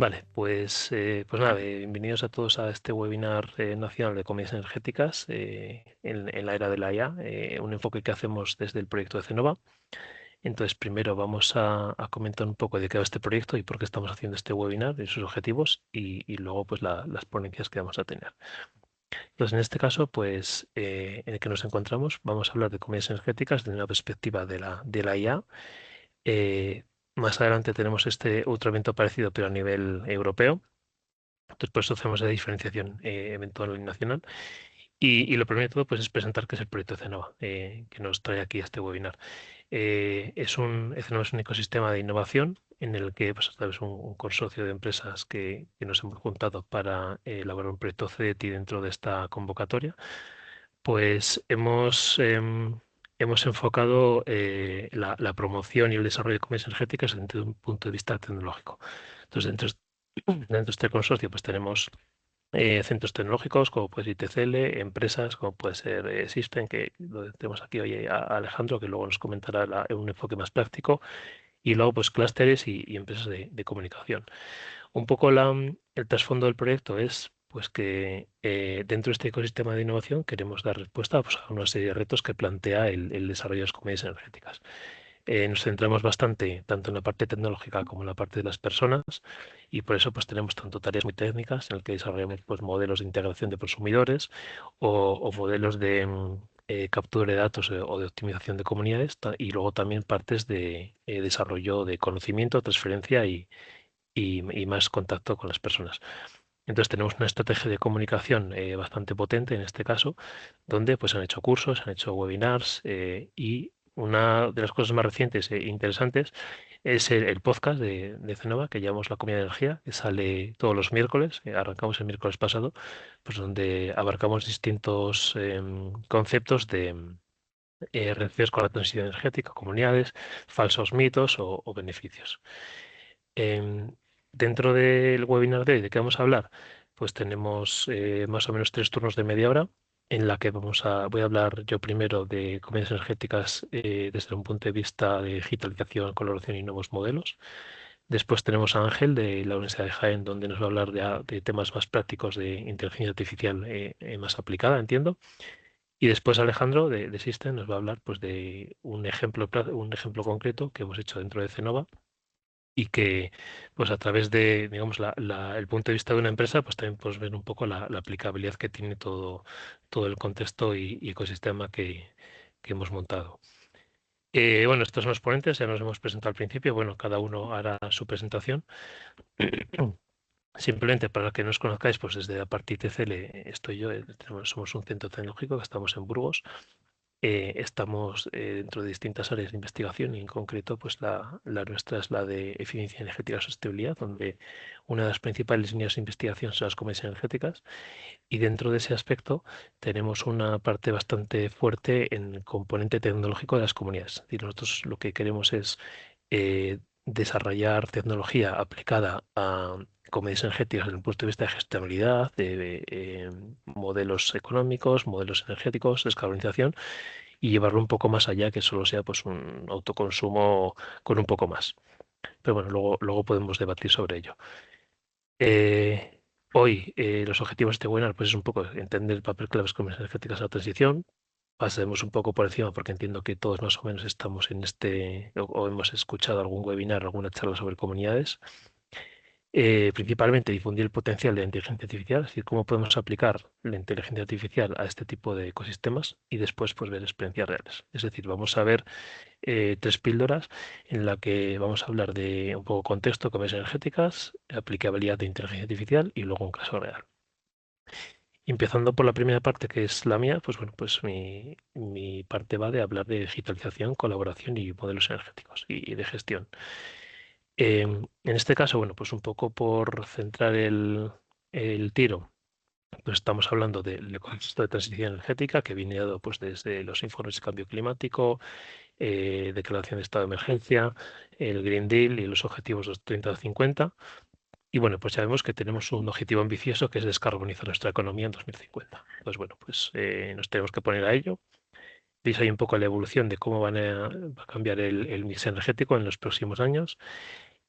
Vale, pues nada, bienvenidos a todos a este webinar nacional de comunidades energéticas en la era de la IA, un enfoque que hacemos desde el proyecto de Cenova. Entonces, primero vamos a comentar un poco de qué va este proyecto y por qué estamos haciendo este webinar y sus objetivos y luego pues las ponencias que vamos a tener. Entonces, en este caso, pues en el que nos encontramos, vamos a hablar de comunidades energéticas desde una perspectiva de la IA. Eh, Más adelante tenemos este otro evento parecido, pero a nivel europeo. Entonces, por eso hacemos la diferenciación eventual y nacional. Y lo primero de todo, pues, es presentar qué es el proyecto Cenova, que nos trae aquí a este webinar. Cenova es un ecosistema de innovación en el que, pues, a través de un consorcio de empresas que nos hemos juntado para elaborar un proyecto CDT dentro de esta convocatoria, pues hemos enfocado la promoción y el desarrollo de comunidades energéticas desde un punto de vista tecnológico. Entonces, dentro de este consorcio, pues tenemos centros tecnológicos como puede ser ITCL, empresas como puede ser System, que lo tenemos aquí hoy a Alejandro, que luego nos comentará un enfoque más práctico, y luego pues clústeres y empresas de comunicación. Un poco el trasfondo del proyecto es pues que dentro de este ecosistema de innovación queremos dar respuesta pues, a una serie de retos que plantea el desarrollo de las comunidades energéticas. Nos centramos bastante tanto en la parte tecnológica como en la parte de las personas y por eso pues tenemos tanto tareas muy técnicas en las que desarrollamos pues modelos de integración de consumidores o modelos de captura de datos o de optimización de comunidades y luego también partes de desarrollo de conocimiento, transferencia y más contacto con las personas. Entonces tenemos una estrategia de comunicación bastante potente en este caso, donde pues han hecho cursos, han hecho webinars y una de las cosas más recientes e interesantes es el podcast de Cenova, que llamamos La Comida de Energía, que sale todos los miércoles. Arrancamos el miércoles pasado, pues donde abarcamos distintos conceptos de relacionados con la transición energética, comunidades, falsos mitos o beneficios. Em, Dentro del webinar de hoy, ¿de qué vamos a hablar? Pues tenemos más o menos 3 turnos de media hora en la que voy a hablar yo primero de comunidades energéticas desde un punto de vista de digitalización, colaboración y nuevos modelos. Después tenemos a Ángel de la Universidad de Jaén, donde nos va a hablar de temas más prácticos de inteligencia artificial más aplicada, entiendo. Y después Alejandro de System nos va a hablar pues, de un ejemplo concreto que hemos hecho dentro de Cenova y que pues a través de digamos el punto de vista de una empresa pues también podemos ver un poco la aplicabilidad que tiene todo el contexto y ecosistema que hemos montado. Bueno, estos son los ponentes, ya nos hemos presentado al principio, bueno, cada uno hará su presentación. Simplemente para que nos conozcáis, pues desde la parte ITCL estoy yo, somos un centro tecnológico que estamos en Burgos. Estamos dentro de distintas áreas de investigación y en concreto pues la nuestra es la de eficiencia energética y sostenibilidad, donde una de las principales líneas de investigación son las comunidades energéticas y dentro de ese aspecto tenemos una parte bastante fuerte en el componente tecnológico de las comunidades. Es decir, nosotros lo que queremos es desarrollar tecnología aplicada a comunidades energéticas desde el punto de vista de gestibilidad, de modelos económicos, modelos energéticos, descarbonización y llevarlo un poco más allá, que solo sea pues un autoconsumo con un poco más. Pero bueno, luego podemos debatir sobre ello. Hoy los objetivos de este webinar pues es un poco entender el papel clave de las comunidades energéticas en la transición. Pasemos un poco por encima porque entiendo que todos más o menos estamos en o hemos escuchado algún webinar, alguna charla sobre comunidades. Principalmente difundir el potencial de la inteligencia artificial, es decir, cómo podemos aplicar la inteligencia artificial a este tipo de ecosistemas y después pues ver experiencias reales. Es decir, vamos a ver 3 píldoras en la que vamos a hablar de un poco contexto, comunidades energéticas, aplicabilidad de inteligencia artificial y luego un caso real. Empezando por la primera parte, que es la mía, pues bueno, pues mi parte va de hablar de digitalización, colaboración y modelos energéticos y de gestión. En este caso, bueno, pues un poco por centrar el tiro, pues estamos hablando del contexto de transición energética que viene dado pues desde los informes de cambio climático, declaración de estado de emergencia, el Green Deal y los objetivos 2030-50. Y bueno, pues ya vemos que tenemos un objetivo ambicioso que es descarbonizar nuestra economía en 2050. Pues bueno, pues nos tenemos que poner a ello. Veis ahí un poco la evolución de cómo va a cambiar el mix energético en los próximos años.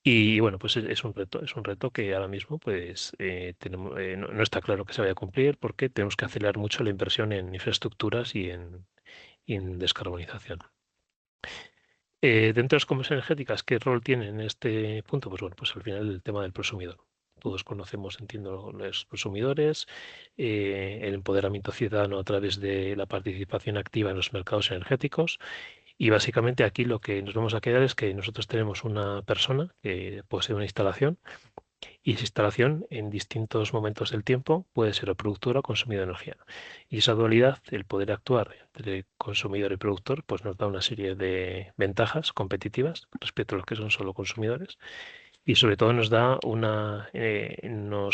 Y bueno, pues es un reto que ahora mismo pues no está claro que se vaya a cumplir porque tenemos que acelerar mucho la inversión en infraestructuras y en descarbonización. Dentro de las compañías energéticas, ¿qué rol tienen en este punto? Pues bueno, pues al final el tema del prosumidor. Todos conocemos, entiendo, los prosumidores, el empoderamiento ciudadano a través de la participación activa en los mercados energéticos. Y básicamente aquí lo que nos vamos a quedar es que nosotros tenemos una persona que posee una instalación y esa instalación en distintos momentos del tiempo puede ser o productora o consumidora de energía. Y esa dualidad, el poder actuar entre consumidor y productor, pues nos da una serie de ventajas competitivas respecto a los que son solo consumidores y sobre todo nos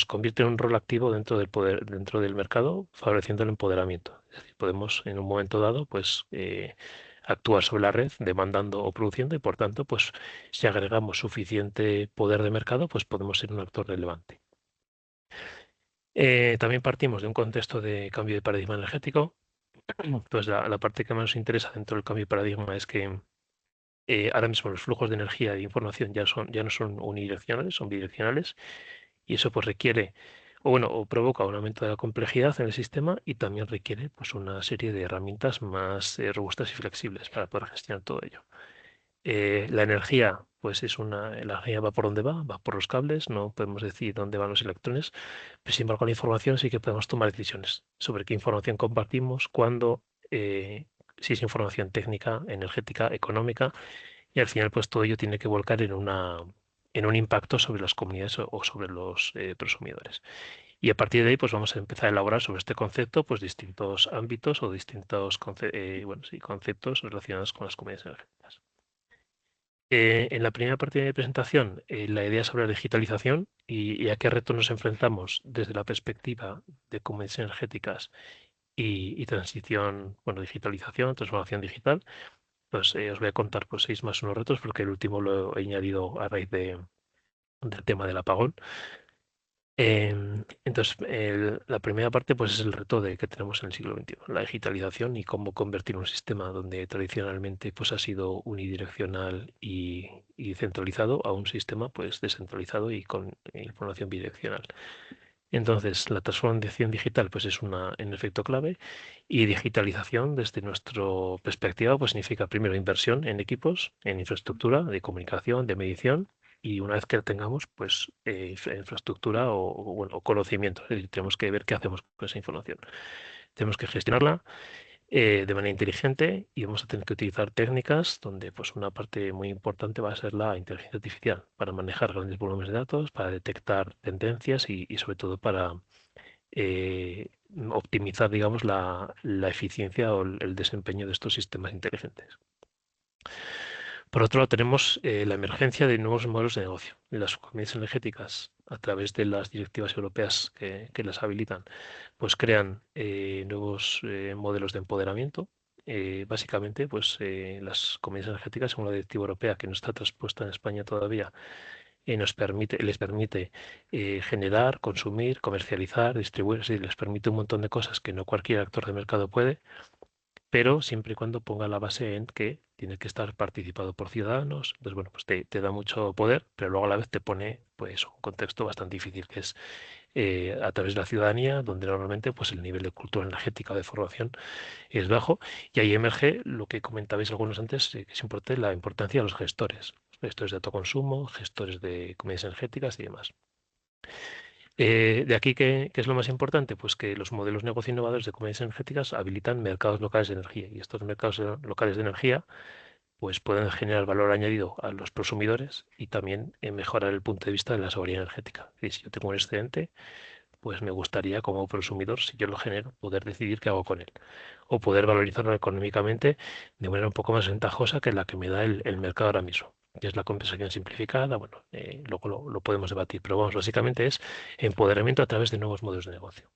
convierte en un rol activo dentro del poder, dentro del mercado, favoreciendo el empoderamiento. Es decir, podemos en un momento dado, pues actuar sobre la red, demandando o produciendo, y por tanto, pues si agregamos suficiente poder de mercado, pues podemos ser un actor relevante. También partimos de un contexto de cambio de paradigma energético. Entonces, la parte que más nos interesa dentro del cambio de paradigma es que ahora mismo los flujos de energía e información ya no son unidireccionales, son bidireccionales y eso pues requiere o bueno o provoca un aumento de la complejidad en el sistema y también requiere pues una serie de herramientas más robustas y flexibles para poder gestionar todo ello. La energía pues la energía va por donde va por los cables, no podemos decir dónde van los electrones, pero sin embargo la información sí que podemos tomar decisiones sobre qué información compartimos, cuándo, si es información técnica, energética, económica y al final pues todo ello tiene que volcar en un impacto sobre las comunidades o sobre los prosumidores. Y a partir de ahí, pues vamos a empezar a elaborar sobre este concepto, pues distintos ámbitos o distintos bueno, sí, conceptos relacionados con las comunidades energéticas. En la primera parte de mi presentación, la idea sobre la digitalización y a qué retos nos enfrentamos desde la perspectiva de comunidades energéticas y transición, bueno, digitalización, transformación digital. Pues os voy a contar pues 6 más 1 retos, porque el último lo he añadido a raíz del tema del apagón. Entonces, la primera parte pues es el reto que tenemos en el siglo XXI, la digitalización y cómo convertir un sistema donde tradicionalmente pues ha sido unidireccional y centralizado a un sistema pues descentralizado y con información bidireccional. Entonces, la transformación digital pues es en efecto clave y digitalización desde nuestra perspectiva pues significa primero inversión en equipos, en infraestructura de comunicación, de medición y una vez que la tengamos pues infraestructura bueno, o conocimiento. Es decir, tenemos que ver qué hacemos con esa información. Tenemos que gestionarla de manera inteligente y vamos a tener que utilizar técnicas donde pues una parte muy importante va a ser la inteligencia artificial para manejar grandes volúmenes de datos, para detectar tendencias y sobre todo para optimizar, digamos, la eficiencia o el desempeño de estos sistemas inteligentes. Por otro lado, tenemos la emergencia de nuevos modelos de negocio. Las comunidades energéticas, a través de las directivas europeas que las habilitan, pues crean nuevos modelos de empoderamiento. Básicamente, pues las comunidades energéticas, según la directiva europea, que no está transpuesta en España todavía, les permite generar, consumir, comercializar, distribuir, es decir, les permite un montón de cosas que no cualquier actor de mercado puede, pero siempre y cuando ponga la base en que tiene que estar participado por ciudadanos. Entonces, bueno, pues te da mucho poder, pero luego a la vez te pone pues un contexto bastante difícil, que es a través de la ciudadanía, donde normalmente pues el nivel de cultura energética o de formación es bajo, y ahí emerge lo que comentabais algunos antes, que es importante, la importancia de los gestores de autoconsumo, gestores de comunidades energéticas y demás. De aquí, ¿qué es lo más importante? Pues que los modelos de negocio innovadores de comunidades energéticas habilitan mercados locales de energía y estos mercados locales de energía pues pueden generar valor añadido a los consumidores y también mejorar el punto de vista de la seguridad energética. Es decir, si yo tengo un excedente, pues me gustaría como consumidor, si yo lo genero, poder decidir qué hago con él o poder valorizarlo económicamente de manera un poco más ventajosa que la que me da el mercado ahora mismo, que es la compensación simplificada. Bueno, luego lo podemos debatir, pero vamos, básicamente es empoderamiento a través de nuevos modelos de negocio.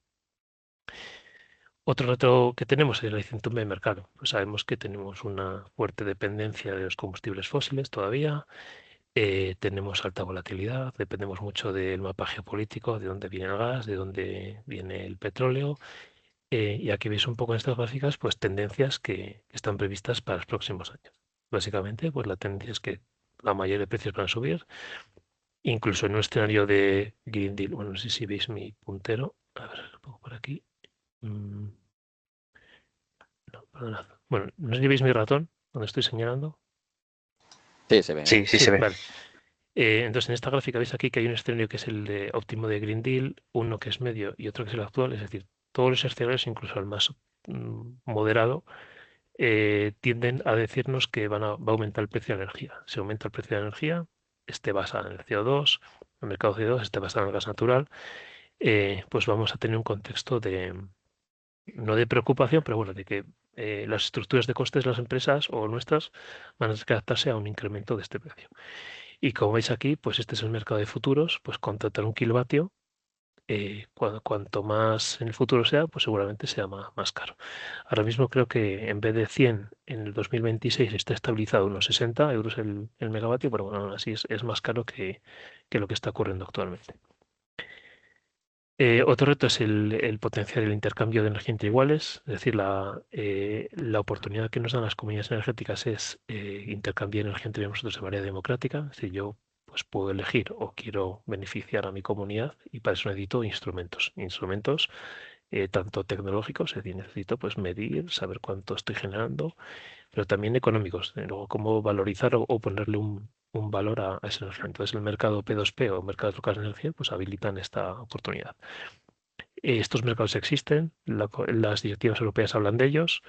Otro reto que tenemos es la incertidumbre de mercado. Pues sabemos que tenemos una fuerte dependencia de los combustibles fósiles todavía, tenemos alta volatilidad, dependemos mucho del mapa geopolítico, de dónde viene el gas, de dónde viene el petróleo. Y aquí veis un poco en estas gráficas, pues tendencias que están previstas para los próximos años. Básicamente, pues la tendencia es que la mayoría de precios van a subir, incluso en un escenario de Green Deal. Bueno, no sé si veis mi puntero. A ver, lo pongo por aquí. Mm, no, perdonad. Bueno, no sé si veis mi ratón, donde estoy señalando. Sí, se ve. Sí, sí Sí, se ve. vale. Entonces, en esta gráfica veis aquí que hay un escenario que es el de óptimo de Green Deal, uno que es medio y otro que es el actual. Es decir, todos los escenarios, incluso el más moderado, tienden a decirnos que va a aumentar el precio de la energía. Si aumenta el precio de la energía, esté basado en el CO2, el mercado CO2, esté basado en el gas natural, pues vamos a tener un contexto de, no de preocupación, pero bueno, de que las estructuras de costes de las empresas o nuestras van a tener que adaptarse a un incremento de este precio. Y como veis aquí, pues este es el mercado de futuros, pues contratar un kilovatio, cuanto más en el futuro sea, pues seguramente sea más caro. Ahora mismo creo que en vez de 100 en el 2026 está estabilizado unos 60 euros el megavatio, pero bueno, aún así es más caro que lo que está ocurriendo actualmente. Otro reto es el potenciar el intercambio de energía entre iguales, es decir, la oportunidad que nos dan las comunidades energéticas es intercambiar energía entre nosotros de manera democrática. Es decir, yo pues puedo elegir o quiero beneficiar a mi comunidad y para eso necesito instrumentos tanto tecnológicos, es decir, necesito pues medir, saber cuánto estoy generando, pero también económicos, luego cómo valorizar o ponerle un valor a esa energía. Entonces el mercado P2P o mercados locales de energía pues habilitan esta oportunidad. Estos mercados existen, las directivas europeas hablan de ellos,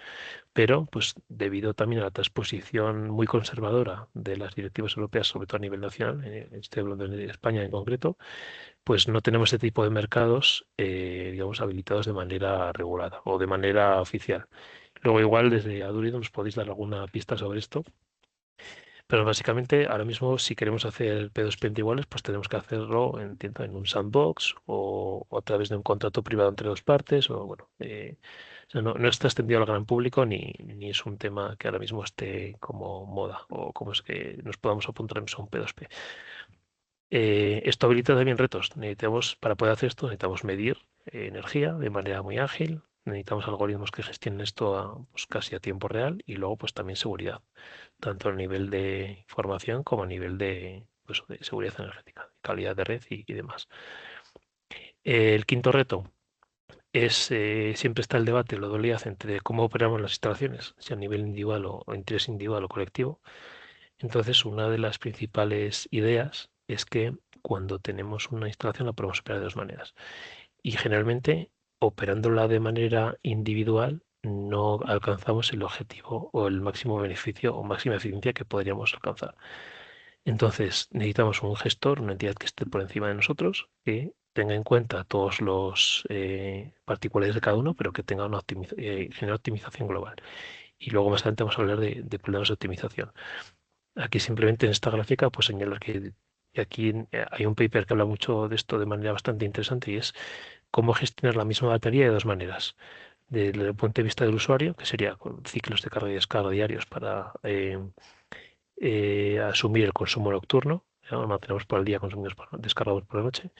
pero pues debido también a la transposición muy conservadora de las directivas europeas, sobre todo a nivel nacional, estoy hablando de España en concreto, pues no tenemos este tipo de mercados, digamos, habilitados de manera regulada o de manera oficial. Luego igual desde Adurido nos podéis dar alguna pista sobre esto, pero básicamente ahora mismo si queremos hacer P2P iguales, pues tenemos que hacerlo entiendo, en un sandbox o a través de un contrato privado entre dos partes o bueno, o sea, no está extendido al gran público ni es un tema que ahora mismo esté como moda o como es que nos podamos apuntar a un P2P. Esto habilita también retos. Para poder hacer esto, necesitamos medir energía de manera muy ágil. Necesitamos algoritmos que gestionen esto pues, casi a tiempo real y luego pues también seguridad, tanto a nivel de información como a nivel de seguridad energética, calidad de red y demás. El quinto reto siempre está el debate, la dualidad entre cómo operamos las instalaciones, si a nivel individual o interés individual o colectivo. Entonces, una de las principales ideas es que cuando tenemos una instalación la podemos operar de dos maneras. Y generalmente, operándola de manera individual, no alcanzamos el objetivo o el máximo beneficio o máxima eficiencia que podríamos alcanzar. Entonces, necesitamos un gestor, una entidad que esté por encima de nosotros, que tenga en cuenta todos los particulares de cada uno, pero que tenga genere optimización global. Y luego más adelante vamos a hablar de problemas de optimización. Aquí simplemente en esta gráfica pues señalar que aquí hay un paper que habla mucho de esto de manera bastante interesante y es cómo gestionar la misma batería de dos maneras. Desde el punto de vista del usuario, que sería con ciclos de carga y descarga diarios para asumir el consumo nocturno, ¿no? Almacenamos por el día, descargamos por la noche.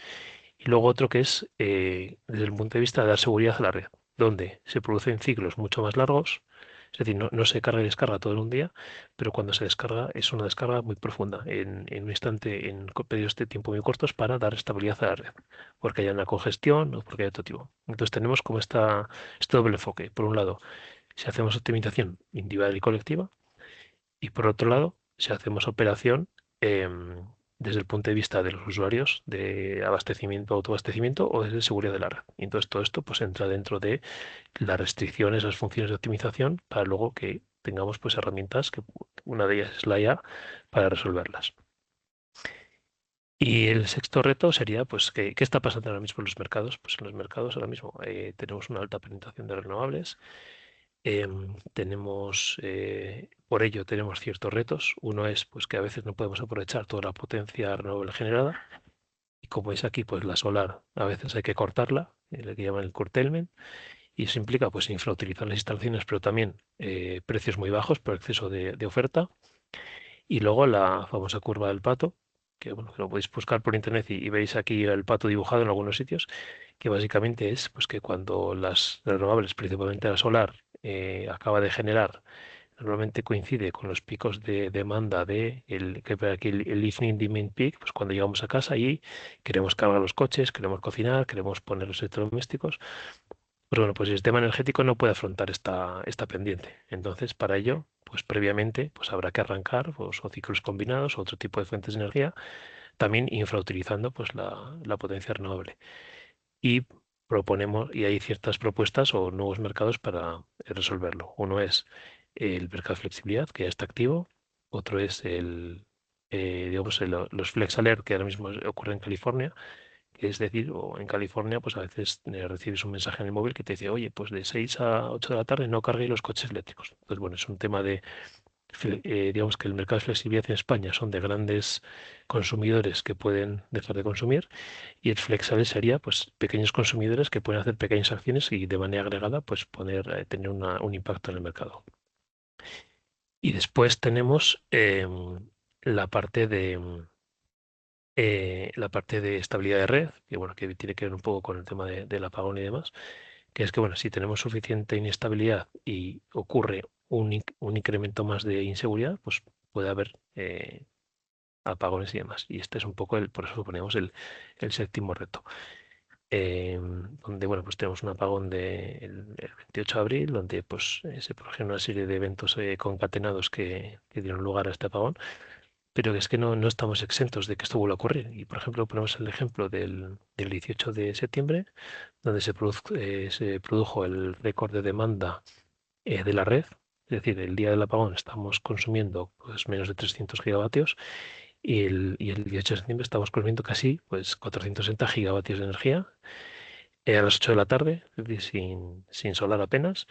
Y luego otro que es desde el punto de vista de dar seguridad a la red, donde se producen ciclos mucho más largos, es decir, no se carga y descarga todo en un día, pero cuando se descarga es una descarga muy profunda, en un instante, en periodos de tiempo muy cortos para dar estabilidad a la red, porque haya una congestión o porque haya otro tipo. Entonces tenemos como este doble enfoque. Por un lado, si hacemos optimización individual y colectiva, y por otro lado, si hacemos operación desde el punto de vista de los usuarios de abastecimiento, autoabastecimiento o desde seguridad de la red. Y entonces todo esto pues entra dentro de las restricciones, las funciones de optimización para luego que tengamos pues herramientas que una de ellas es la IA para resolverlas. Y el sexto reto sería, pues, ¿qué está pasando ahora mismo en los mercados? Pues en los mercados ahora mismo tenemos una alta penetración de renovables, por ello tenemos ciertos retos. Uno es pues que a veces no podemos aprovechar toda la potencia renovable generada. Y como veis aquí, pues la solar a veces hay que cortarla, lo que llaman el curtailment, y eso implica pues infrautilizar las instalaciones, pero también precios muy bajos por exceso de oferta. Y luego la famosa curva del pato, que bueno, que lo podéis buscar por internet y veis aquí el pato dibujado en algunos sitios, que básicamente es pues que cuando las renovables, principalmente la solar, acaba de generar normalmente coincide con los picos de demanda que ve aquí el evening demand peak, pues cuando llegamos a casa y queremos cargar los coches, queremos cocinar, queremos poner los electrodomésticos. Pues bueno, pues el sistema energético no puede afrontar esta pendiente. Entonces, para ello, pues previamente, pues habrá que arrancar pues, o ciclos combinados o otro tipo de fuentes de energía, también infrautilizando pues la potencia renovable. Y proponemos, y hay ciertas propuestas o nuevos mercados para resolverlo. Uno es el mercado de flexibilidad, que ya está activo. Otro es digamos, los Flex Alert, que ahora mismo ocurre en California. Es decir, o en California, pues a veces recibes un mensaje en el móvil que te dice, oye, pues de 6 a 8 de la tarde no carguéis los coches eléctricos. Entonces, bueno, es un tema de, digamos que el mercado de flexibilidad en España son de grandes consumidores que pueden dejar de consumir y el flexible sería, pues, pequeños consumidores que pueden hacer pequeñas acciones y de manera agregada, pues, tener un impacto en el mercado. Y después tenemos la parte de estabilidad de red, que bueno, que tiene que ver un poco con el tema del apagón y demás, que es que bueno, si tenemos suficiente inestabilidad y ocurre un incremento más de inseguridad, pues puede haber apagones y demás. Y este es un poco por eso ponemos el séptimo reto. Donde bueno, pues tenemos un apagón el 28 de abril, donde pues se produjeron una serie de eventos concatenados que dieron lugar a este apagón, pero es que no estamos exentos de que esto vuelva a ocurrir. Y, por ejemplo, ponemos el ejemplo del 18 de septiembre, donde se produjo el récord de demanda de la red. Es decir, el día del apagón estamos consumiendo pues, menos de 300 gigavatios y el 18 de septiembre estamos consumiendo casi pues, 460 gigavatios de energía a las 8 de la tarde, es decir, sin solar apenas.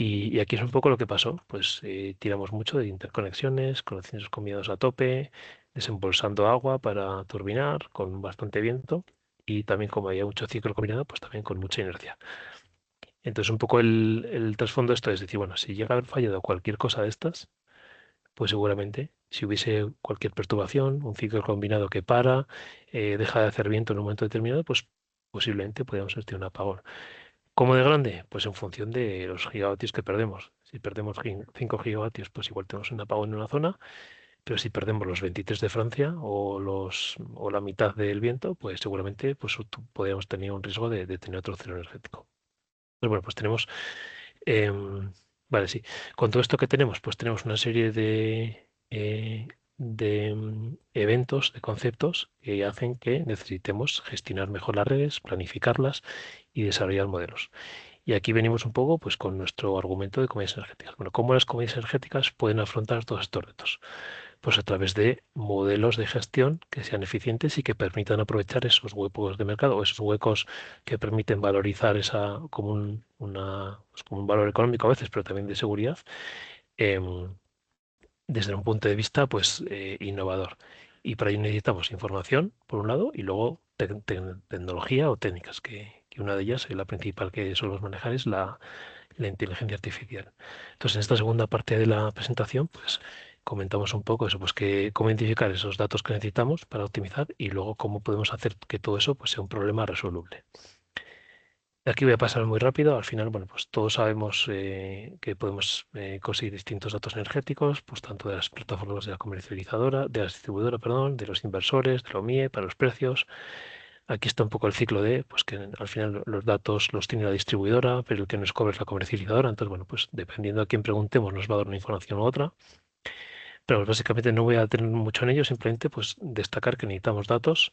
Y aquí es un poco lo que pasó, pues tiramos mucho de interconexiones, conexiones combinados a tope, desembolsando agua para turbinar con bastante viento y también como había mucho ciclo combinado, pues también con mucha inercia. Entonces un poco el trasfondo de esto es decir, bueno, si llega a haber fallado cualquier cosa de estas, pues seguramente si hubiese cualquier perturbación, un ciclo combinado que para, deja de hacer viento en un momento determinado, pues posiblemente podríamos tener un apagón. ¿Cómo de grande? Pues en función de los gigavatios que perdemos. Si perdemos 5 gigavatios, pues igual tenemos un apagón en una zona, pero si perdemos los 23 de Francia o la mitad del viento, pues seguramente pues, podríamos tener un riesgo de tener otro cero energético. Pues bueno, pues tenemos, vale, sí. Con todo esto que tenemos, pues tenemos una serie de eventos, de conceptos que hacen que necesitemos gestionar mejor las redes, planificarlas y desarrollar modelos. Y aquí venimos un poco pues, con nuestro argumento de comunidades energéticas. Bueno, ¿cómo las comunidades energéticas pueden afrontar todos estos retos? Pues a través de modelos de gestión que sean eficientes y que permitan aprovechar esos huecos de mercado o esos huecos que permiten valorizar esa pues, como un valor económico a veces, pero también de seguridad, em, desde un punto de vista pues innovador. Y para ello necesitamos información, por un lado, y luego tecnología o técnicas, que una de ellas, la principal que solemos manejar, es la inteligencia artificial. Entonces, en esta segunda parte de la presentación, pues comentamos un poco eso, pues cómo identificar esos datos que necesitamos para optimizar y luego cómo podemos hacer que todo eso pues, sea un problema resoluble. Aquí voy a pasar muy rápido. Al final, bueno, pues todos sabemos que podemos conseguir distintos datos energéticos, pues tanto de las plataformas de la comercializadora, de la distribuidora, perdón, de los inversores, de la OMIE, para los precios. Aquí está un poco el ciclo pues que al final los datos los tiene la distribuidora, pero el que nos cobra es la comercializadora. Entonces, bueno, pues dependiendo a quién preguntemos, nos va a dar una información u otra. Pero básicamente no voy a tener mucho en ello, simplemente pues destacar que necesitamos datos,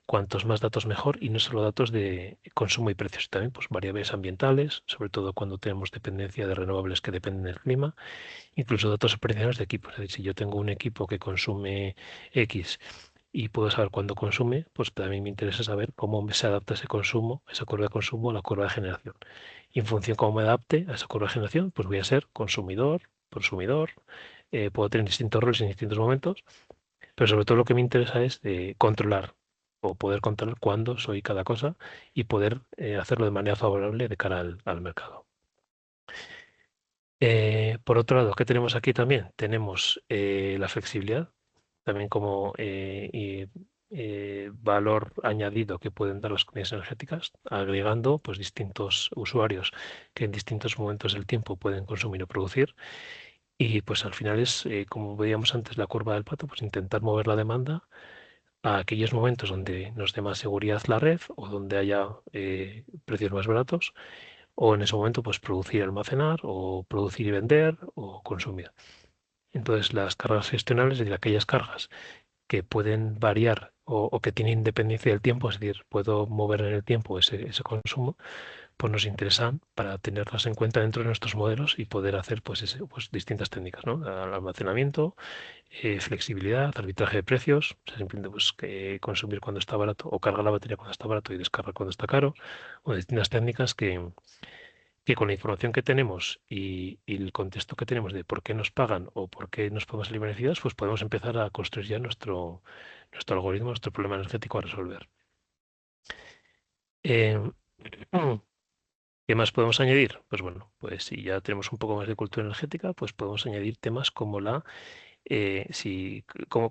cuantos más datos mejor, y no solo datos de consumo y precios, también pues variables ambientales, sobre todo cuando tenemos dependencia de renovables que dependen del clima, incluso datos operacionales de equipos. Es decir, si yo tengo un equipo que consume X y puedo saber cuándo consume, pues también me interesa saber cómo se adapta ese consumo, esa curva de consumo a la curva de generación. Y en función de cómo me adapte a esa curva de generación, pues voy a ser consumidor, consumidor, puedo tener distintos roles en distintos momentos, pero sobre todo lo que me interesa es controlar o poder controlar cuándo soy cada cosa y poder hacerlo de manera favorable de cara al mercado. Por otro lado, ¿qué tenemos aquí también? Tenemos la flexibilidad, también como valor añadido que pueden dar las comunidades energéticas, agregando pues, distintos usuarios que en distintos momentos del tiempo pueden consumir o producir Y pues al final es, como veíamos antes la curva del pato, pues intentar mover la demanda a aquellos momentos donde nos dé más seguridad la red o donde haya precios más baratos, o en ese momento pues producir y almacenar, o producir y vender, o consumir. Entonces las cargas gestionables, es decir, aquellas cargas que pueden variar o que tienen independencia del tiempo, es decir, puedo mover en el tiempo ese consumo, pues nos interesan para tenerlas en cuenta dentro de nuestros modelos y poder hacer pues, pues distintas técnicas, ¿no? Al almacenamiento, flexibilidad, arbitraje de precios, o sea, simplemente pues, que consumir cuando está barato o cargar la batería cuando está barato y descargar cuando está caro, o distintas técnicas que con la información que tenemos y el contexto que tenemos de por qué nos pagan o por qué nos podemos salir beneficiados, pues podemos empezar a construir ya nuestro algoritmo, nuestro problema energético a resolver. Eh, ¿Qué más podemos añadir? Pues bueno, pues si ya tenemos un poco más de cultura energética, pues podemos añadir temas como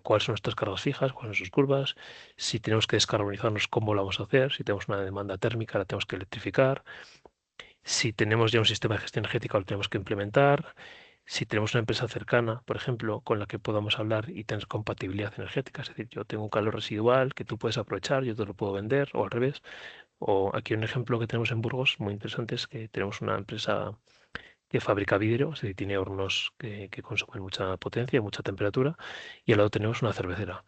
cuáles son nuestras cargas fijas, cuáles son sus curvas, si tenemos que descarbonizarnos, cómo lo vamos a hacer, si tenemos una demanda térmica, la tenemos que electrificar, si tenemos ya un sistema de gestión energética, lo tenemos que implementar, si tenemos una empresa cercana, por ejemplo, con la que podamos hablar y tener compatibilidad energética, es decir, yo tengo un calor residual que tú puedes aprovechar, yo te lo puedo vender, o al revés. O aquí un ejemplo que tenemos en Burgos muy interesante es que tenemos una empresa que fabrica vidrio, es decir, tiene hornos que consumen mucha potencia y mucha temperatura, y al lado tenemos una cervecera.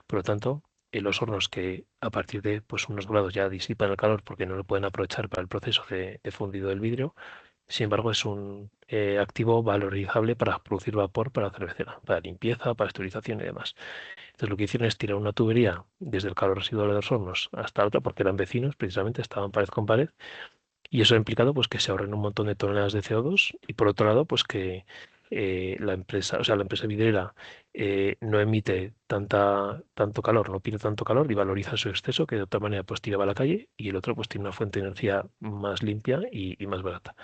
Por lo tanto, los hornos que a partir de pues, unos grados ya disipan el calor porque no lo pueden aprovechar para el proceso de fundido del vidrio, sin embargo, es un activo valorizable para producir vapor para la cervecera, para limpieza, para esterilización y demás. Entonces, lo que hicieron es tirar una tubería desde el calor residual de los hornos hasta la otra, porque eran vecinos, precisamente, estaban pared con pared, y eso ha implicado pues que se ahorren un montón de toneladas de CO2 y por otro lado pues que la empresa, o sea, la empresa vidriera no emite tanto calor, no pide tanto calor y valoriza su exceso que de otra manera pues tiraba a la calle y el otro pues tiene una fuente de energía más limpia y más barata.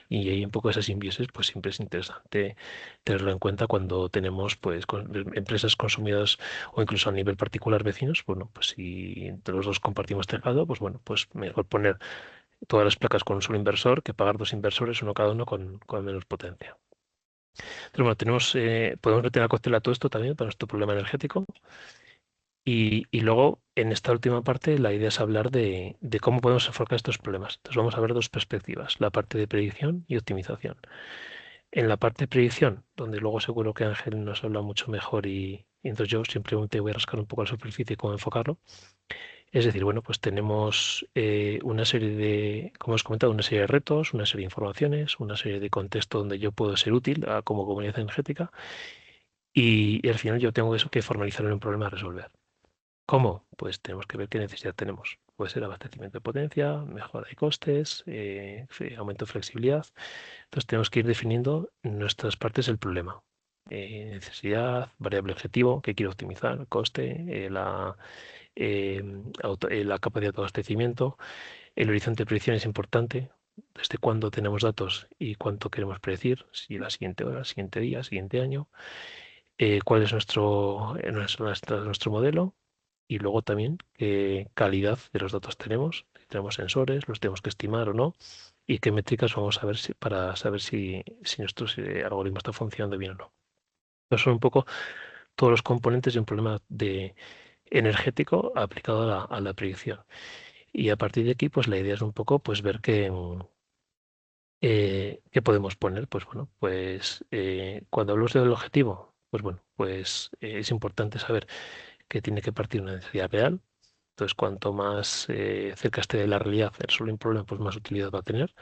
Y ahí un poco esa simbiosis pues siempre es interesante tenerlo en cuenta cuando tenemos pues empresas consumidas o incluso a nivel particular vecinos, bueno, pues si entre los dos compartimos tejado, pues bueno, pues mejor poner todas las placas con un solo inversor que pagar dos inversores, uno cada uno con menos potencia. Pero bueno, podemos meter a costela todo esto también para nuestro problema energético. Y luego, en esta última parte, la idea es hablar de cómo podemos enfocar estos problemas. Entonces vamos a ver dos perspectivas, la parte de predicción y optimización. En la parte de predicción, donde luego seguro que Ángel nos habla mucho mejor y entonces yo simplemente voy a rascar un poco la superficie y cómo enfocarlo. Es decir, bueno, pues tenemos una serie como os he comentado, una serie de retos, una serie de informaciones, una serie de contextos donde yo puedo ser útil como comunidad energética y al final yo tengo eso que formalizar en un problema a resolver. ¿Cómo? Pues tenemos que ver qué necesidad tenemos. Puede ser abastecimiento de potencia, mejora de costes, aumento de flexibilidad. Entonces tenemos que ir definiendo nuestras partes del problema. Necesidad, variable objetivo, que quiero optimizar, coste, la capacidad de abastecimiento. El horizonte de predicción es importante. Desde cuándo tenemos datos y cuánto queremos predecir, si la siguiente hora, el siguiente día, el siguiente año. Cuál es nuestro modelo y luego también qué calidad de los datos tenemos. Si tenemos sensores, los tenemos que estimar o no. Y qué métricas vamos a ver para saber si nuestro algoritmo está funcionando bien o no. Estos son un poco todos los componentes de un problema energético aplicado a la predicción. Y a partir de aquí, pues la idea es un poco pues ver qué podemos poner. Pues bueno, pues cuando hablamos del objetivo, pues bueno, pues es importante saber que tiene que partir de una necesidad real. Entonces, cuanto más cerca esté de la realidad el resolver un problema, pues más utilidad va a tener.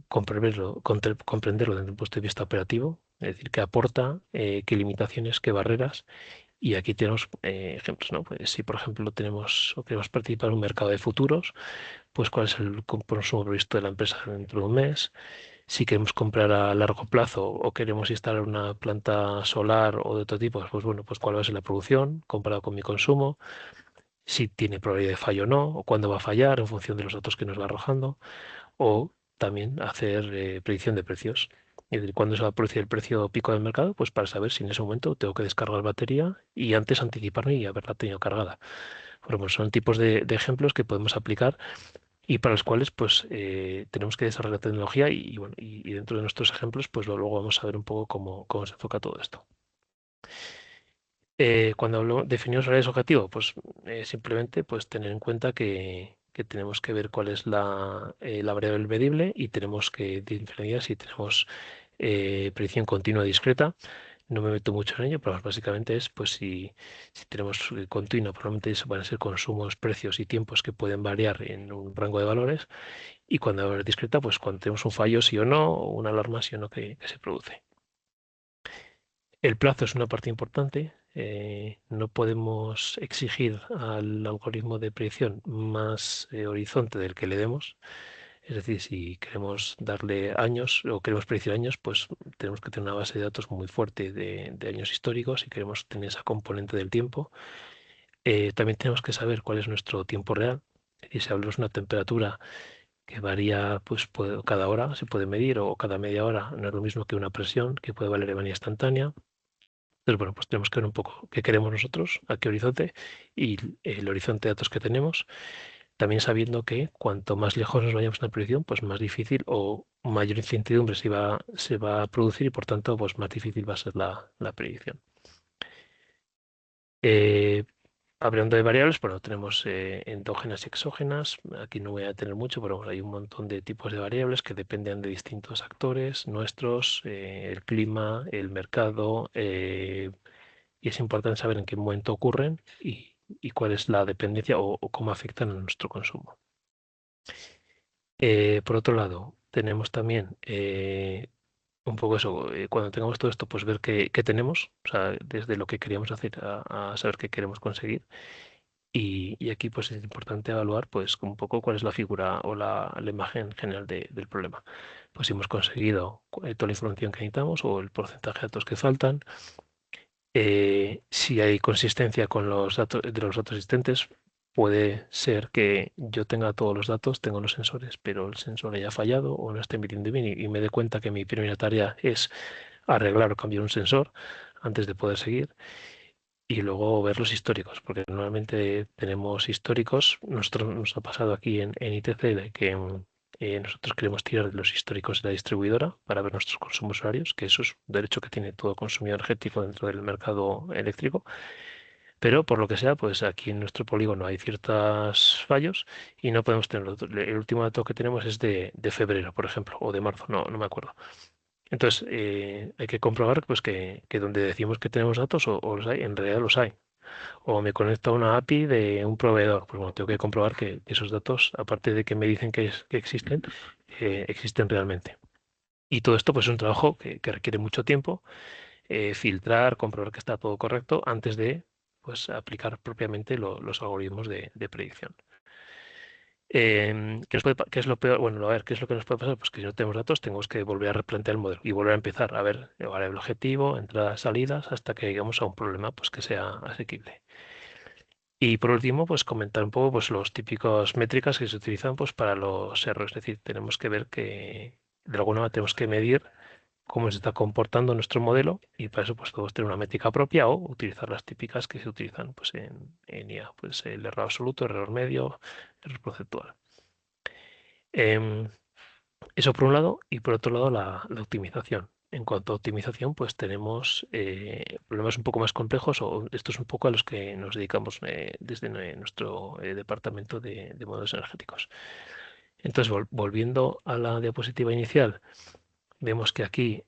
Comprenderlo desde un punto de vista operativo, es decir, qué aporta, qué limitaciones, qué barreras. Y aquí tenemos ejemplos, ¿no? Pues si, por ejemplo, tenemos o queremos participar en un mercado de futuros, pues cuál es el consumo previsto de la empresa dentro de un mes. Si queremos comprar a largo plazo o queremos instalar una planta solar o de otro tipo, pues bueno, pues cuál va a ser la producción comparado con mi consumo, si tiene probabilidad de fallo o no, o cuándo va a fallar en función de los datos que nos va arrojando, o también hacer predicción de precios. Es decir, cuándo se va a producir el precio pico del mercado, pues para saber si en ese momento tengo que descargar batería y antes anticiparme y haberla tenido cargada. Bueno, pues son tipos de ejemplos que podemos aplicar y para los cuales pues tenemos que desarrollar tecnología bueno, y dentro de nuestros ejemplos pues luego vamos a ver un poco cómo se enfoca todo esto. Cuando definimos horarios objetivo, pues simplemente pues tener en cuenta que tenemos que ver cuál es la variable medible y tenemos que diferenciar si tenemos predicción continua discreta. No me meto mucho en ello, pero básicamente es pues si tenemos continua, probablemente eso van a ser consumos, precios y tiempos que pueden variar en un rango de valores. Y cuando es discreta, pues cuando tenemos un fallo sí o no, o una alarma sí o no que se produce. El plazo es una parte importante. No podemos exigir al algoritmo de predicción más horizonte del que le demos. Es decir, si queremos darle años o queremos predecir años, pues tenemos que tener una base de datos muy fuerte de años históricos y queremos tener esa componente del tiempo. También tenemos que saber cuál es nuestro tiempo real. Y si hablamos de una temperatura que varía pues, cada hora, se puede medir, o cada media hora, no es lo mismo que una presión que puede valer de manera instantánea. Entonces, bueno, pues tenemos que ver un poco qué queremos nosotros, a qué horizonte y el horizonte de datos que tenemos, también sabiendo que cuanto más lejos nos vayamos en la predicción, pues más difícil o mayor incertidumbre se va a producir y por tanto, pues más difícil va a ser la predicción. Eh, Hablando de variables, bueno, tenemos endógenas y exógenas. Aquí no voy a tener mucho, pero bueno, hay un montón de tipos de variables que dependen de distintos actores nuestros, el clima, el mercado, y es importante saber en qué momento ocurren y cuál es la dependencia o cómo afectan a nuestro consumo. Por otro lado, tenemos también un poco eso, cuando tengamos todo esto, pues ver qué tenemos, o sea, desde lo que queríamos hacer a saber qué queremos conseguir. Y aquí pues es importante evaluar pues un poco cuál es la figura o la imagen general del problema. Pues si hemos conseguido toda la información que necesitamos o el porcentaje de datos que faltan, si hay consistencia con los datos de los datos existentes, puede ser que yo tenga todos los datos, tengo los sensores, pero el sensor haya fallado o no esté midiendo bien y me dé cuenta que mi primera tarea es arreglar o cambiar un sensor antes de poder seguir. Y luego ver los históricos, porque normalmente tenemos históricos. Nosotros nos ha pasado aquí en ITC de que nosotros queremos tirar de los históricos de la distribuidora para ver nuestros consumos horarios, que eso es un derecho que tiene todo consumidor energético dentro del mercado eléctrico. Pero por lo que sea, pues aquí en nuestro polígono hay ciertos fallos y no podemos tenerlo. El último dato que tenemos es de febrero, por ejemplo, o de marzo, no me acuerdo. Entonces, hay que comprobar pues, que donde decimos que tenemos datos o los hay, en realidad los hay. O me conecto a una API de un proveedor. Pues bueno, tengo que comprobar que esos datos, aparte de que me dicen que existen, existen realmente. Y todo esto pues, es un trabajo que requiere mucho tiempo, filtrar, comprobar que está todo correcto antes de pues, aplicar propiamente los algoritmos de predicción. ¿Qué es lo peor? Bueno, a ver, ¿qué es lo que nos puede pasar? Pues que si no tenemos datos, tenemos que volver a replantear el modelo y volver a empezar a ver el objetivo, entradas, salidas, hasta que lleguemos a un problema pues, que sea asequible. Y por último, pues comentar un poco pues, los típicos métricas que se utilizan pues, para los errores. Es decir, tenemos que ver que de alguna manera tenemos que medir cómo se está comportando nuestro modelo y para eso pues podemos tener una métrica propia o utilizar las típicas que se utilizan pues, en IA, pues el error absoluto, error medio, error conceptual. Em, Eso por un lado, y por otro lado la optimización. En cuanto a optimización, pues tenemos problemas un poco más complejos, o esto es un poco a los que nos dedicamos desde nuestro departamento de modelos energéticos. Entonces, volviendo a la diapositiva inicial, vemos que aquí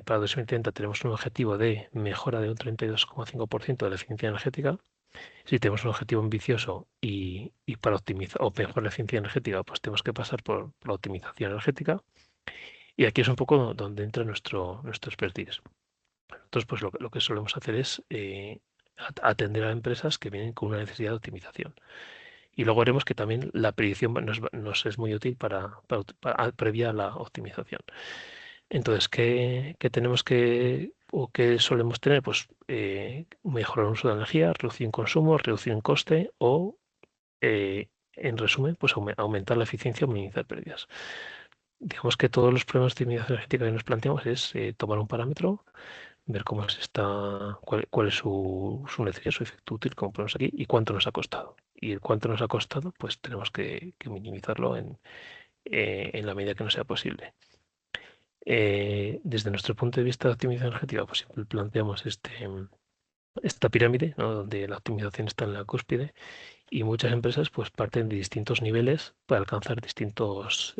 para 2030 tenemos un objetivo de mejora de un 32,5% de la eficiencia energética. Si tenemos un objetivo ambicioso y para optimizar o mejorar la eficiencia energética, pues tenemos que pasar por la optimización energética. Y aquí es un poco donde entra nuestro expertise. Entonces, pues lo que solemos hacer es atender a empresas que vienen con una necesidad de optimización. Y luego veremos que también la predicción nos es muy útil previa a la optimización. Entonces, ¿qué tenemos o qué solemos tener? Pues mejorar el uso de energía, reducir en consumo, reducir en coste o, en resumen, pues aumentar la eficiencia o minimizar pérdidas. Digamos que todos los problemas de optimización energética que nos planteamos es tomar un parámetro, ver cómo cuál es su necesidad, su efecto útil, como ponemos aquí, y cuánto nos ha costado. y el cuánto nos ha costado, pues tenemos que minimizarlo en la medida que nos sea posible. Desde nuestro punto de vista de optimización energética, pues siempre planteamos esta pirámide, ¿no? Donde la optimización está en la cúspide y muchas empresas pues parten de distintos niveles para alcanzar distintos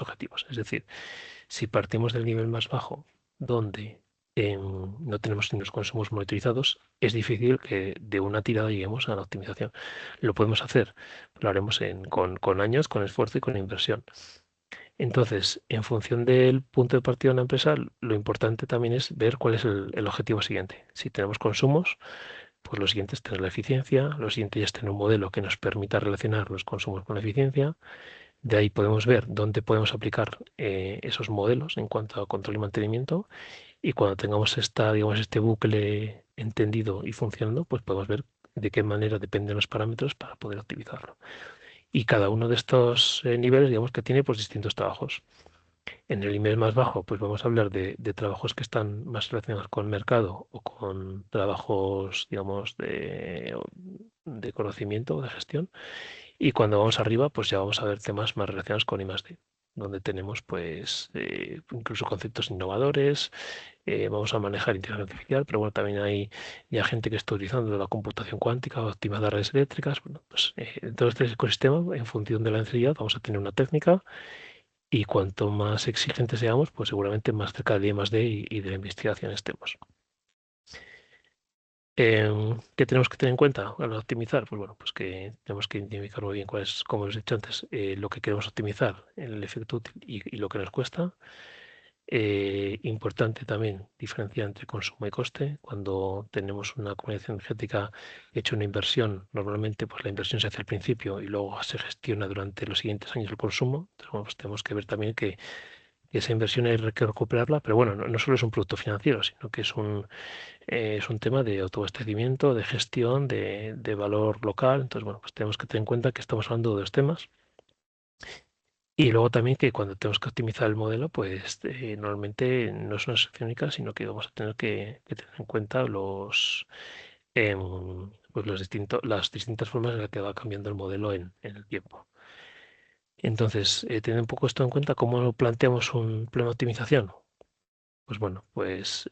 objetivos. Es decir, si partimos del nivel más bajo, donde no tenemos ni los consumos monitorizados, es difícil que de una tirada lleguemos a la optimización. Lo podemos hacer, lo haremos con años, con esfuerzo y con inversión. Entonces, en función del punto de partida de una empresa, lo importante también es ver cuál es el objetivo siguiente. Si tenemos consumos, pues lo siguiente es tener la eficiencia, lo siguiente ya es tener un modelo que nos permita relacionar los consumos con la eficiencia. De ahí podemos ver dónde podemos aplicar esos modelos en cuanto a control y mantenimiento. Y cuando tengamos digamos, este bucle entendido y funcionando, pues podemos ver de qué manera dependen los parámetros para poder optimizarlo. Y cada uno de estos niveles, digamos que tiene pues distintos trabajos. En el nivel más bajo, pues vamos a hablar de trabajos que están más relacionados con mercado o con trabajos, digamos, de conocimiento o de gestión. Y cuando vamos arriba, pues ya vamos a ver temas más relacionados con I+D, donde tenemos pues incluso conceptos innovadores, vamos a manejar inteligencia artificial, pero bueno, también hay ya gente que está utilizando la computación cuántica o optimizar redes eléctricas. Bueno, pues en todo este ecosistema, en función de la necesidad, vamos a tener una técnica y cuanto más exigentes seamos, pues seguramente más cerca del I+D y de la investigación estemos. ¿Qué tenemos que tener en cuenta al optimizar? Pues bueno, pues que tenemos que identificar muy bien cuál es, como os he dicho antes, lo que queremos optimizar, el efecto útil y lo que nos cuesta. Importante también diferenciar entre consumo y coste. Cuando tenemos una comunidad energética hecha una inversión, normalmente pues la inversión se hace al principio y luego se gestiona durante los siguientes años el consumo. Entonces, bueno, pues tenemos que ver también que esa inversión hay que recuperarla, pero bueno, no solo es un producto financiero, sino que es un tema de autoabastecimiento, de gestión, de valor local. Entonces, bueno, pues tenemos que tener en cuenta que estamos hablando de dos temas. Y luego también que cuando tenemos que optimizar el modelo, pues normalmente no es una excepción única, sino que vamos a tener que tener en cuenta pues las distintas formas en las que va cambiando el modelo en el tiempo. Entonces, teniendo un poco esto en cuenta, ¿cómo planteamos un plan de optimización? Pues bueno, pues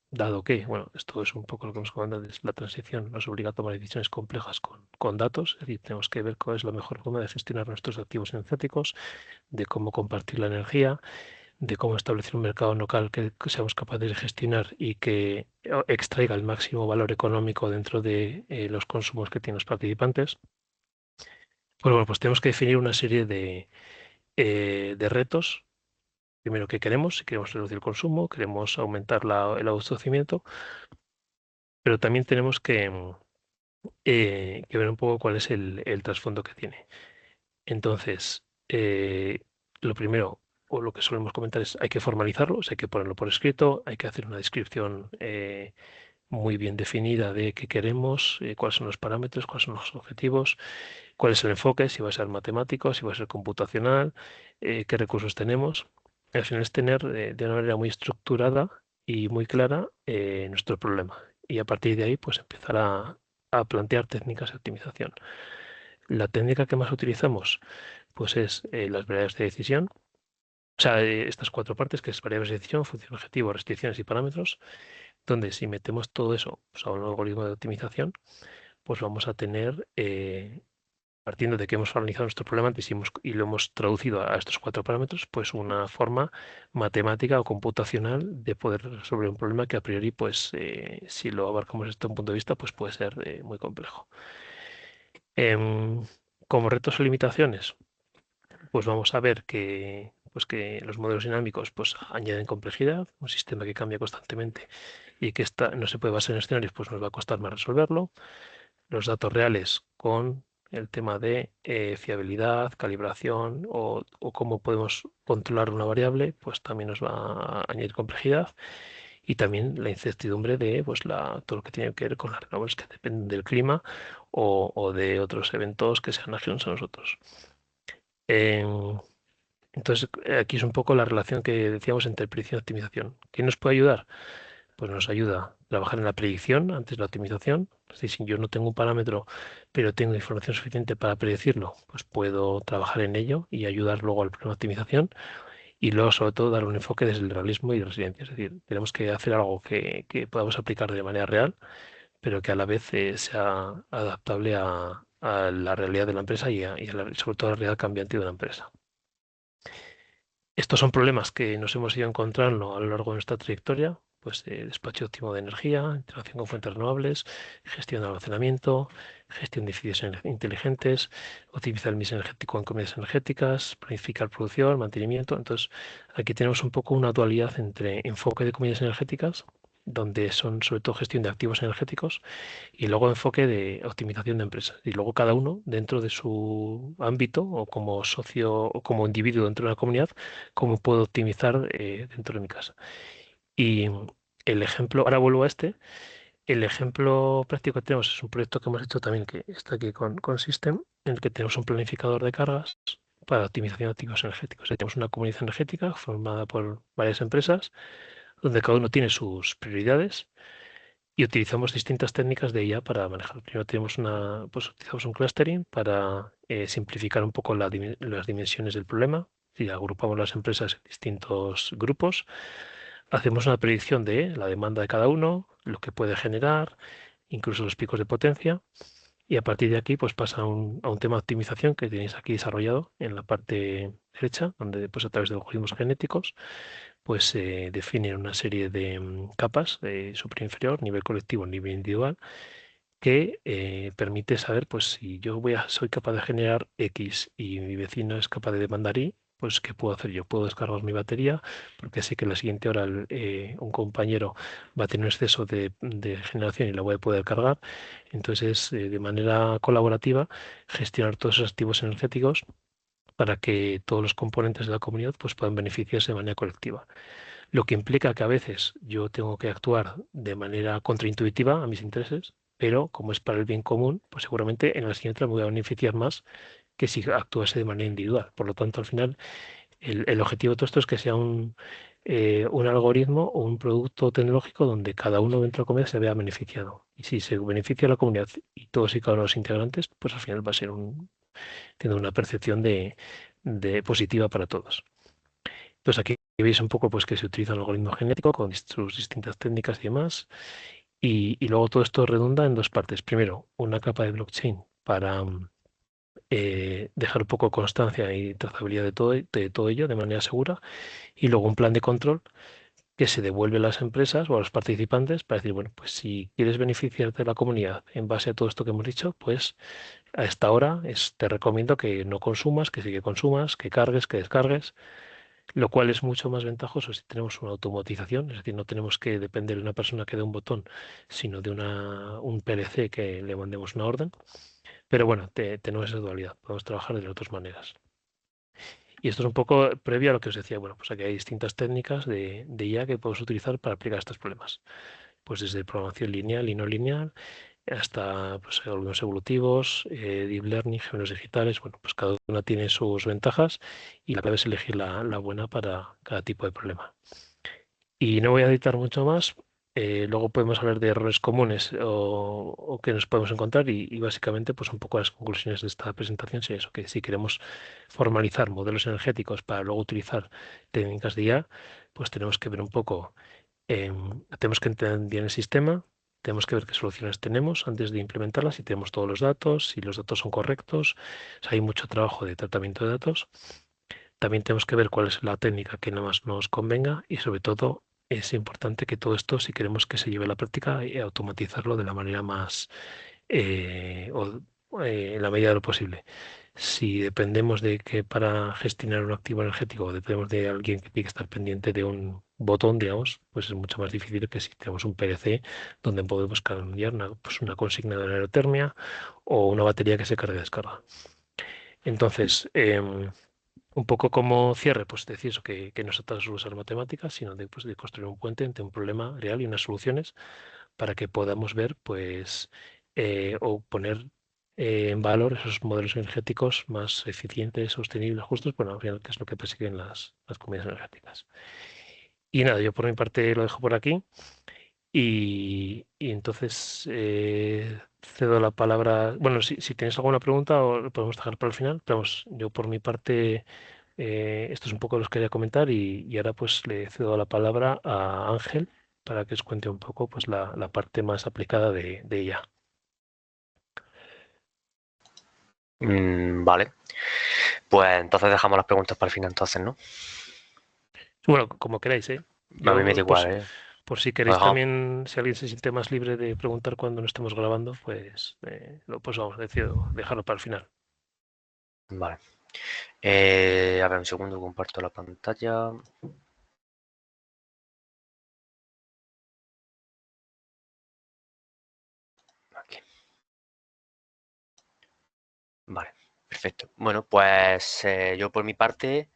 dado que, bueno, esto es un poco lo que hemos comentado antes, la transición nos obliga a tomar decisiones complejas con datos, es decir, tenemos que ver cuál es la mejor forma de gestionar nuestros activos energéticos, de cómo compartir la energía, de cómo establecer un mercado local que seamos capaces de gestionar y que extraiga el máximo valor económico dentro de los consumos que tienen los participantes. Pues bueno, pues tenemos que definir una serie de retos. Primero, ¿qué queremos? Si queremos reducir el consumo, queremos aumentar el abastecimiento, pero también tenemos que ver un poco cuál es el trasfondo que tiene. Entonces, lo primero, o lo que solemos comentar es hay que formalizarlo, o sea, hay que ponerlo por escrito, hay que hacer una descripción muy bien definida de qué queremos, cuáles son los parámetros, cuáles son los objetivos, cuál es el enfoque, si va a ser matemático, si va a ser computacional, qué recursos tenemos. Al final es tener de una manera muy estructurada y muy clara nuestro problema. Y a partir de ahí, pues empezar a plantear técnicas de optimización. La técnica que más utilizamos, pues es las variables de decisión. O sea, estas cuatro partes, que es variables de decisión, función objetivo, restricciones y parámetros, donde si metemos todo eso pues, a un algoritmo de optimización, pues vamos a tener partiendo de que hemos analizado nuestro problema antes y lo hemos traducido a estos cuatro parámetros, pues una forma matemática o computacional de poder resolver un problema que a priori, pues si lo abarcamos desde un punto de vista, pues puede ser muy complejo. Como retos o limitaciones, pues vamos a ver que los modelos dinámicos pues añaden complejidad, un sistema que cambia constantemente y que no se puede basar en escenarios, pues nos va a costar más resolverlo. Los datos reales con el tema de fiabilidad, calibración o cómo podemos controlar una variable, pues también nos va a añadir complejidad y también la incertidumbre de pues, todo lo que tiene que ver con las renovables que dependen del clima o de otros eventos que sean ajenos a nosotros. Em, entonces, aquí es un poco la relación que decíamos entre predicción y optimización. ¿Quién nos puede ayudar? pues nos ayuda a trabajar en la predicción antes de la optimización. Es decir, si yo no tengo un parámetro, pero tengo información suficiente para predecirlo, pues puedo trabajar en ello y ayudar luego al problema de optimización. Y luego, sobre todo, dar un enfoque desde el realismo y resiliencia. Es decir, tenemos que hacer algo que podamos aplicar de manera real, pero que a la vez sea adaptable a la realidad de la empresa y sobre todo a la realidad cambiante de la empresa. Estos son problemas que nos hemos ido encontrando a lo largo de nuestra trayectoria, pues despacho óptimo de energía, integración con fuentes renovables, gestión de almacenamiento, gestión de edificios inteligentes, optimizar el mix energético en comunidades energéticas, planificar producción, mantenimiento. Entonces, aquí tenemos un poco una dualidad entre enfoque de comunidades energéticas, donde son sobre todo gestión de activos energéticos, y luego enfoque de optimización de empresas. Y luego cada uno dentro de su ámbito o como socio o como individuo dentro de la comunidad, cómo puedo optimizar dentro de mi casa. Y el ejemplo, ahora vuelvo a el ejemplo práctico que tenemos es un proyecto que hemos hecho también que está aquí con System, en el que tenemos un planificador de cargas para optimización de activos energéticos. Tenemos una comunidad energética formada por varias empresas, donde cada uno tiene sus prioridades y utilizamos distintas técnicas de IA para manejar. Primero pues utilizamos un clustering para simplificar un poco las dimensiones del problema. Y agrupamos las empresas en distintos grupos. Hacemos una predicción de la demanda de cada uno, lo que puede generar, incluso los picos de potencia. Y a partir de aquí, pues pasa a un tema de optimización que tenéis aquí desarrollado en la parte derecha, donde pues a través de algoritmos genéticos pues se definen una serie de capas de superior e inferior, nivel colectivo, nivel individual, que permite saber, pues si soy capaz de generar X y mi vecino es capaz de demandar Y, pues ¿qué puedo hacer yo? Puedo descargar mi batería porque sé que la siguiente hora un compañero va a tener un exceso de generación y la voy a poder cargar. Entonces, de manera colaborativa, gestionar todos esos activos energéticos para que todos los componentes de la comunidad pues, puedan beneficiarse de manera colectiva. Lo que implica que a veces yo tengo que actuar de manera contraintuitiva a mis intereses, pero como es para el bien común, pues seguramente en la siguiente me voy a beneficiar más que si actuase de manera individual. Por lo tanto, al final, el objetivo de todo esto es que sea un algoritmo o un producto tecnológico donde cada uno dentro de la comunidad se vea beneficiado. Y si se beneficia la comunidad y todos y cada uno de los integrantes, pues al final va a ser tiene una percepción de positiva para todos. Entonces aquí veis un poco pues, que se utiliza un algoritmo genético con sus distintas técnicas y demás. Y luego todo esto redunda en dos partes. Primero, una capa de blockchain para dejar un poco constancia y trazabilidad de todo ello de manera segura. Y luego un plan de control que se devuelve a las empresas o a los participantes para decir, bueno, pues si quieres beneficiarte de la comunidad en base a todo esto que hemos dicho, pues a esta hora te recomiendo que no consumas, que sí que consumas, que cargues, que descargues, lo cual es mucho más ventajoso si tenemos una automatización, es decir, no tenemos que depender de una persona que dé un botón, sino de un PLC que le mandemos una orden. Pero bueno, tenemos esa dualidad, podemos trabajar de otras maneras. Y esto es un poco previo a lo que os decía, bueno, pues aquí hay distintas técnicas de IA que podemos utilizar para aplicar estos problemas. Pues desde programación lineal y no lineal, hasta pues, algoritmos evolutivos, deep learning, gemelos digitales. Bueno, pues cada una tiene sus ventajas y la clave es elegir la buena para cada tipo de problema. Y no voy a editar mucho más. Luego podemos hablar de errores comunes o que nos podemos encontrar y básicamente pues un poco las conclusiones de esta presentación sería eso, que si queremos formalizar modelos energéticos para luego utilizar técnicas de IA, pues tenemos que ver un poco, tenemos que entender bien el sistema, tenemos que ver qué soluciones tenemos antes de implementarlas, si tenemos todos los datos, si los datos son correctos. O sea, hay mucho trabajo de tratamiento de datos. También tenemos que ver cuál es la técnica que más nos convenga y sobre todo es importante que todo esto, si queremos que se lleve a la práctica, automatizarlo de la manera más, en la medida de lo posible. Si dependemos de que para gestionar un activo energético dependemos de alguien que tiene que estar pendiente de un botón, digamos, pues es mucho más difícil que si tenemos un PLC donde podemos cambiar pues una consigna de aerotermia o una batería que se carga y descarga. Entonces, un poco como cierre, pues decir eso, que no se trata solo de usar matemáticas, sino de construir un puente entre un problema real y unas soluciones para que podamos ver, pues, o poner en valor esos modelos energéticos más eficientes, sostenibles, justos, bueno, al final, que es lo que persiguen las comunidades energéticas. Y nada, yo por mi parte lo dejo por aquí Y entonces cedo la palabra. Bueno, si tienes alguna pregunta, o lo podemos dejar para el final. Pero vamos, yo por mi parte, esto es un poco lo que os quería comentar y ahora pues le cedo la palabra a Ángel para que os cuente un poco pues la parte más aplicada de ella. Vale. Pues entonces dejamos las preguntas para el final entonces, ¿no? Bueno, como queráis, ¿eh? A mí me da Yo, igual, ¿eh? por si Lo queréis dejamos. también, si alguien se siente más libre de preguntar cuando no estemos grabando, pues, pues vamos, decido dejarlo para el final. Vale. A ver, un segundo, comparto la pantalla. Aquí. Vale, perfecto. Bueno, pues yo por mi parte,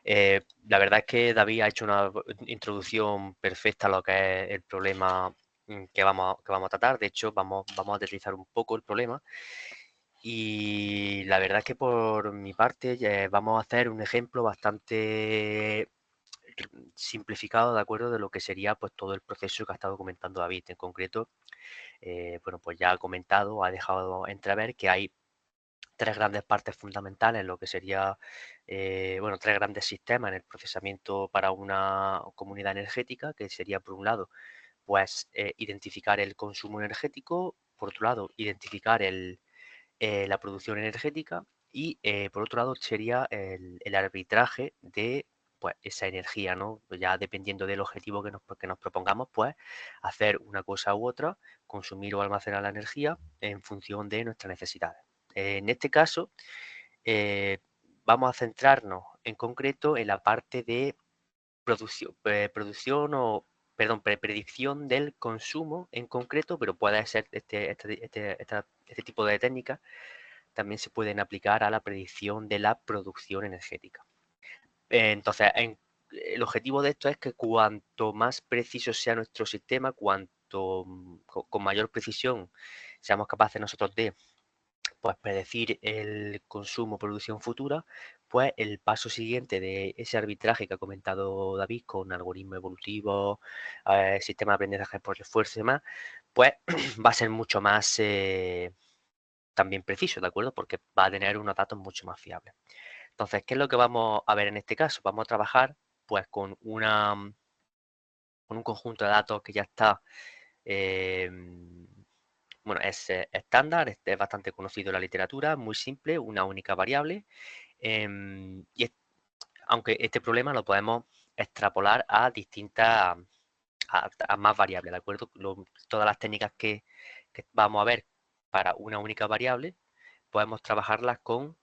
la verdad es que David ha hecho una introducción perfecta a lo que es el problema que vamos a tratar. De hecho, vamos a aterrizar un poco el problema. Y la verdad es que por mi parte vamos a hacer un ejemplo bastante simplificado, ¿de acuerdo? De lo que sería pues todo el proceso que ha estado comentando David. En concreto, bueno, pues ya ha comentado, ha dejado entrever que hay tres grandes partes fundamentales en lo que sería, bueno, tres grandes sistemas en el procesamiento para una comunidad energética, que sería, por un lado, pues identificar el consumo energético, por otro lado, identificar la producción energética y, por otro lado, sería el arbitraje de pues, esa energía, ¿no? Ya dependiendo del objetivo que nos propongamos, pues hacer una cosa u otra, consumir o almacenar la energía en función de nuestras necesidades. En este caso, eh, vamos a centrarnos en concreto en la parte de producción o, perdón, predicción del consumo en concreto, pero puede ser este tipo de técnicas también se pueden aplicar a la predicción de la producción energética. Entonces, el objetivo de esto es que cuanto más preciso sea nuestro sistema, con mayor precisión seamos capaces nosotros de pues predecir el consumo o producción futura, pues el paso siguiente de ese arbitraje que ha comentado David con algoritmos evolutivos, sistema de aprendizaje por refuerzo y demás, pues va a ser mucho más también preciso, ¿de acuerdo? Porque va a tener unos datos mucho más fiables. Entonces, ¿qué es lo que vamos a ver en este caso? Vamos a trabajar pues con un conjunto de datos que ya está eh, bueno, es estándar, es bastante conocido en la literatura, muy simple, una única variable. Aunque este problema lo podemos extrapolar a distintas, a más variables, ¿de acuerdo? Todas las técnicas que vamos a ver para una única variable, podemos trabajarlas con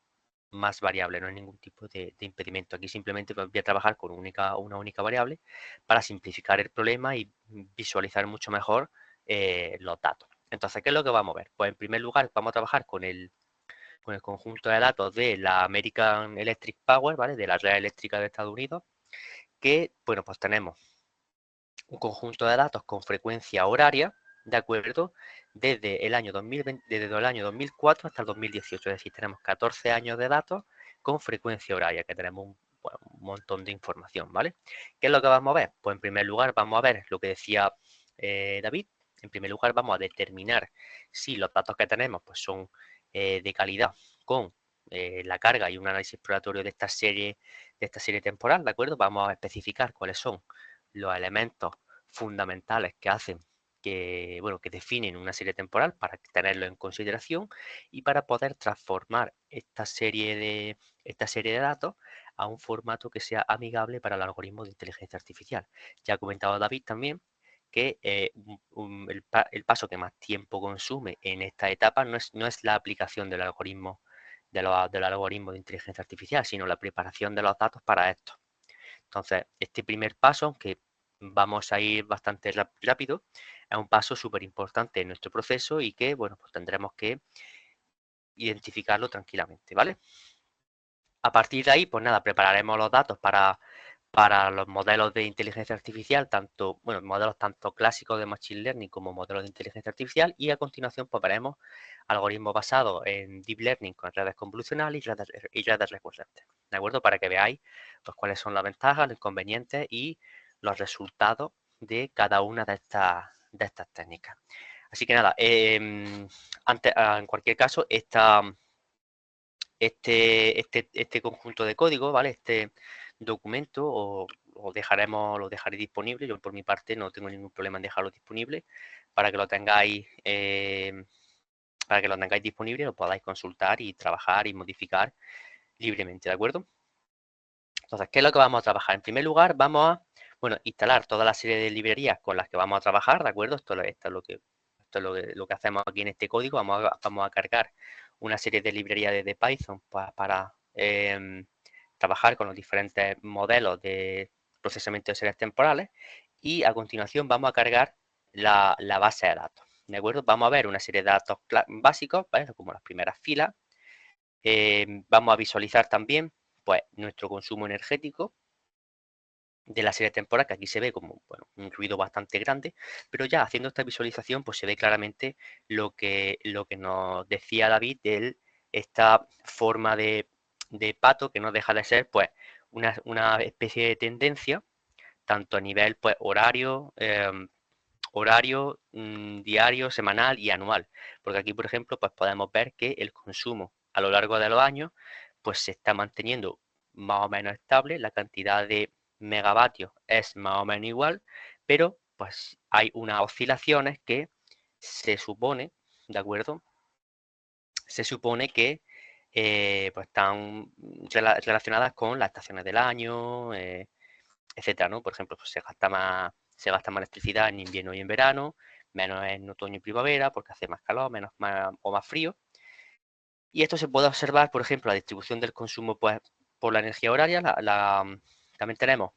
más variables, no hay ningún tipo de impedimento. Aquí simplemente voy a trabajar con una única variable para simplificar el problema y visualizar mucho mejor los datos. Entonces, ¿qué es lo que vamos a ver? Pues en primer lugar vamos a trabajar con el conjunto de datos de la American Electric Power, ¿vale? De la red eléctrica de Estados Unidos, que, bueno, pues tenemos un conjunto de datos con frecuencia horaria, ¿de acuerdo? Desde el año 2020, desde el año 2004 hasta el 2018, es decir, tenemos 14 años de datos con frecuencia horaria, que tenemos bueno, un montón de información, ¿vale? ¿Qué es lo que vamos a ver? Pues en primer lugar vamos a ver lo que decía David. En primer lugar vamos a determinar si los datos que tenemos pues, son de calidad con la carga y un análisis exploratorio de esta serie temporal, ¿de acuerdo? Vamos a especificar cuáles son los elementos fundamentales que hacen bueno, que definen una serie temporal para tenerlo en consideración y para poder transformar esta serie de datos a un formato que sea amigable para el algoritmo de inteligencia artificial. Ya ha comentado David también que el paso que más tiempo consume en esta etapa no es la aplicación del algoritmo del algoritmo de inteligencia artificial, sino la preparación de los datos para esto. Entonces, este primer paso, aunque vamos a ir bastante rápido, es un paso súper importante en nuestro proceso y que, bueno, pues tendremos que identificarlo tranquilamente, ¿vale? A partir de ahí, pues nada, prepararemos los datos para los modelos de inteligencia artificial, bueno, modelos tanto clásicos de Machine Learning como modelos de inteligencia artificial y a continuación pues veremos algoritmos basados en Deep Learning con redes convolucionales y redes recurrentes, ¿de acuerdo? Para que veáis pues cuáles son las ventajas, los inconvenientes y los resultados de cada una estas técnicas. Así que nada, en cualquier caso, este conjunto de código, ¿vale? Este documento lo dejaré disponible. Yo por mi parte no tengo ningún problema en dejarlo disponible para que lo tengáis disponible, lo podáis consultar y trabajar y modificar libremente, ¿de acuerdo? Entonces, ¿qué es lo que vamos a trabajar? En primer lugar, vamos a, instalar toda la serie de librerías con las que vamos a trabajar, ¿de acuerdo? Esto es lo que hacemos aquí en este código. Vamos a cargar una serie de librerías de Python para trabajar con los diferentes modelos de procesamiento de series temporales, y a continuación vamos a cargar la base de datos, ¿de acuerdo? Vamos a ver una serie de datos básicos, ¿vale? Como las primeras filas. Vamos a visualizar también pues nuestro consumo energético de la serie temporal, que aquí se ve como un ruido bastante grande, pero ya haciendo esta visualización pues se ve claramente lo que nos decía David de esta forma de pato, que no deja de ser pues una especie de tendencia, tanto a nivel pues horario, diario, semanal y anual, porque aquí por ejemplo pues podemos ver que el consumo a lo largo de los años pues se está manteniendo más o menos estable, la cantidad de megavatios es más o menos igual, pero pues hay unas oscilaciones que se supone, ¿de acuerdo? Se supone que pues están relacionadas con las estaciones del año, etcétera, ¿no? Por ejemplo, pues se gasta más electricidad en invierno y en verano, menos en otoño y primavera, porque hace más calor, o más frío. Y esto se puede observar, por ejemplo, la distribución del consumo pues, por la energía horaria. También tenemos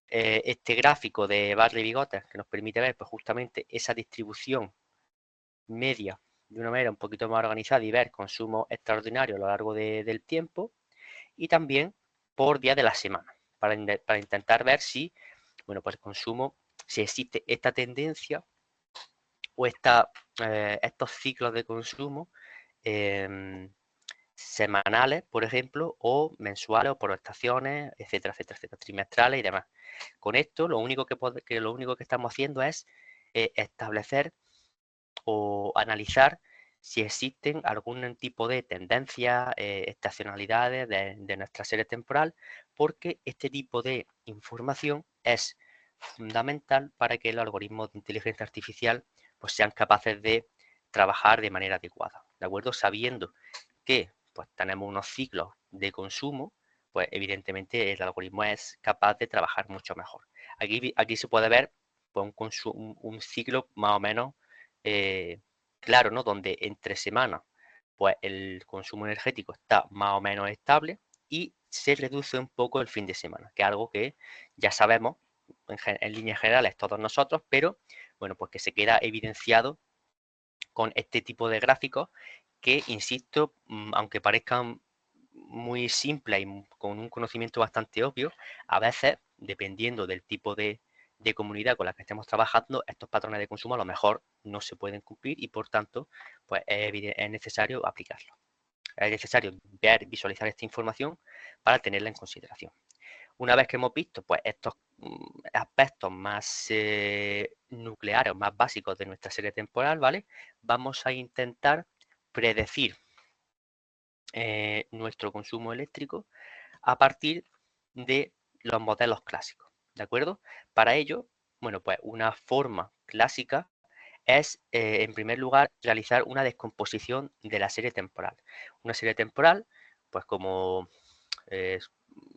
este gráfico de barra y bigotes que nos permite ver pues, justamente esa distribución media de una manera un poquito más organizada y ver consumo extraordinario a lo largo del tiempo, y también por día de la semana, para intentar ver si, pues el consumo, si existe esta tendencia o estos ciclos de consumo semanales, por ejemplo, o mensuales o por estaciones, etcétera, etcétera, etcétera, trimestrales y demás. Con esto, lo único que estamos haciendo es establecer o analizar si existen algún tipo de tendencias, estacionalidades de nuestra serie temporal, porque este tipo de información es fundamental para que los algoritmos de inteligencia artificial pues, sean capaces de trabajar de manera adecuada, ¿de acuerdo? Sabiendo que pues, tenemos unos ciclos de consumo, pues evidentemente el algoritmo es capaz de trabajar mucho mejor. Aquí se puede ver pues, un ciclo más o menos claro, ¿no? Donde entre semanas pues el consumo energético está más o menos estable y se reduce un poco el fin de semana, que es algo que ya sabemos en líneas generales todos nosotros, pero bueno, pues que se queda evidenciado con este tipo de gráficos que, insisto, aunque parezcan muy simples y con un conocimiento bastante obvio, a veces, dependiendo del tipo de comunidad con la que estemos trabajando, estos patrones de consumo a lo mejor no se pueden cumplir y por tanto pues es necesario aplicarlo. Es necesario visualizar esta información para tenerla en consideración. Una vez que hemos visto pues, estos aspectos más nucleares, más básicos de nuestra serie temporal, ¿vale? Vamos a intentar predecir nuestro consumo eléctrico a partir de los modelos clásicos, ¿de acuerdo? Para ello, bueno, pues una forma clásica es, en primer lugar, realizar una descomposición de la serie temporal. Una serie temporal, pues como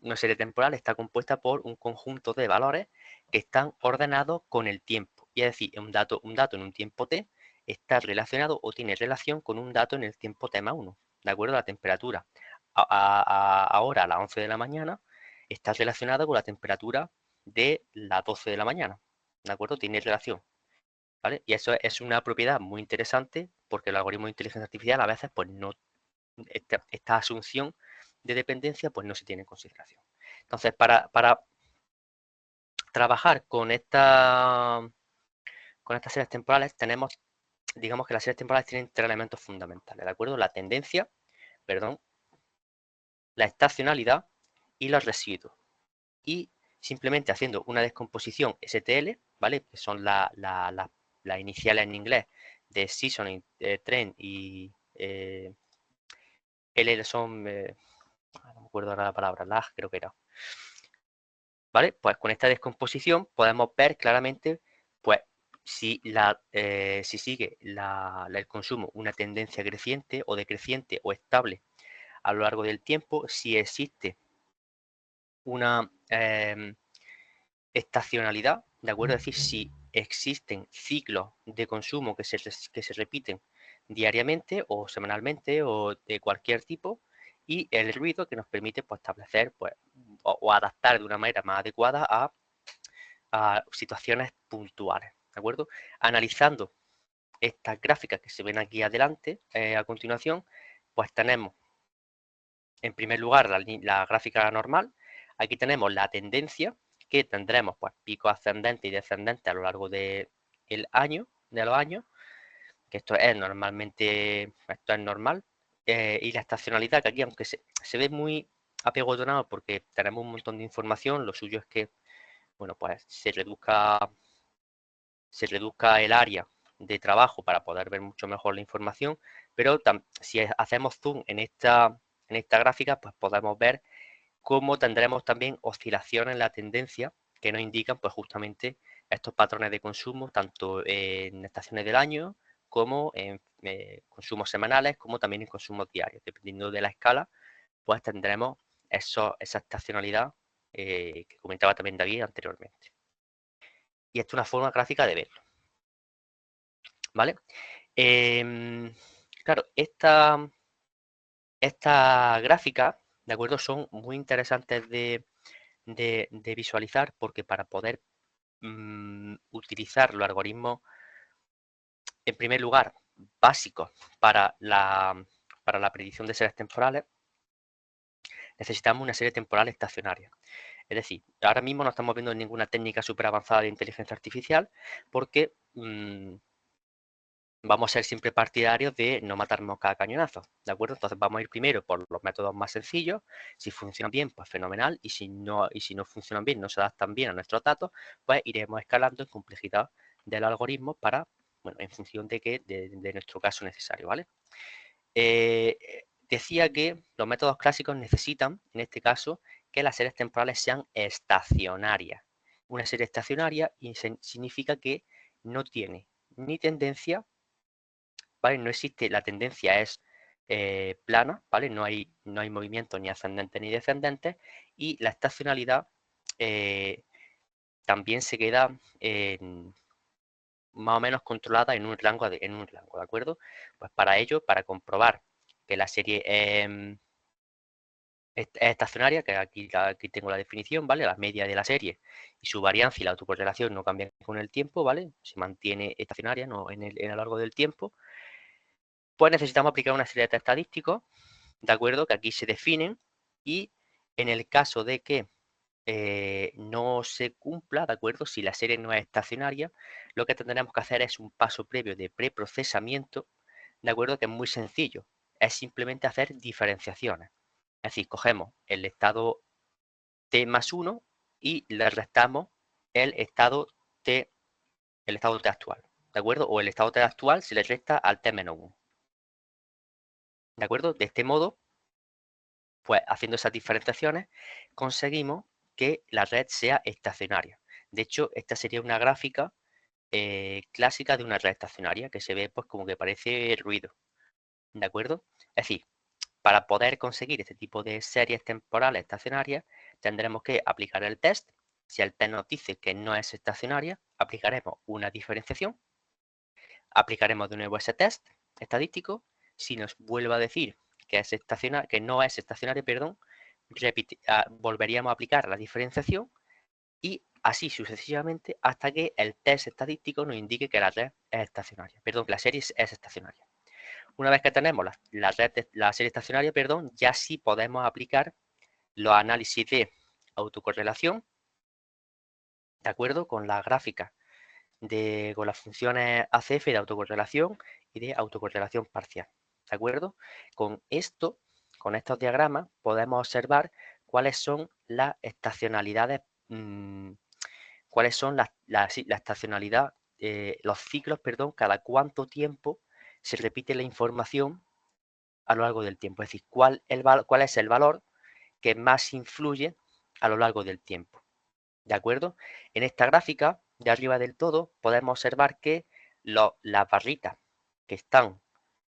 una serie temporal está compuesta por un conjunto de valores que están ordenados con el tiempo. Y es decir, un dato en un tiempo t está relacionado o tiene relación con un dato en el tiempo t más 1. ¿De acuerdo? La temperatura ahora a las 11 de la mañana está relacionada con la temperatura de las 12 de la mañana. ¿De acuerdo? Tiene relación. ¿Vale? Y eso es una propiedad muy interesante porque el algoritmo de inteligencia artificial a veces pues no, esta asunción de dependencia pues no se tiene en consideración. Entonces, para trabajar con estas series temporales digamos que las series temporales tienen tres elementos fundamentales, ¿de acuerdo? La tendencia, perdón, la estacionalidad y los residuos. Y simplemente haciendo una descomposición STL, ¿vale? Que son las iniciales en inglés de seasoning, trend y L son, no me acuerdo ahora la palabra, lag creo que era. ¿Vale? Pues con esta descomposición podemos ver claramente, pues, si sigue el consumo una tendencia creciente o decreciente o estable a lo largo del tiempo, si existe una estacionalidad, ¿de acuerdo? Es decir, si existen ciclos de consumo que se repiten diariamente o semanalmente o de cualquier tipo, y el ruido que nos permite, pues, establecer, pues, o adaptar de una manera más adecuada a situaciones puntuales, ¿de acuerdo? Analizando estas gráficas que se ven aquí adelante, a continuación, pues tenemos en primer lugar la gráfica normal. Aquí tenemos la tendencia, que tendremos, pues, picos ascendentes y descendentes a lo largo de los años, que esto es normal. Y la estacionalidad, que aquí, aunque se ve muy apegotonado porque tenemos un montón de información, lo suyo es que, bueno, pues se reduzca el área de trabajo para poder ver mucho mejor la información, pero si hacemos zoom en esta gráfica, pues podemos ver cómo tendremos también oscilaciones en la tendencia que nos indican, pues, justamente estos patrones de consumo, tanto en estaciones del año como en consumos semanales, como también en consumos diarios. Dependiendo de la escala, pues tendremos esa estacionalidad que comentaba también David anteriormente. Y esto es una forma gráfica de verlo, ¿vale? Claro, esta gráfica, ¿de acuerdo? Son muy interesantes de visualizar, porque para poder utilizar los algoritmos, en primer lugar, básicos para la predicción de series temporales, necesitamos una serie temporal estacionaria. Es decir, ahora mismo no estamos viendo ninguna técnica súper avanzada de inteligencia artificial, porque vamos a ser siempre partidarios de no matar moscas a cañonazos, ¿de acuerdo? Entonces vamos a ir primero por los métodos más sencillos. Si funcionan bien, pues fenomenal, y si no funcionan bien, no se adaptan bien a nuestros datos, pues iremos escalando en complejidad del algoritmo para, bueno, en función de nuestro caso necesario, ¿vale? Decía que los métodos clásicos necesitan, en este caso, que las series temporales sean estacionarias. Una serie estacionaria significa que no tiene ni tendencia, ¿vale? No existe, la tendencia es plana, ¿vale? No hay movimiento ni ascendente ni descendente, y la estacionalidad también se queda más o menos controlada en un rango, ¿de acuerdo? Pues para ello, para comprobar que la serie es estacionaria, que aquí tengo la definición, ¿vale? La media de la serie y su varianza y la autocorrelación no cambian con el tiempo, ¿vale? Se mantiene estacionaria, ¿no? en a lo largo del tiempo. Pues necesitamos aplicar una serie de test estadísticos, ¿de acuerdo? Que aquí se definen, y en el caso de que no se cumpla, ¿de acuerdo? Si la serie no es estacionaria, lo que tendremos que hacer es un paso previo de preprocesamiento, ¿de acuerdo? Que es muy sencillo. Es simplemente hacer diferenciaciones. Es decir, cogemos el estado t más 1 y le restamos el estado t actual, ¿de acuerdo? O el estado t actual se le resta al t menos 1. ¿De acuerdo? De este modo, pues haciendo esas diferenciaciones, conseguimos que la red sea estacionaria. De hecho, esta sería una gráfica clásica de una red estacionaria, que se ve, pues, como que parece ruido. ¿De acuerdo? Es decir, para poder conseguir este tipo de series temporales estacionarias, tendremos que aplicar el test. Si el test nos dice que no es estacionaria, aplicaremos una diferenciación. Aplicaremos de nuevo ese test estadístico. Si nos vuelve a decir que no es estacionaria, perdón, volveríamos a aplicar la diferenciación, y así sucesivamente hasta que el test estadístico nos indique que la red es estacionaria, perdón, que la serie es estacionaria. Una vez que tenemos la serie estacionaria, perdón, ya sí podemos aplicar los análisis de autocorrelación, ¿de acuerdo? Con las gráficas con las funciones ACF de autocorrelación y de autocorrelación parcial, ¿de acuerdo? Con estos diagramas podemos observar cuáles son las estacionalidades cuáles son la estacionalidad, los ciclos, perdón, cada cuánto tiempo se repite la información a lo largo del tiempo. Es decir, cuál es el valor que más influye a lo largo del tiempo. ¿De acuerdo? En esta gráfica, de arriba del todo, podemos observar que las barritas que están,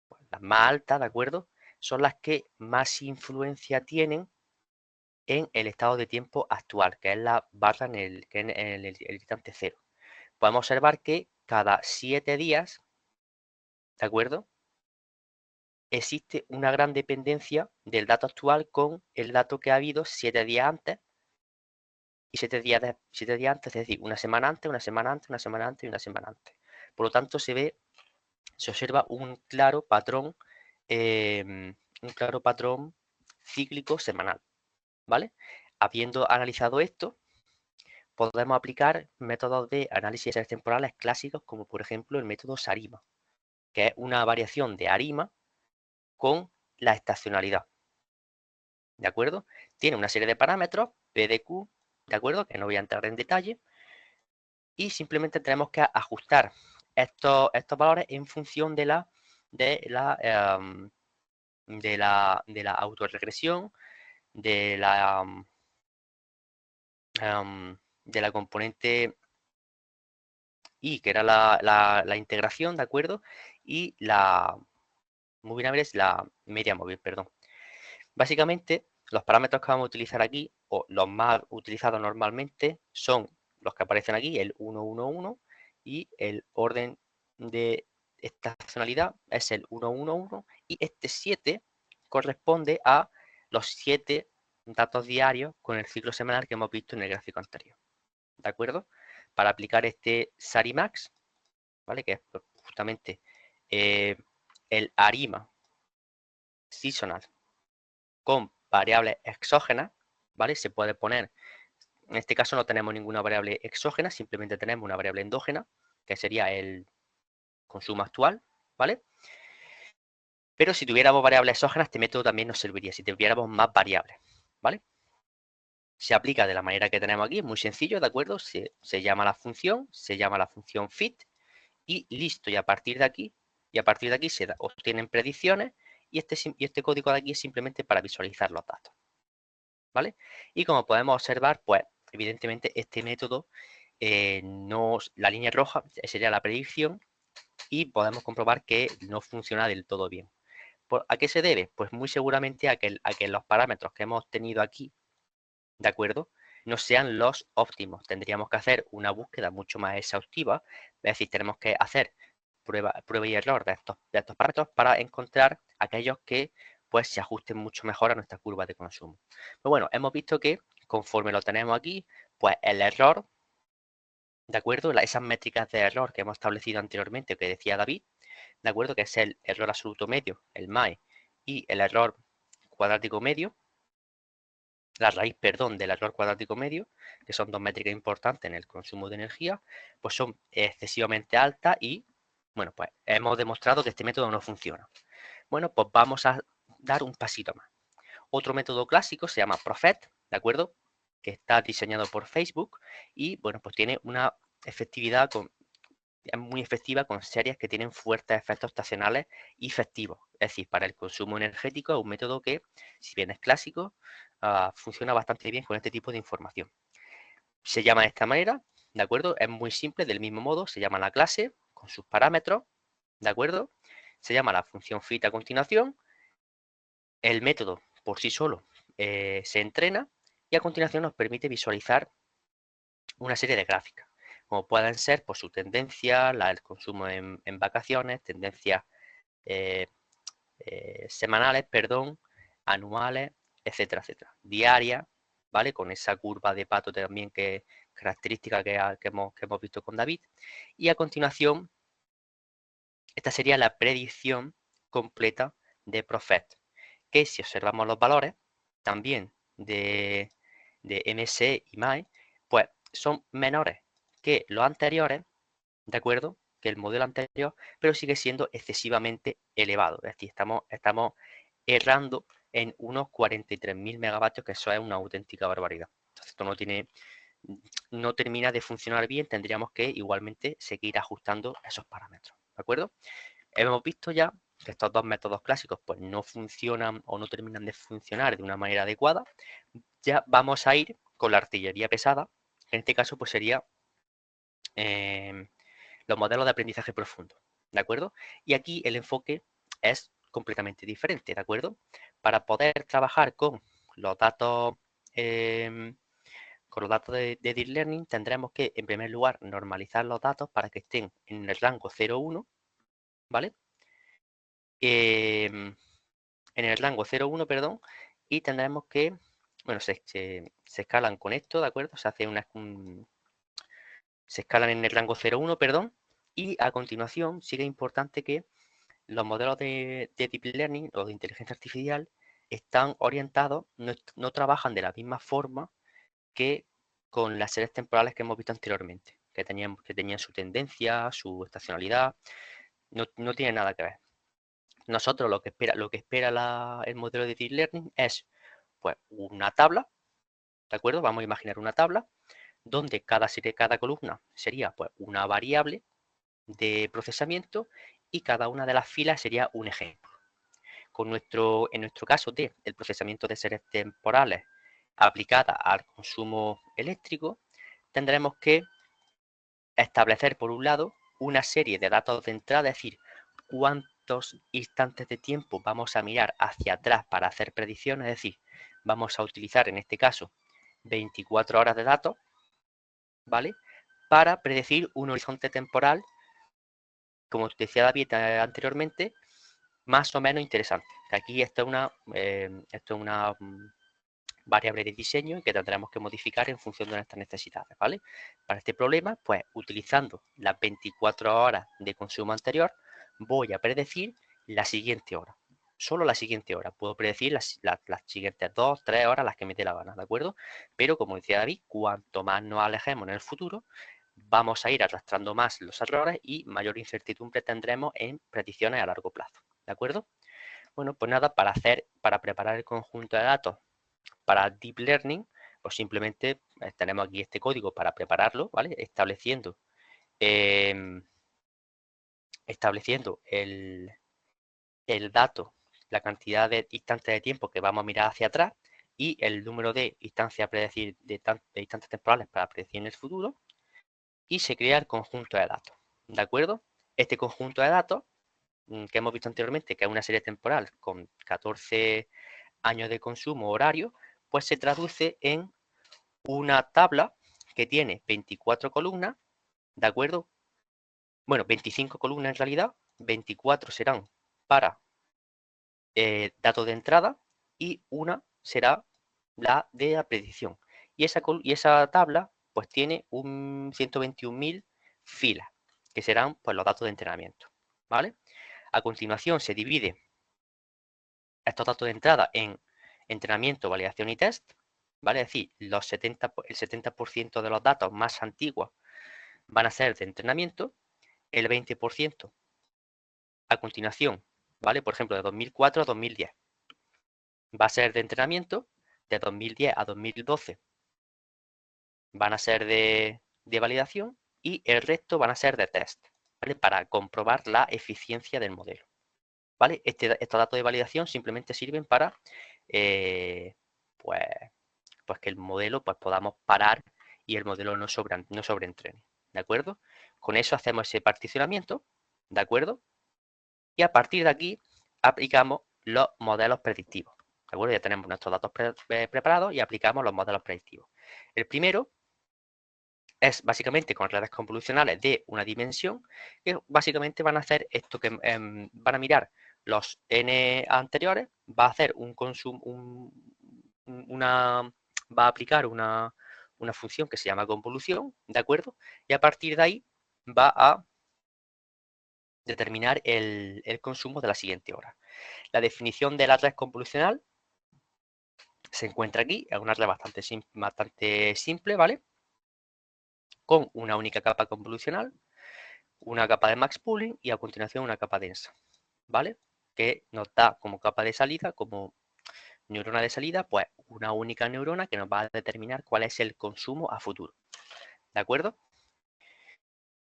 pues, las más altas, ¿de acuerdo? Son las que más influencia tienen en el estado de tiempo actual, que es la barra en el instante cero. Podemos observar que cada 7 días, ¿de acuerdo?, existe una gran dependencia del dato actual con el dato que ha habido 7 días antes y 7 días antes, es decir, una semana antes, una semana antes, una semana antes y una semana antes. Por lo tanto, se observa un claro patrón cíclico semanal, ¿vale? Habiendo analizado esto, podemos aplicar métodos de análisis de series temporales clásicos, como por ejemplo el método SARIMA, que es una variación de ARIMA con la estacionalidad, ¿de acuerdo? Tiene una serie de parámetros, P de Q, ¿de acuerdo?, que no voy a entrar en detalle, y simplemente tenemos que ajustar estos valores en función de la autorregresión, de la componente I, que era la integración, ¿de acuerdo? Y la Moving Average, la media móvil, perdón. Básicamente, los parámetros que vamos a utilizar aquí, o los más utilizados normalmente, son los que aparecen aquí, el 1, 1, 1, y el orden de estacionalidad es el 1, 1, 1, y este 7 corresponde a los 7 datos diarios con el ciclo semanal que hemos visto en el gráfico anterior. ¿De acuerdo? Para aplicar este SARIMAX, ¿vale?, que es justamente el ARIMA seasonal con variables exógenas, ¿vale? Se puede poner, en este caso no tenemos ninguna variable exógena, simplemente tenemos una variable endógena, que sería el consumo actual, ¿vale? Pero si tuviéramos variables exógenas, este método también nos serviría, si tuviéramos más variables, ¿vale? Se aplica de la manera que tenemos aquí, es muy sencillo, ¿de acuerdo? Se llama la función fit, y listo, y a partir de aquí se obtienen predicciones, y este código de aquí es simplemente para visualizar los datos, ¿vale? Y como podemos observar, pues evidentemente este método, la línea roja sería la predicción, y podemos comprobar que no funciona del todo bien. ¿A qué se debe? Pues muy seguramente a que los parámetros que hemos tenido aquí, ¿de acuerdo?, no sean los óptimos. Tendríamos que hacer una búsqueda mucho más exhaustiva, es decir, tenemos que hacer prueba y error de estos parámetros para encontrar aquellos que pues se ajusten mucho mejor a nuestra curva de consumo. Pero bueno, hemos visto que conforme lo tenemos aquí, pues el error, ¿de acuerdo?, esas métricas de error que hemos establecido anteriormente, que decía David, ¿de acuerdo?, que es el error absoluto medio, el MAE, y el error cuadrático medio, la raíz, perdón, del error cuadrático medio, que son dos métricas importantes en el consumo de energía, pues son excesivamente altas y, bueno, pues hemos demostrado que este método no funciona. Bueno, pues vamos a dar un pasito más. Otro método clásico se llama Prophet, ¿de acuerdo?, que está diseñado por Facebook y, bueno, pues tiene una efectividad es muy efectiva con series que tienen fuertes efectos estacionales y festivos. Es decir, para el consumo energético es un método que, si bien es clásico, funciona bastante bien con este tipo de información. Se llama de esta manera, ¿de acuerdo? Es muy simple, del mismo modo, se llama la clase con sus parámetros, ¿de acuerdo? Se llama la función fit a continuación. El método por sí solo se entrena y a continuación nos permite visualizar una serie de gráficas, como pueden ser por su tendencia, el consumo en vacaciones, tendencias semanales, perdón, anuales, etcétera, etcétera. Diarias, ¿vale? Con esa curva de pato también que característica que hemos visto con David. Y a continuación, esta sería la predicción completa de Prophet, que si observamos los valores también de MSE y MAE, pues son menores que los anteriores, ¿de acuerdo?, que el modelo anterior, pero sigue siendo excesivamente elevado. Es decir, estamos errando en unos 43.000 megavatios, que eso es una auténtica barbaridad. Entonces, esto no tiene no termina de funcionar bien, tendríamos que igualmente seguir ajustando esos parámetros, ¿de acuerdo? Hemos visto ya que estos dos métodos clásicos pues no funcionan o no terminan de funcionar de una manera adecuada. Ya vamos a ir con la artillería pesada. En este caso pues sería los modelos de aprendizaje profundo, ¿de acuerdo? Y aquí el enfoque es completamente diferente, ¿de acuerdo? Para poder trabajar los datos con los datos de Deep Learning tendremos que, en primer lugar, normalizar los datos para que estén en el rango 0,1, ¿vale? En el rango 0,1, perdón, y tendremos que, bueno, se escalan con esto, ¿de acuerdo? Se escalan en el rango 0,1, perdón, y a continuación sí que es importante que los modelos de Deep Learning o de inteligencia artificial están orientados, no trabajan de la misma forma que con las series temporales que hemos visto anteriormente, que tenían su tendencia, su estacionalidad, no tiene nada que ver. Nosotros lo que espera el modelo de Deep Learning es pues una tabla, ¿de acuerdo? Vamos a imaginar una tabla donde cada columna sería pues una variable de procesamiento y cada una de las filas sería un ejemplo. En nuestro caso el procesamiento de series temporales aplicada al consumo eléctrico, tendremos que establecer, por un lado, una serie de datos de entrada, es decir, cuántos instantes de tiempo vamos a mirar hacia atrás para hacer predicciones, es decir, vamos a utilizar en este caso 24 horas de datos, ¿vale? Para predecir un horizonte temporal, como decía David anteriormente, más o menos interesante. Aquí esto es una variable de diseño y que tendremos que modificar en función de nuestras necesidades, ¿vale? Para este problema, pues utilizando las 24 horas de consumo anterior, voy a predecir la siguiente hora. Solo la siguiente hora. Puedo predecir las siguientes 2, 3 horas, las que me dé la gana, ¿de acuerdo? Pero, como decía David, cuanto más nos alejemos en el futuro, vamos a ir arrastrando más los errores y mayor incertidumbre tendremos en predicciones a largo plazo, ¿de acuerdo? Bueno, pues nada, para preparar el conjunto de datos para Deep Learning, pues simplemente tenemos aquí este código para prepararlo, ¿vale? Estableciendo el dato, la cantidad de instantes de tiempo que vamos a mirar hacia atrás y el número de instancias de instantes temporales para predecir en el futuro, y se crea el conjunto de datos, ¿de acuerdo? Este conjunto de datos que hemos visto anteriormente, que es una serie temporal con 14 años de consumo horario, pues se traduce en una tabla que tiene 24 columnas, ¿de acuerdo? Bueno, 25 columnas en realidad, 24 serán para datos de entrada y una será la de la predicción. Y esa tabla pues tiene un 121.000 filas, que serán pues los datos de entrenamiento, ¿vale? A continuación se divide estos datos de entrada en entrenamiento, validación y test, ¿vale? Es decir, el 70% de los datos más antiguos van a ser de entrenamiento, el 20% a continuación, ¿vale? Por ejemplo, de 2004 a 2010 va a ser de entrenamiento, de 2010 a 2012 van a ser de validación y el resto van a ser de test, ¿vale? Para comprobar la eficiencia del modelo, ¿vale? Estos datos de validación simplemente sirven para, pues que el modelo pues podamos parar y el modelo no sobreentrene, ¿de acuerdo? Con eso hacemos ese particionamiento, ¿de acuerdo? Y a partir de aquí aplicamos los modelos predictivos, ¿de acuerdo? Ya tenemos nuestros datos preparados y aplicamos los modelos predictivos. El primero es básicamente con redes convolucionales de una dimensión, que básicamente van a hacer esto que van a mirar los n anteriores, va a hacer un consumo, va a aplicar una función que se llama convolución, ¿de acuerdo? Y a partir de ahí va a determinar el consumo de la siguiente hora. La definición de la red convolucional se encuentra aquí, es una red bastante simple, ¿vale? Con una única capa convolucional, una capa de max pooling y a continuación una capa densa, ¿vale? Que nos da como capa de salida, como neurona de salida, pues una única neurona que nos va a determinar cuál es el consumo a futuro. ¿De acuerdo?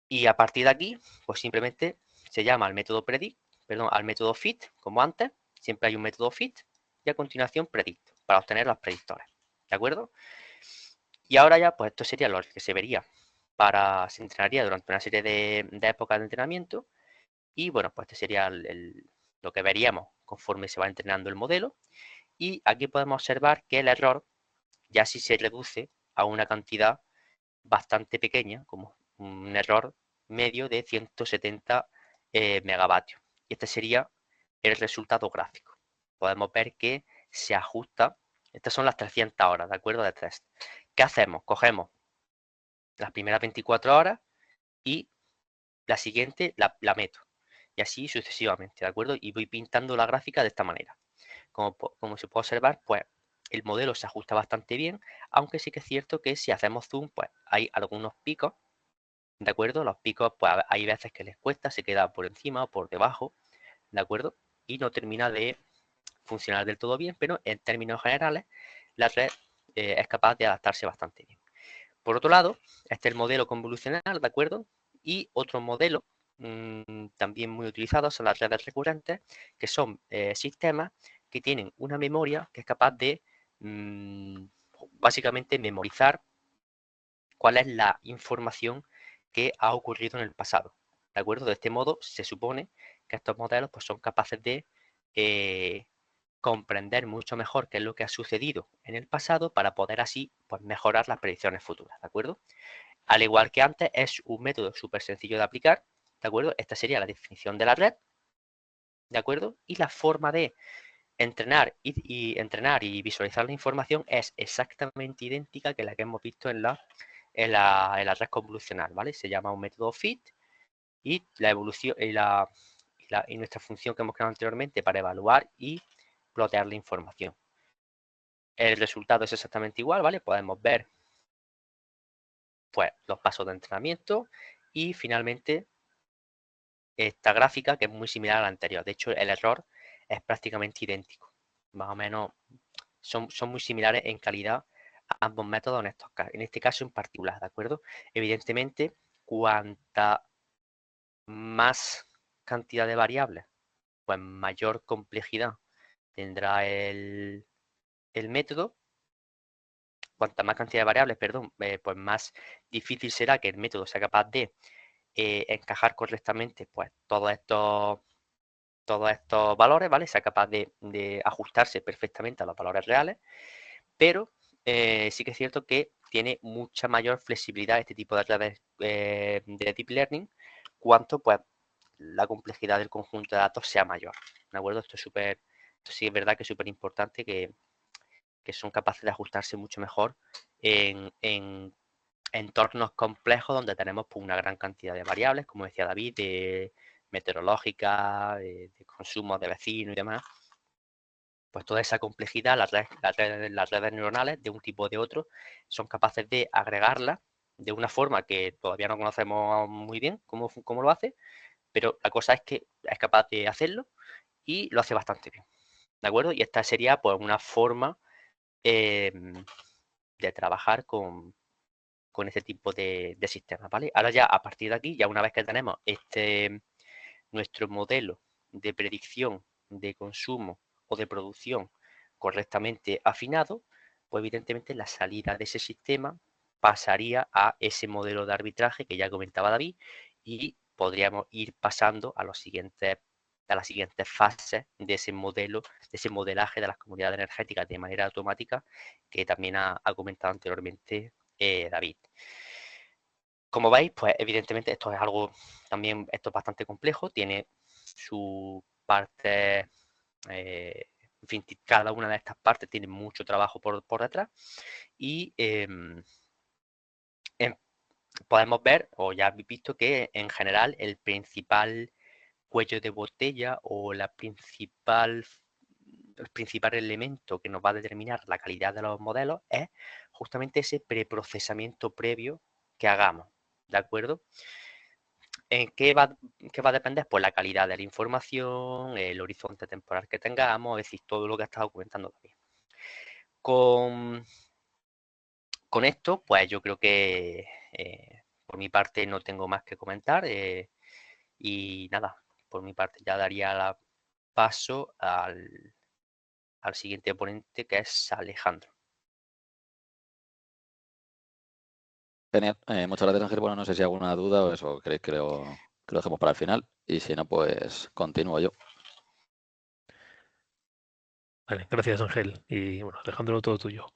Y a partir de aquí, pues simplemente se llama al método predict, perdón, al método fit, como antes. Siempre hay un método fit y a continuación predict, para obtener los predictores. ¿De acuerdo? Y ahora ya, pues esto sería lo que se vería se entrenaría durante una serie de épocas de entrenamiento. Y bueno, pues este sería lo que veríamos conforme se va entrenando el modelo. Y aquí podemos observar que el error ya sí se reduce a una cantidad bastante pequeña, como un error medio de 170 megavatios. Y este sería el resultado gráfico. Podemos ver que se ajusta. Estas son las 300 horas, ¿de acuerdo? De test. ¿Qué hacemos? Cogemos las primeras 24 horas y la siguiente la meto. Y así sucesivamente, ¿de acuerdo? Y voy pintando la gráfica de esta manera. Como se puede observar, pues el modelo se ajusta bastante bien, aunque sí que es cierto que si hacemos zoom, pues hay algunos picos, ¿de acuerdo? Los picos, pues hay veces que les cuesta, se queda por encima o por debajo, ¿de acuerdo? Y no termina de funcionar del todo bien, pero en términos generales, la red es capaz de adaptarse bastante bien. Por otro lado, este es el modelo convolucional, ¿de acuerdo? Y otro modelo también muy utilizado son las redes recurrentes, que son sistemas que tienen una memoria que es capaz de básicamente memorizar cuál es la información que ha ocurrido en el pasado. ¿De acuerdo? De este modo, se supone que estos modelos pues, son capaces de comprender mucho mejor qué es lo que ha sucedido en el pasado para poder así pues, mejorar las predicciones futuras. ¿De acuerdo? Al igual que antes, es un método súper sencillo de aplicar. ¿De acuerdo? Esta sería la definición de la red. ¿De acuerdo? Y la forma de entrenar y visualizar la información es exactamente idéntica que la que hemos visto en la red convolucional, ¿vale? Se llama un método fit y la evolución y nuestra función que hemos creado anteriormente para evaluar y plotear la información. El resultado es exactamente igual, ¿vale? Podemos ver pues los pasos de entrenamiento y finalmente esta gráfica que es muy similar a la anterior. De hecho, el error es prácticamente idéntico. Más o menos son muy similares en calidad a ambos métodos en este caso en particular, ¿de acuerdo? Evidentemente, cuanta más cantidad de variables, pues mayor complejidad tendrá el método. Cuanta más cantidad de variables, perdón, pues más difícil será que el método sea capaz de encajar correctamente pues todos estos valores, ¿vale? Sea capaz de ajustarse perfectamente a los valores reales, pero sí que es cierto que tiene mucha mayor flexibilidad este tipo de redes de Deep Learning, cuanto pues la complejidad del conjunto de datos sea mayor, ¿de acuerdo? Esto sí es verdad que es súper importante que son capaces de ajustarse mucho mejor en entornos complejos donde tenemos pues, una gran cantidad de variables, como decía David, de meteorológica, de consumo de vecinos y demás. Pues toda esa complejidad, las redes neuronales de un tipo o de otro, son capaces de agregarla de una forma que todavía no conocemos muy bien cómo lo hace, pero la cosa es que es capaz de hacerlo y lo hace bastante bien. ¿De acuerdo? Y esta sería pues una forma de trabajar con este tipo de sistemas, ¿vale? Ahora ya a partir de aquí, ya una vez que tenemos nuestro modelo de predicción de consumo o de producción correctamente afinado, pues evidentemente la salida de ese sistema pasaría a ese modelo de arbitraje que ya comentaba David y podríamos ir pasando a las siguientes fases de ese modelo, de ese modelaje de las comunidades energéticas de manera automática que también ha comentado anteriormente David. Como veis, pues evidentemente esto es algo también, esto es bastante complejo, tiene su parte, en fin, cada una de estas partes tiene mucho trabajo por detrás y podemos ver, o ya habéis visto que en general el principal cuello de botella o el principal elemento que nos va a determinar la calidad de los modelos es justamente ese preprocesamiento previo que hagamos, ¿de acuerdo? ¿En qué va a depender? Pues la calidad de la información, el horizonte temporal que tengamos, es decir, todo lo que ha estado comentando también. con esto, pues yo creo que por mi parte no tengo más que comentar. Y nada, por mi parte ya daría paso al siguiente ponente, que es Alejandro. Genial. Muchas gracias, Ángel. Bueno, no sé si hay alguna duda o eso, queréis que lo dejemos para el final. Y si no, pues continúo yo. Vale, gracias Ángel. Y bueno, Alejandro, todo tuyo.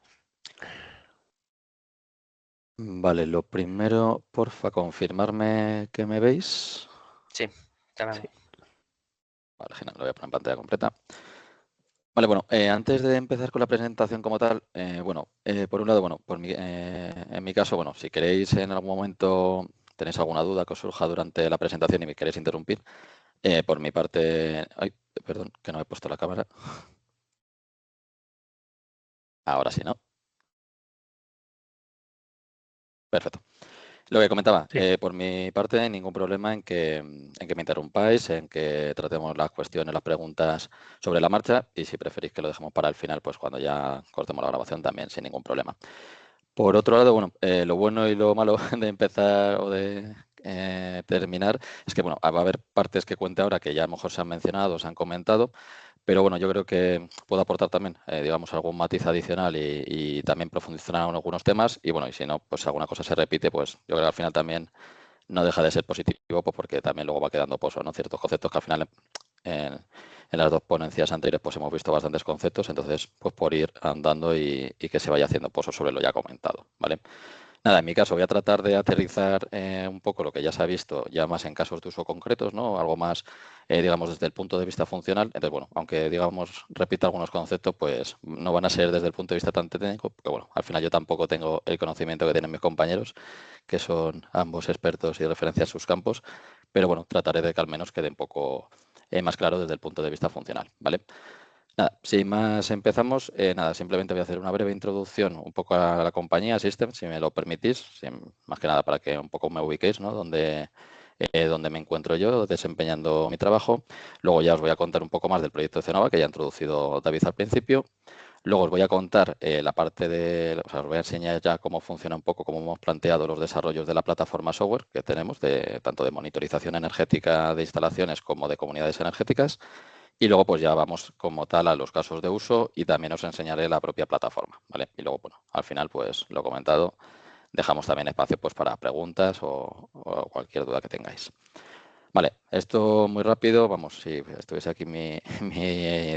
Vale, lo primero, porfa, confirmarme que me veis. Sí, ya vemos. Sí. Vale, genial, lo voy a poner en pantalla completa. Vale, bueno, antes de empezar con la presentación como tal, por un lado, bueno, en mi caso, bueno, si queréis en algún momento tenéis alguna duda que os surja durante la presentación y me queréis interrumpir, por mi parte, ay, perdón, que no he puesto la cámara. Ahora sí, ¿no? Perfecto. Lo que comentaba, Sí. por mi parte, ningún problema en que me interrumpáis, en que tratemos las cuestiones, las preguntas sobre la marcha y si preferís que lo dejemos para el final, pues cuando ya cortemos la grabación también sin ningún problema. Por otro lado, bueno, lo bueno y lo malo de empezar o de terminar es que, bueno, va a haber partes que cuente ahora que ya a lo mejor se han mencionado, se han comentado, pero bueno, yo creo que puedo aportar también, digamos, algún matiz adicional y también profundizar en algunos temas. Y bueno, y si no, pues si alguna cosa se repite, pues yo creo que al final también no deja de ser positivo, pues porque también luego va quedando pozo, ¿no? Ciertos conceptos que al final en las dos ponencias anteriores pues hemos visto bastantes conceptos, entonces pues por ir andando y que se vaya haciendo pozo sobre lo ya comentado, ¿vale? Nada, en mi caso voy a tratar de aterrizar un poco lo que ya se ha visto, ya más en casos de uso concretos, ¿no? Algo más, digamos, desde el punto de vista funcional. Entonces, bueno, aunque, digamos, repita algunos conceptos, pues no van a ser desde el punto de vista tan técnico, porque, bueno, al final yo tampoco tengo el conocimiento que tienen mis compañeros, que son ambos expertos y referencia en sus campos, pero, bueno, trataré de que al menos quede un poco más claro desde el punto de vista funcional, ¿vale? Nada, sin más empezamos. Nada, simplemente voy a hacer una breve introducción un poco a la compañía System, si me lo permitís, más que nada para que un poco me ubiquéis, ¿no? Donde me encuentro yo desempeñando mi trabajo. Luego ya os voy a contar un poco más del proyecto de Cenova, que ya ha introducido David al principio. Luego os voy a contar la parte de, o sea, os voy a enseñar ya cómo funciona un poco, cómo hemos planteado los desarrollos de la plataforma software que tenemos, tanto de monitorización energética de instalaciones como de comunidades energéticas. Y luego pues ya vamos como tal a los casos de uso y también os enseñaré la propia plataforma, ¿vale? Y luego, bueno, al final pues lo comentado, dejamos también espacio pues para preguntas o cualquier duda que tengáis. Vale, esto muy rápido, vamos, si estuviese aquí mi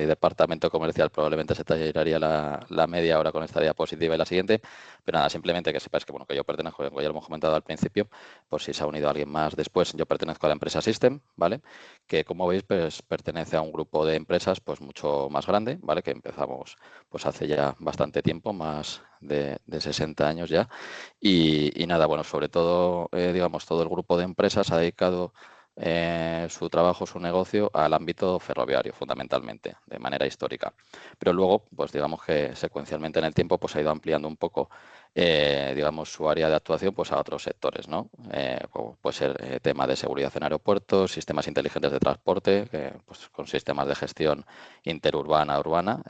departamento comercial probablemente se tiraría la media hora con esta diapositiva y la siguiente, pero nada, simplemente que sepáis que, bueno, que yo pertenezco, como ya lo hemos comentado al principio, por si se ha unido alguien más después, yo pertenezco a la empresa System, ¿vale? Que como veis, pues pertenece a un grupo de empresas pues mucho más grande, ¿vale? Que empezamos pues hace ya bastante tiempo, más de 60 años ya, y nada, bueno, sobre todo, digamos, todo el grupo de empresas ha dedicado su trabajo, su negocio al ámbito ferroviario, fundamentalmente, de manera histórica. Pero luego, pues digamos que secuencialmente en el tiempo, pues ha ido ampliando un poco, digamos, su área de actuación, pues a otros sectores, ¿no? Puede ser tema de seguridad en aeropuertos, sistemas inteligentes de transporte, pues con sistemas de gestión interurbana, urbana,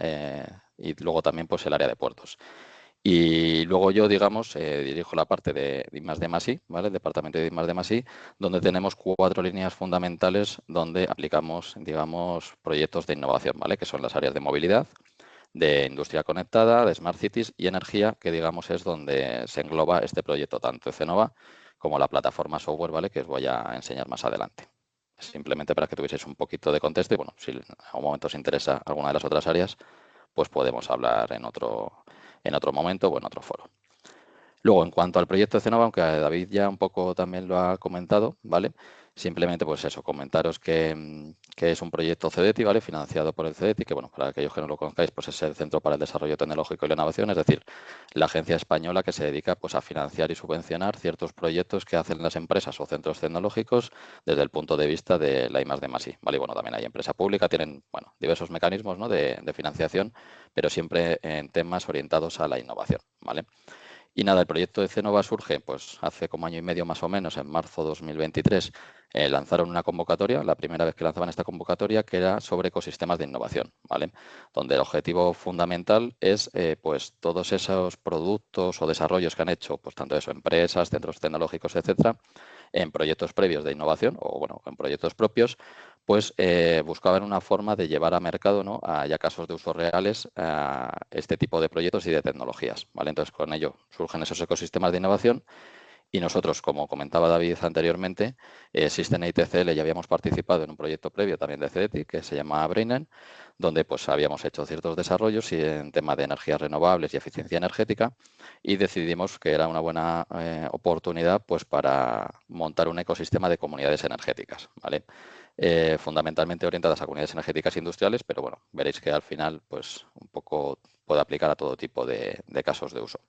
y luego también, pues el área de puertos. Y luego yo, digamos, dirijo la parte de I+D+I, ¿vale? El departamento de I+D+I, donde tenemos 4 líneas fundamentales donde aplicamos, digamos, proyectos de innovación, ¿vale? Que son las áreas de movilidad, de industria conectada, de Smart Cities y energía, que digamos es donde se engloba este proyecto, tanto de Cenova como la plataforma software, ¿vale? Que os voy a enseñar más adelante. Simplemente para que tuvieseis un poquito de contexto y, bueno, si en algún momento os interesa alguna de las otras áreas, pues podemos hablar en otro momento o en otro foro. Luego, en cuanto al proyecto de Cenova, aunque David ya un poco también lo ha comentado, ¿vale? Simplemente, pues eso, comentaros que es un proyecto CEDETI, ¿vale? Financiado por el CEDETI, que, bueno, para aquellos que no lo conozcáis, pues es el Centro para el Desarrollo Tecnológico y la Innovación, es decir, la agencia española que se dedica, pues, a financiar y subvencionar ciertos proyectos que hacen las empresas o centros tecnológicos desde el punto de vista de la I+D+I, ¿vale? Y, bueno, también hay empresa pública, tienen, bueno, diversos mecanismos, ¿no? de financiación, pero siempre en temas orientados a la innovación, ¿vale? Y nada, el proyecto de Cenova surge pues hace como año y medio más o menos, en marzo de 2023, lanzaron una convocatoria, la primera vez que lanzaban esta convocatoria, que era sobre ecosistemas de innovación, ¿vale? Donde el objetivo fundamental es pues todos esos productos o desarrollos que han hecho, pues tanto eso, empresas, centros tecnológicos, etcétera, en proyectos previos de innovación o bueno, en proyectos propios, pues buscaban una forma de llevar a mercado, ¿no? A ya casos de uso reales a este tipo de proyectos y de tecnologías, ¿vale? Entonces con ello surgen esos ecosistemas de innovación. Y nosotros, como comentaba David anteriormente, System ITCL ya habíamos participado en un proyecto previo también de CETI que se llama Brainen, donde pues habíamos hecho ciertos desarrollos y en tema de energías renovables y eficiencia energética y decidimos que era una buena oportunidad pues para montar un ecosistema de comunidades energéticas, ¿vale? Fundamentalmente orientadas a comunidades energéticas industriales, pero bueno, veréis que al final pues un poco puede aplicar a todo tipo de casos de uso.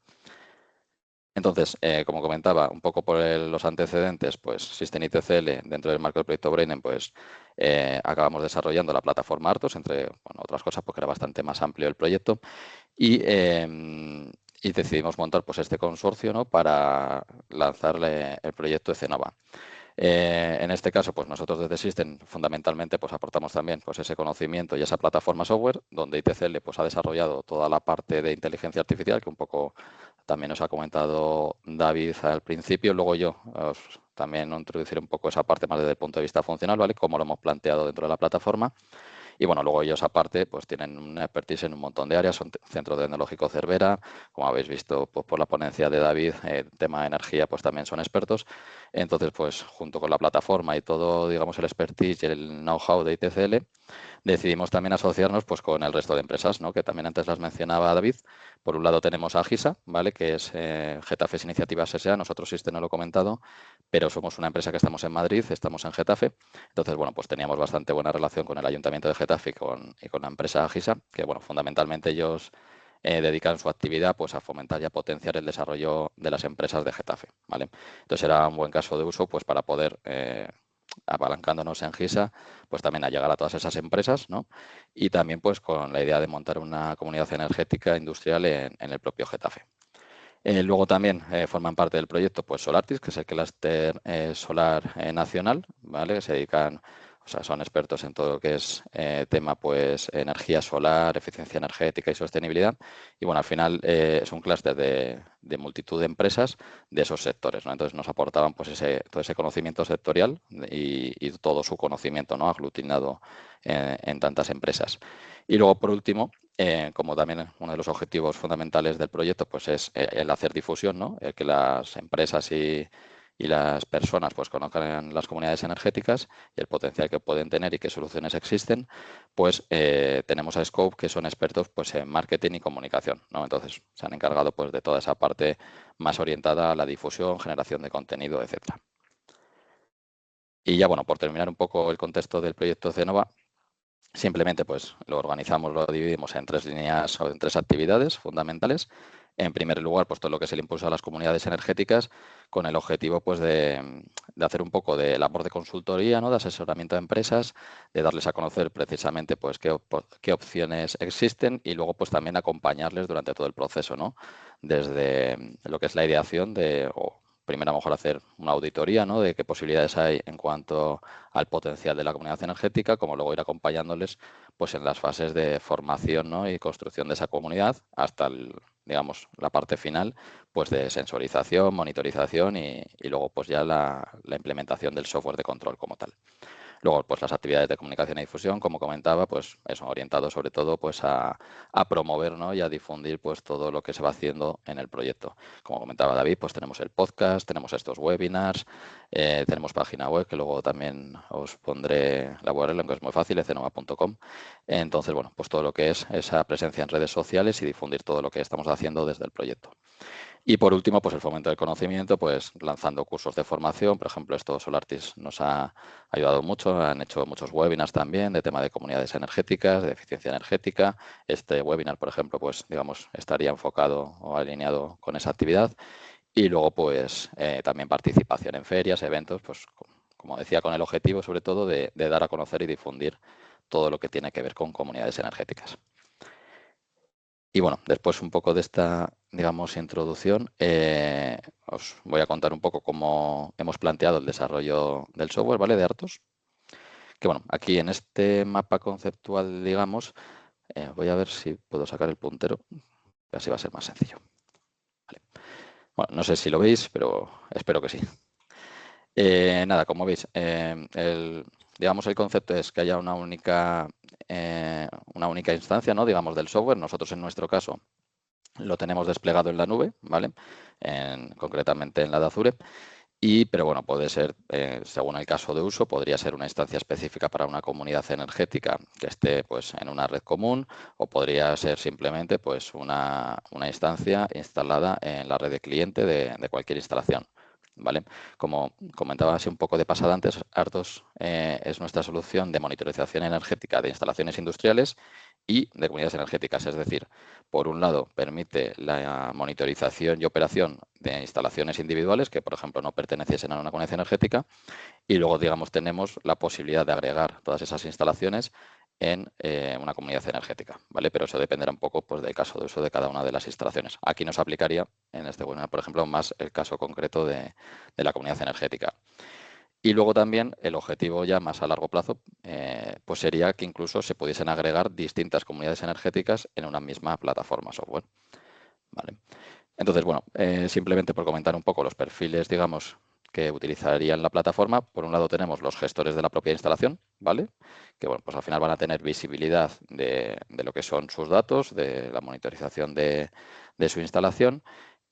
Entonces, como comentaba, un poco por los antecedentes, pues System ITCL, dentro del marco del proyecto Brainen, pues acabamos desarrollando la plataforma Artos, entre bueno, otras cosas, porque era bastante más amplio el proyecto, y decidimos montar pues este consorcio, ¿no? Para lanzarle el proyecto ECENOVA. En este caso, pues nosotros desde System fundamentalmente pues aportamos también pues ese conocimiento y esa plataforma software, donde ITCL pues ha desarrollado toda la parte de inteligencia artificial, que un poco también os ha comentado David al principio. Luego yo os también introduciré un poco esa parte más desde el punto de vista funcional, ¿vale? Cómo lo hemos planteado dentro de la plataforma. Y bueno, luego ellos aparte pues tienen una expertise en un montón de áreas, son Centro Tecnológico Cervera, como habéis visto pues, por la ponencia de David, tema de energía pues también son expertos. Entonces pues junto con la plataforma y todo digamos el expertise y el know-how de ITCL, decidimos también asociarnos pues con el resto de empresas, ¿no? Que también antes las mencionaba David. Por un lado tenemos a GISA, ¿vale? Que es Getafe Iniciativas S.A. Nosotros System no lo he comentado, pero somos una empresa que estamos en Madrid, estamos en Getafe. Entonces, bueno, pues teníamos bastante buena relación con el Ayuntamiento de Getafe y con la empresa GISA, que, bueno, fundamentalmente ellos dedican su actividad pues a fomentar y a potenciar el desarrollo de las empresas de Getafe, ¿vale? Entonces era un buen caso de uso pues para poder apalancándonos en GISA, pues también a llegar a todas esas empresas, ¿no? Y también pues con la idea de montar una comunidad energética industrial en el propio Getafe. Luego también forman parte del proyecto pues Solartis, que es el clúster solar nacional, ¿vale? Se dedican, o sea, son expertos en todo lo que es tema pues energía solar, eficiencia energética y sostenibilidad. Y bueno, al final es un clúster de multitud de empresas de esos sectores, ¿no? Entonces nos aportaban pues todo ese conocimiento sectorial y todo su conocimiento, ¿no? Aglutinado en tantas empresas. Y luego, por último, como también uno de los objetivos fundamentales del proyecto pues es el hacer difusión, ¿no? El que las empresas y las personas pues conozcan las comunidades energéticas y el potencial que pueden tener y qué soluciones existen, pues tenemos a Scope, que son expertos pues en marketing y comunicación, ¿no? Entonces se han encargado pues de toda esa parte más orientada a la difusión, generación de contenido, etcétera. Y ya bueno, por terminar un poco el contexto del proyecto Cenova, simplemente pues lo organizamos, lo dividimos en 3 líneas o en 3 actividades fundamentales. En primer lugar, pues todo lo que es el impulso a las comunidades energéticas con el objetivo pues de hacer un poco de labor de consultoría, ¿no? De asesoramiento a empresas, de darles a conocer precisamente pues qué opciones existen y luego pues también acompañarles durante todo el proceso, ¿no? Desde lo que es la ideación primero a lo mejor hacer una auditoría, ¿no? De qué posibilidades hay en cuanto al potencial de la comunidad energética, como luego ir acompañándoles pues en las fases de formación, ¿no? Y construcción de esa comunidad hasta digamos la parte final pues de sensorización, monitorización y luego pues ya la implementación del software de control como tal. Luego, pues las actividades de comunicación y difusión, como comentaba, pues eso, orientado sobre todo pues a promover, ¿no? Y a difundir pues todo lo que se va haciendo en el proyecto. Como comentaba David, pues tenemos el podcast, tenemos estos webinars, tenemos página web que luego también os pondré la URL, aunque es muy fácil, ecenova.com. Entonces, bueno, pues todo lo que es esa presencia en redes sociales y difundir todo lo que estamos haciendo desde el proyecto. Y por último, pues el fomento del conocimiento, pues lanzando cursos de formación. Por ejemplo, esto Solartis nos ha ayudado mucho. Han hecho muchos webinars también de tema de comunidades energéticas, de eficiencia energética. Este webinar, por ejemplo, pues digamos, estaría enfocado o alineado con esa actividad. Y luego, pues también participación en ferias, eventos, pues como decía, con el objetivo sobre todo de dar a conocer y difundir todo lo que tiene que ver con comunidades energéticas. Y bueno, después un poco de esta, digamos, introducción, os voy a contar un poco cómo hemos planteado el desarrollo del software, ¿vale? De Artos. Que bueno, aquí en este mapa conceptual, digamos, voy a ver si puedo sacar el puntero, así va a ser más sencillo. Vale. Bueno, no sé si lo veis, pero espero que sí. Nada, como veis, digamos, el concepto es que haya una única instancia, ¿no? Digamos, del software. Nosotros, en nuestro caso, lo tenemos desplegado en la nube, ¿vale? Concretamente en la de Azure. Pero bueno, puede ser, según el caso de uso, podría ser una instancia específica para una comunidad energética que esté pues en una red común, o podría ser simplemente pues una instancia instalada en la red de cliente de cualquier instalación. ¿Vale? Como comentaba así un poco de pasada antes, Artos es nuestra solución de monitorización energética de instalaciones industriales y de comunidades energéticas. Es decir, por un lado, permite la monitorización y operación de instalaciones individuales que, por ejemplo, no perteneciesen a una comunidad energética, y luego, digamos, tenemos la posibilidad de agregar todas esas instalaciones en una comunidad energética, ¿vale? Pero eso dependerá un poco pues, del caso de uso de cada una de las instalaciones. Aquí nos aplicaría, en este webinar, por ejemplo, más el caso concreto de la comunidad energética. Y luego también el objetivo ya más a largo plazo pues sería que incluso se pudiesen agregar distintas comunidades energéticas en una misma plataforma software. ¿Vale? Entonces, bueno, simplemente por comentar un poco los perfiles, digamos, que utilizarían la plataforma. Por un lado tenemos los gestores de la propia instalación, ¿vale? Que, bueno, pues al final van a tener visibilidad de lo que son sus datos, de la monitorización de su instalación.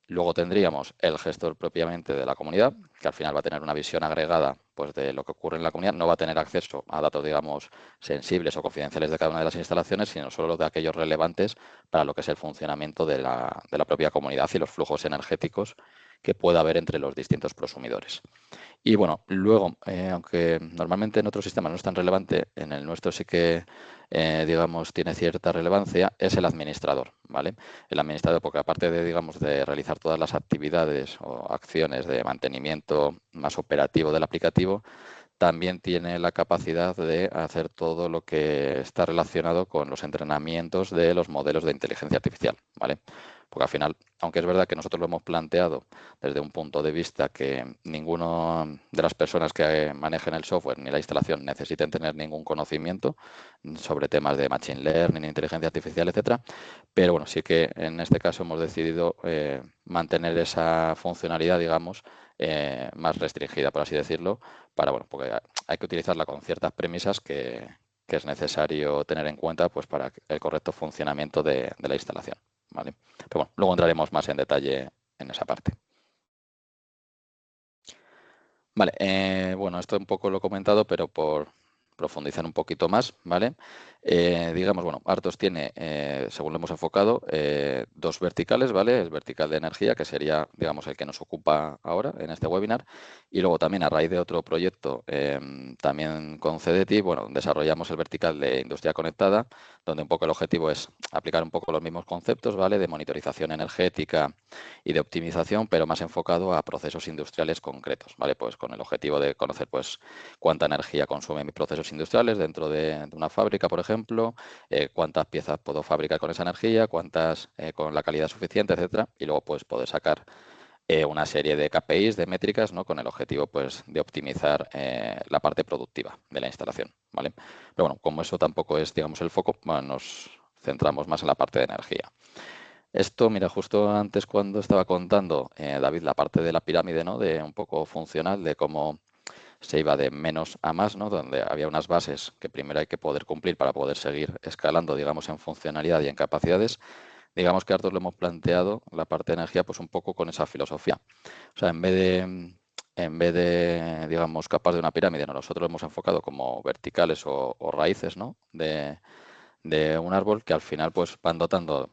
Luego tendríamos el gestor propiamente de la comunidad, que al final va a tener una visión agregada pues, de lo que ocurre en la comunidad. No va a tener acceso a datos, digamos, sensibles o confidenciales de cada una de las instalaciones, sino solo de aquellos relevantes para lo que es el funcionamiento de la propia comunidad y los flujos energéticos que pueda haber entre los distintos prosumidores. Y bueno, luego, aunque normalmente en otros sistemas no es tan relevante, en el nuestro sí que, digamos, tiene cierta relevancia, es el administrador, ¿vale? El administrador, porque aparte de, digamos, de realizar todas las actividades o acciones de mantenimiento más operativo del aplicativo, también tiene la capacidad de hacer todo lo que está relacionado con los entrenamientos de los modelos de inteligencia artificial, ¿vale? Porque al final, aunque es verdad que nosotros lo hemos planteado desde un punto de vista que ninguna de las personas que manejen el software ni la instalación necesiten tener ningún conocimiento sobre temas de machine learning, inteligencia artificial, etcétera, pero bueno, sí que en este caso hemos decidido mantener esa funcionalidad, digamos, más restringida, por así decirlo, bueno, porque hay que utilizarla con ciertas premisas que es necesario tener en cuenta pues, para el correcto funcionamiento de la instalación. ¿Vale? Pero bueno, luego entraremos más en detalle en esa parte. Vale, bueno, esto un poco lo he comentado, pero por profundizar un poquito más, ¿vale? Digamos, bueno, Artos tiene, según lo hemos enfocado, dos verticales, ¿vale? El vertical de energía, que sería, digamos, el que nos ocupa ahora en este webinar, y luego también a raíz de otro proyecto, también con CDTI, bueno, desarrollamos el vertical de industria conectada, donde un poco el objetivo es aplicar un poco los mismos conceptos, ¿vale? De monitorización energética y de optimización, pero más enfocado a procesos industriales concretos, ¿vale? Pues con el objetivo de conocer, pues, cuánta energía consumen mis procesos industriales dentro de una fábrica, por ejemplo, cuántas piezas puedo fabricar con esa energía, cuántas con la calidad suficiente, etcétera, y luego pues poder sacar una serie de KPIs, de métricas, ¿no? Con el objetivo pues de optimizar la parte productiva de la instalación, ¿vale? Pero bueno, como eso tampoco es, digamos, el foco, bueno, nos centramos más en la parte de energía. Esto, mira, justo antes cuando estaba contando, David, la parte de la pirámide, ¿no? De un poco funcional, de cómo se iba de menos a más, ¿no? Donde había unas bases que primero hay que poder cumplir para poder seguir escalando, digamos, en funcionalidad y en capacidades. Digamos que Artos lo hemos planteado, la parte de energía, pues un poco con esa filosofía. O sea, en vez de digamos, capas de una pirámide, ¿no? Nosotros lo hemos enfocado como verticales o raíces, ¿no? De un árbol que al final pues van dotando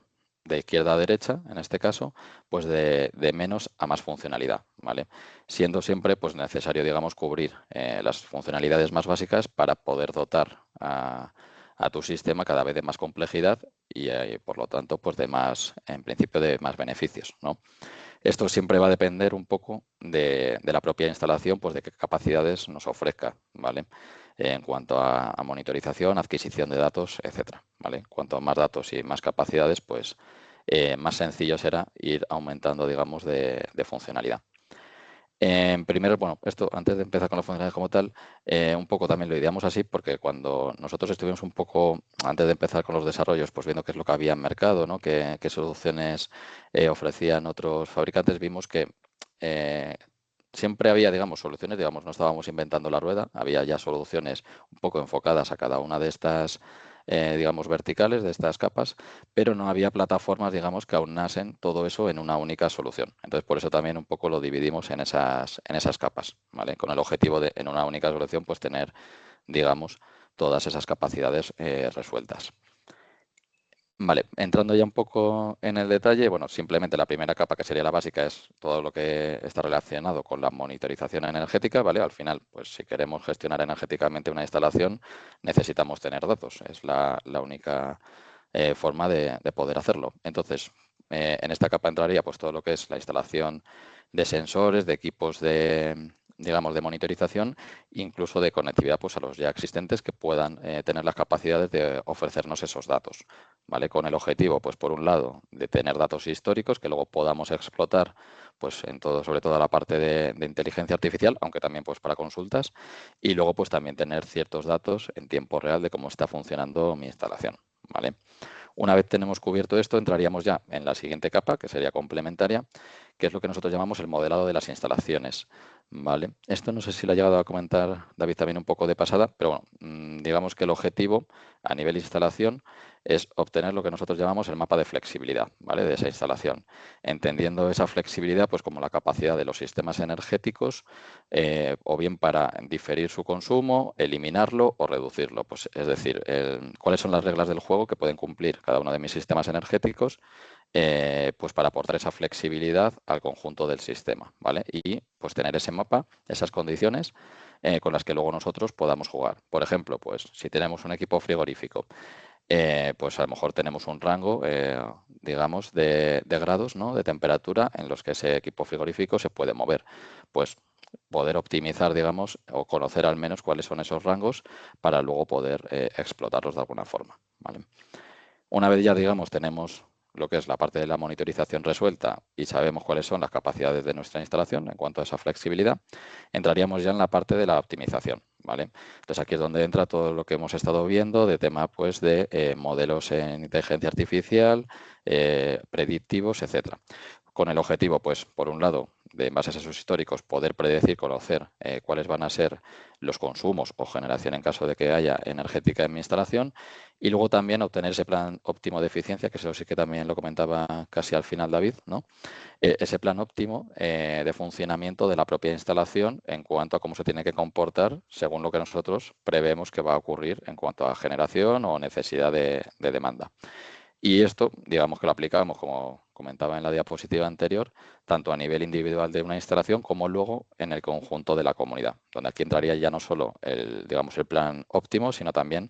de izquierda a derecha, en este caso, pues de menos a más funcionalidad, ¿vale? Siendo siempre pues necesario, digamos, cubrir las funcionalidades más básicas para poder dotar a a tu sistema cada vez de más complejidad y por lo tanto, pues en principio de más beneficios, ¿no? Esto siempre va a depender un poco de la propia instalación, pues de qué capacidades nos ofrezca, ¿vale? En cuanto a monitorización, adquisición de datos, etcétera, ¿vale? Cuanto más datos y más capacidades, pues más sencillo será ir aumentando, digamos, de funcionalidad. Primero, bueno, esto antes de empezar con las funcionalidades como tal, un poco también lo ideamos así porque cuando nosotros estuvimos un poco, antes de empezar con los desarrollos, pues viendo qué es lo que había en mercado, ¿no? Qué soluciones ofrecían otros fabricantes, vimos que siempre había, digamos, soluciones, digamos, no estábamos inventando la rueda, había ya soluciones un poco enfocadas a cada una de estas, digamos, verticales, de estas capas, pero no había plataformas, digamos, que aunasen todo eso en una única solución. Entonces, por eso también un poco lo dividimos en esas capas, ¿vale? Con el objetivo de, en una única solución, pues tener, digamos, todas esas capacidades resueltas. Vale, entrando ya un poco en el detalle, bueno, simplemente la primera capa, que sería la básica, es todo lo que está relacionado con la monitorización energética, ¿vale? Al final, pues si queremos gestionar energéticamente una instalación, necesitamos tener datos, es la única forma de poder hacerlo. Entonces, en esta capa entraría pues todo lo que es la instalación de sensores, de equipos de, digamos, de monitorización, incluso de conectividad pues a los ya existentes que puedan tener las capacidades de ofrecernos esos datos, ¿vale? Con el objetivo, pues por un lado, de tener datos históricos que luego podamos explotar pues en todo, sobre todo la parte de inteligencia artificial, aunque también pues para consultas, y luego pues también tener ciertos datos en tiempo real de cómo está funcionando mi instalación, ¿vale? Una vez tenemos cubierto esto, entraríamos ya en la siguiente capa, que sería complementaria, que es lo que nosotros llamamos el modelado de las instalaciones, ¿vale? Esto no sé si lo ha llegado a comentar David también un poco de pasada, pero bueno, digamos que el objetivo a nivel instalación es obtener lo que nosotros llamamos el mapa de flexibilidad, ¿vale? De esa instalación, entendiendo esa flexibilidad pues como la capacidad de los sistemas energéticos o bien para diferir su consumo, eliminarlo o reducirlo. Pues, es decir, cuáles son las reglas del juego que pueden cumplir cada uno de mis sistemas energéticos pues para aportar esa flexibilidad al conjunto del sistema, ¿vale? Y pues tener ese mapa, esas condiciones con las que luego nosotros podamos jugar. Por ejemplo, pues si tenemos un equipo frigorífico, pues a lo mejor tenemos un rango, digamos, de grados, ¿no? De temperatura en los que ese equipo frigorífico se puede mover. Pues poder optimizar, digamos, o conocer al menos cuáles son esos rangos para luego poder explotarlos de alguna forma, ¿vale? Una vez ya, digamos, tenemos lo que es la parte de la monitorización resuelta y sabemos cuáles son las capacidades de nuestra instalación en cuanto a esa flexibilidad, entraríamos ya en la parte de la optimización, ¿vale? Entonces aquí es donde entra todo lo que hemos estado viendo de tema pues de modelos en inteligencia artificial, predictivos, etcétera. Con el objetivo, pues, por un lado, de en base a esos históricos, poder predecir, conocer cuáles van a ser los consumos o generación en caso de que haya energética en mi instalación y luego también obtener ese plan óptimo de eficiencia, que eso sí que también lo comentaba casi al final David, ¿no? Ese plan óptimo de funcionamiento de la propia instalación en cuanto a cómo se tiene que comportar según lo que nosotros prevemos que va a ocurrir en cuanto a generación o necesidad de demanda. Y esto, digamos que lo aplicamos, como comentaba en la diapositiva anterior, tanto a nivel individual de una instalación como luego en el conjunto de la comunidad, donde aquí entraría ya no solo digamos, el plan óptimo, sino también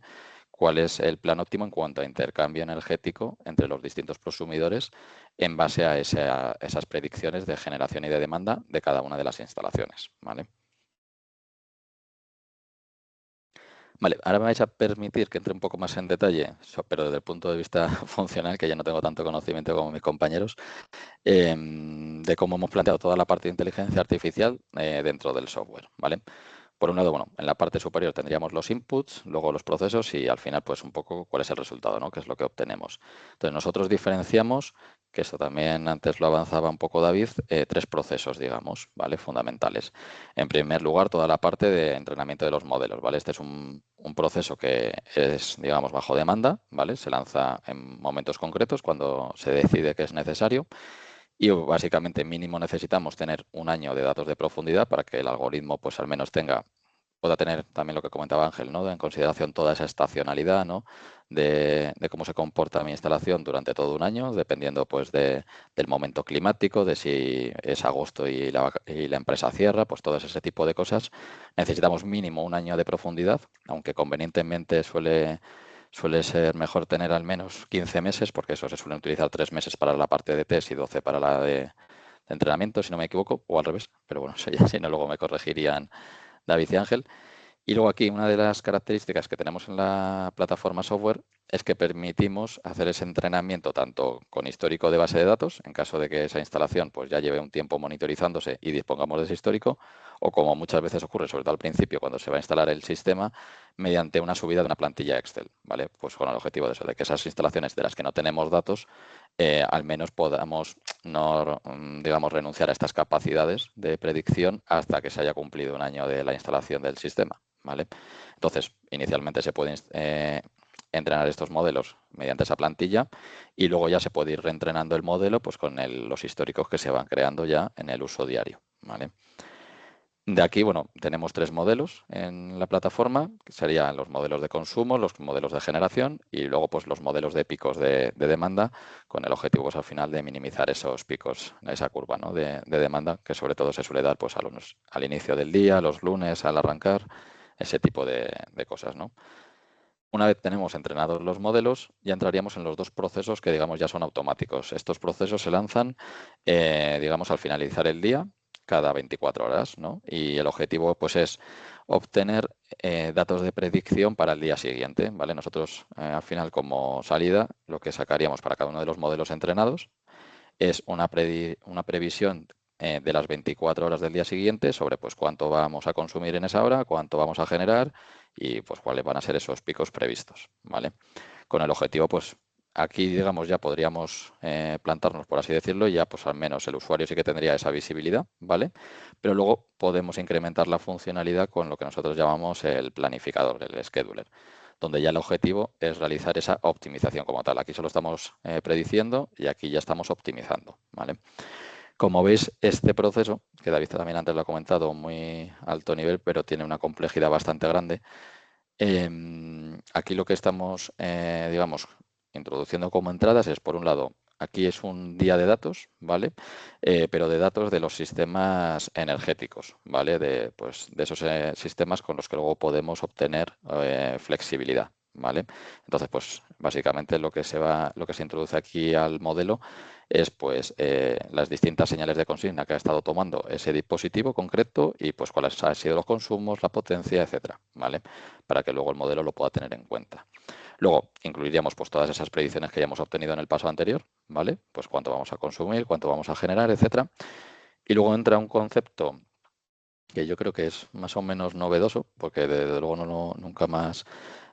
cuál es el plan óptimo en cuanto a intercambio energético entre los distintos consumidores en base a esas predicciones de generación y de demanda de cada una de las instalaciones, ¿vale? Vale, ahora me vais a permitir que entre un poco más en detalle, pero desde el punto de vista funcional, que ya no tengo tanto conocimiento como mis compañeros, de cómo hemos planteado toda la parte de inteligencia artificial dentro del software, ¿vale? Por un lado, bueno, en la parte superior tendríamos los inputs, luego los procesos y al final, pues un poco cuál es el resultado, ¿no? ¿Qué es lo que obtenemos? Entonces, nosotros diferenciamos, que esto también antes lo avanzaba un poco David, tres procesos, digamos, ¿vale? Fundamentales. En primer lugar, toda la parte de entrenamiento de los modelos, ¿vale? Este es un proceso que es, digamos, bajo demanda, ¿vale? Se lanza en momentos concretos cuando se decide que es necesario. Y básicamente mínimo necesitamos tener un año de datos de profundidad para que el algoritmo pues al menos pueda tener también lo que comentaba Ángel, ¿no? En consideración toda esa estacionalidad, ¿no? De cómo se comporta mi instalación durante todo un año, dependiendo pues del momento climático, de si es agosto y la empresa cierra, pues todo ese tipo de cosas. Necesitamos mínimo un año de profundidad, aunque convenientemente suele suele ser mejor tener al menos 15 meses, porque eso se suelen utilizar 3 meses para la parte de test y 12 para la de entrenamiento, si no me equivoco, o al revés, pero bueno, eso ya, si no luego me corregirían David y Ángel. Y luego aquí una de las características que tenemos en la plataforma software es que permitimos hacer ese entrenamiento tanto con histórico de base de datos, en caso de que esa instalación pues ya lleve un tiempo monitorizándose y dispongamos de ese histórico, o como muchas veces ocurre, sobre todo al principio, cuando se va a instalar el sistema, mediante una subida de una plantilla Excel, ¿vale? Pues con el objetivo de eso, de que esas instalaciones de las que no tenemos datos, al menos podamos no, digamos, renunciar a estas capacidades de predicción hasta que se haya cumplido un año de la instalación del sistema, ¿vale? Entonces, inicialmente se pueden entrenar estos modelos mediante esa plantilla y luego ya se puede ir reentrenando el modelo pues con los históricos que se van creando ya en el uso diario, ¿vale? De aquí, bueno, tenemos 3 modelos en la plataforma, que serían los modelos de consumo, los modelos de generación y luego pues los modelos de picos de demanda, con el objetivo pues, al final de minimizar esos picos, esa curva, ¿no? de demanda, que sobre todo se suele dar pues al inicio del día, los lunes, al arrancar, ese tipo de cosas, ¿no? Una vez tenemos entrenados los modelos, ya entraríamos en los 2 procesos que, digamos, ya son automáticos. Estos procesos se lanzan, digamos, al finalizar el día, cada 24 horas, ¿no? Y el objetivo, pues, es obtener datos de predicción para el día siguiente, ¿vale? Nosotros, al final, como salida, lo que sacaríamos para cada uno de los modelos entrenados es una previsión de las 24 horas del día siguiente sobre pues cuánto vamos a consumir en esa hora, cuánto vamos a generar y pues cuáles van a ser esos picos previstos, ¿vale? Con el objetivo, pues aquí, digamos, ya podríamos plantarnos, por así decirlo, y ya pues al menos el usuario sí que tendría esa visibilidad, ¿vale? Pero luego podemos incrementar la funcionalidad con lo que nosotros llamamos el planificador, el scheduler, donde ya el objetivo es realizar esa optimización como tal. Aquí solo estamos prediciendo y aquí ya estamos optimizando, ¿vale? Como veis, este proceso, que David también antes lo ha comentado, muy alto nivel, pero tiene una complejidad bastante grande. Aquí lo que estamos, digamos, introduciendo como entradas es, por un lado, aquí es un día de datos, ¿vale? Pero de datos de los sistemas energéticos, ¿vale? De esos sistemas con los que luego podemos obtener flexibilidad, ¿vale? Entonces, pues básicamente lo que se introduce aquí al modelo es pues las distintas señales de consigna que ha estado tomando ese dispositivo concreto y pues cuáles han sido los consumos, la potencia, etcétera, ¿vale? Para que luego el modelo lo pueda tener en cuenta. Luego incluiríamos pues todas esas predicciones que ya hemos obtenido en el paso anterior, ¿vale? Pues cuánto vamos a consumir, cuánto vamos a generar, etcétera. Y luego entra un concepto que yo creo que es más o menos novedoso, porque desde luego nunca más,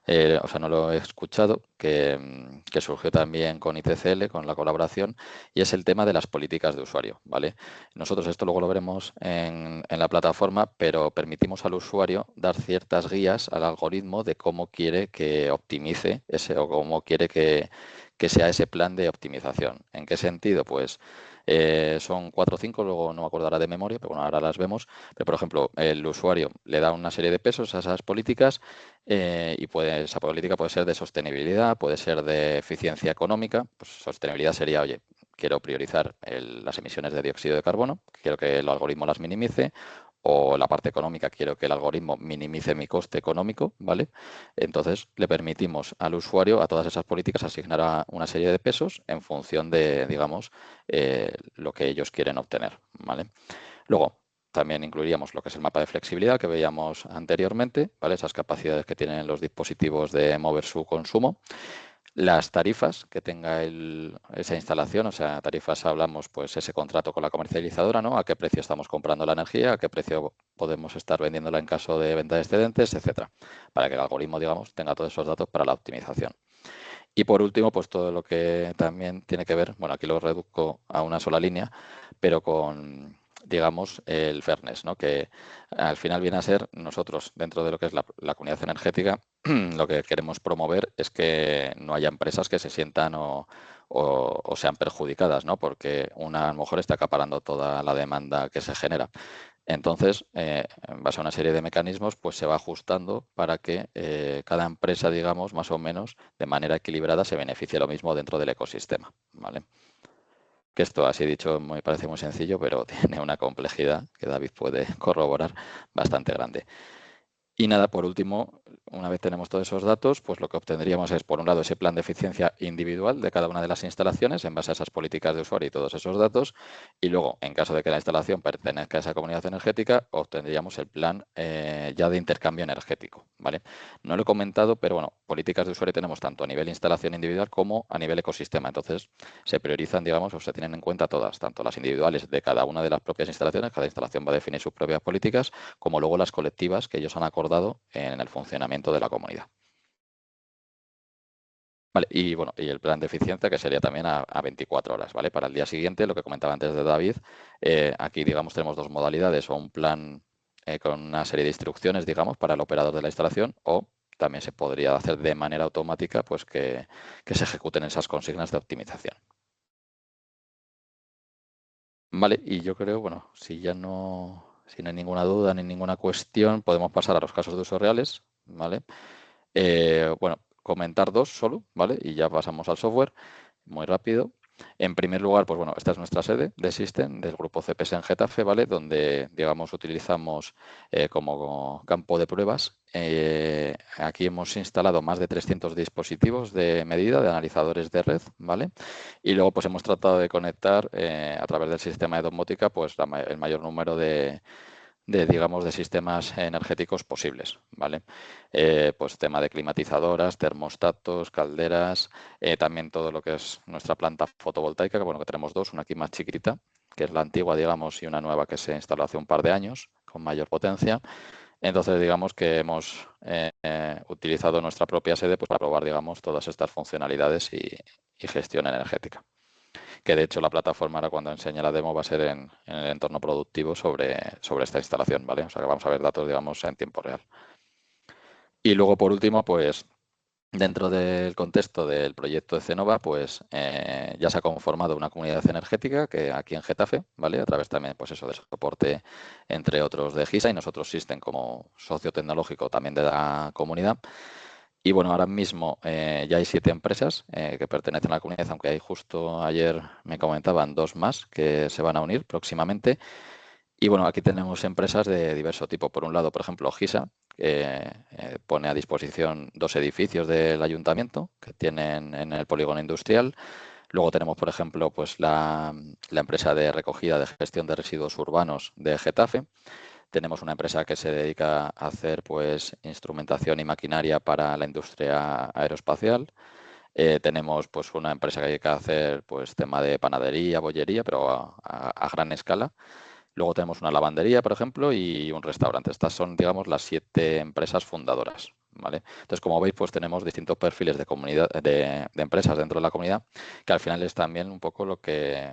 o sea, no lo he escuchado, que surgió también con ITCL, con la colaboración, y es el tema de las políticas de usuario, ¿vale? Nosotros esto luego lo veremos en la plataforma, pero permitimos al usuario dar ciertas guías al algoritmo de cómo quiere que optimice ese o cómo quiere que sea ese plan de optimización. ¿En qué sentido? Pues son 4 o 5, luego no me acuerdo ahora de memoria, pero bueno, ahora las vemos. Pero, por ejemplo, el usuario le da una serie de pesos a esas políticas y esa política puede ser de sostenibilidad, puede ser de eficiencia económica. Pues sostenibilidad sería, oye, quiero priorizar las emisiones de dióxido de carbono, quiero que el algoritmo las minimice, o la parte económica, quiero que el algoritmo minimice mi coste económico, ¿vale? Entonces, le permitimos al usuario, a todas esas políticas, asignar una serie de pesos en función de, digamos, lo que ellos quieren obtener, ¿vale? Luego, también incluiríamos lo que es el mapa de flexibilidad que veíamos anteriormente, ¿vale? Esas capacidades que tienen los dispositivos de mover su consumo. Las tarifas que tenga esa instalación, o sea, tarifas hablamos pues ese contrato con la comercializadora, ¿no? A qué precio estamos comprando la energía, a qué precio podemos estar vendiéndola en caso de venta de excedentes, etcétera, para que el algoritmo, digamos, tenga todos esos datos para la optimización. Y por último, pues todo lo que también tiene que ver, bueno, aquí lo reduzco a una sola línea, pero con, digamos, el fairness, ¿no? Que al final viene a ser nosotros, dentro de lo que es la comunidad energética, lo que queremos promover es que no haya empresas que se sientan o sean perjudicadas, ¿no? Porque una a lo mejor está acaparando toda la demanda que se genera. Entonces, en base a una serie de mecanismos, pues se va ajustando para que cada empresa, digamos, más o menos, de manera equilibrada, se beneficie lo mismo dentro del ecosistema, ¿vale? Que esto, así dicho, me parece muy sencillo, pero tiene una complejidad que David puede corroborar bastante grande. Y nada, por último, una vez tenemos todos esos datos, pues lo que obtendríamos es, por un lado, ese plan de eficiencia individual de cada una de las instalaciones en base a esas políticas de usuario y todos esos datos. Y luego, en caso de que la instalación pertenezca a esa comunidad energética, obtendríamos el plan ya de intercambio energético, ¿vale? No lo he comentado, pero bueno, políticas de usuario tenemos tanto a nivel instalación individual como a nivel ecosistema. Entonces, se priorizan, digamos, o se tienen en cuenta todas, tanto las individuales de cada una de las propias instalaciones, cada instalación va a definir sus propias políticas, como luego las colectivas que ellos han acordado en el funcionamiento de la comunidad. Vale, y bueno, y el plan de eficiencia que sería también a 24 horas, ¿vale? Para el día siguiente, lo que comentaba antes de David, aquí, digamos, tenemos dos modalidades, o un plan con una serie de instrucciones, digamos, para el operador de la instalación, o también se podría hacer de manera automática, pues que se ejecuten esas consignas de optimización. Vale, y yo creo, bueno, si no hay ninguna duda ni ninguna cuestión, podemos pasar a los casos de uso reales, ¿vale? Bueno, comentar dos solo, ¿vale? Y ya pasamos al software, muy rápido. En primer lugar, pues bueno, esta es nuestra sede de System, del grupo CPS en Getafe, ¿vale? Donde, digamos, utilizamos como campo de pruebas. Aquí hemos instalado más de 300 dispositivos de medida, de analizadores de red, ¿vale? Y luego, pues hemos tratado de conectar a través del sistema de domótica, pues el mayor número digamos, de sistemas energéticos posibles, ¿vale? Pues tema de climatizadoras, termostatos, calderas, también todo lo que es nuestra planta fotovoltaica, que bueno, que tenemos dos, una aquí más chiquitita, que es la antigua, digamos, y una nueva que se instaló hace un par de años, con mayor potencia. Entonces, digamos que hemos utilizado nuestra propia sede pues, para probar, digamos, todas estas funcionalidades y gestión energética. Que de hecho la plataforma ahora cuando enseñe la demo va a ser en el entorno productivo sobre esta instalación, ¿vale? O sea que vamos a ver datos, digamos, en tiempo real. Y luego, por último, pues dentro del contexto del proyecto de Cenova, pues ya se ha conformado una comunidad energética que aquí en Getafe, ¿vale? A través también, pues eso, de soporte, entre otros, de GISA y nosotros System como socio tecnológico también de la comunidad. Y bueno, ahora mismo ya hay 7 empresas que pertenecen a la comunidad, aunque hay justo ayer me comentaban 2 más que se van a unir próximamente. Y bueno, aquí tenemos empresas de diverso tipo. Por un lado, por ejemplo, GISA, que pone a disposición 2 edificios del ayuntamiento que tienen en el polígono industrial. Luego tenemos, por ejemplo, pues la empresa de recogida de gestión de residuos urbanos de Getafe. Tenemos una empresa que se dedica a hacer pues instrumentación y maquinaria para la industria aeroespacial. Tenemos pues una empresa que dedica a hacer pues tema de panadería, bollería, pero a gran escala. Luego tenemos una lavandería, por ejemplo, y un restaurante. Estas son, digamos, las 7 empresas fundadoras, ¿vale? Entonces, como veis, pues tenemos distintos perfiles de comunidad, de empresas dentro de la comunidad, que al final es también un poco lo que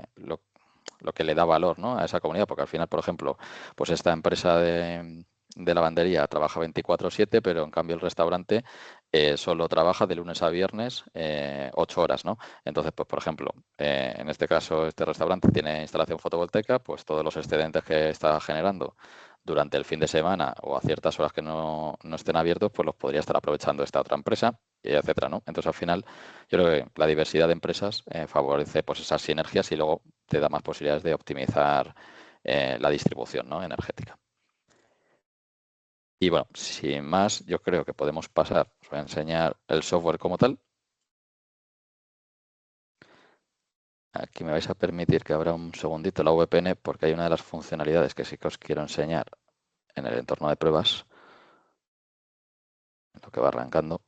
le da valor, ¿no?, a esa comunidad, porque al final, por ejemplo, pues esta empresa de lavandería trabaja 24/7, pero en cambio el restaurante solo trabaja de lunes a viernes 8 horas, ¿no? Entonces, pues por ejemplo, en este caso este restaurante tiene instalación fotovoltaica, pues todos los excedentes que está generando durante el fin de semana o a ciertas horas que no estén abiertos, pues los podría estar aprovechando esta otra empresa, y etcétera, ¿no? Entonces, al final, yo creo que la diversidad de empresas favorece pues esas sinergias y luego te da más posibilidades de optimizar la distribución, ¿no?, energética. Y bueno, sin más, yo creo que podemos pasar, os voy a enseñar el software como tal. Aquí me vais a permitir que abra un segundito la VPN porque hay una de las funcionalidades que sí que os quiero enseñar en el entorno de pruebas, lo que va arrancando.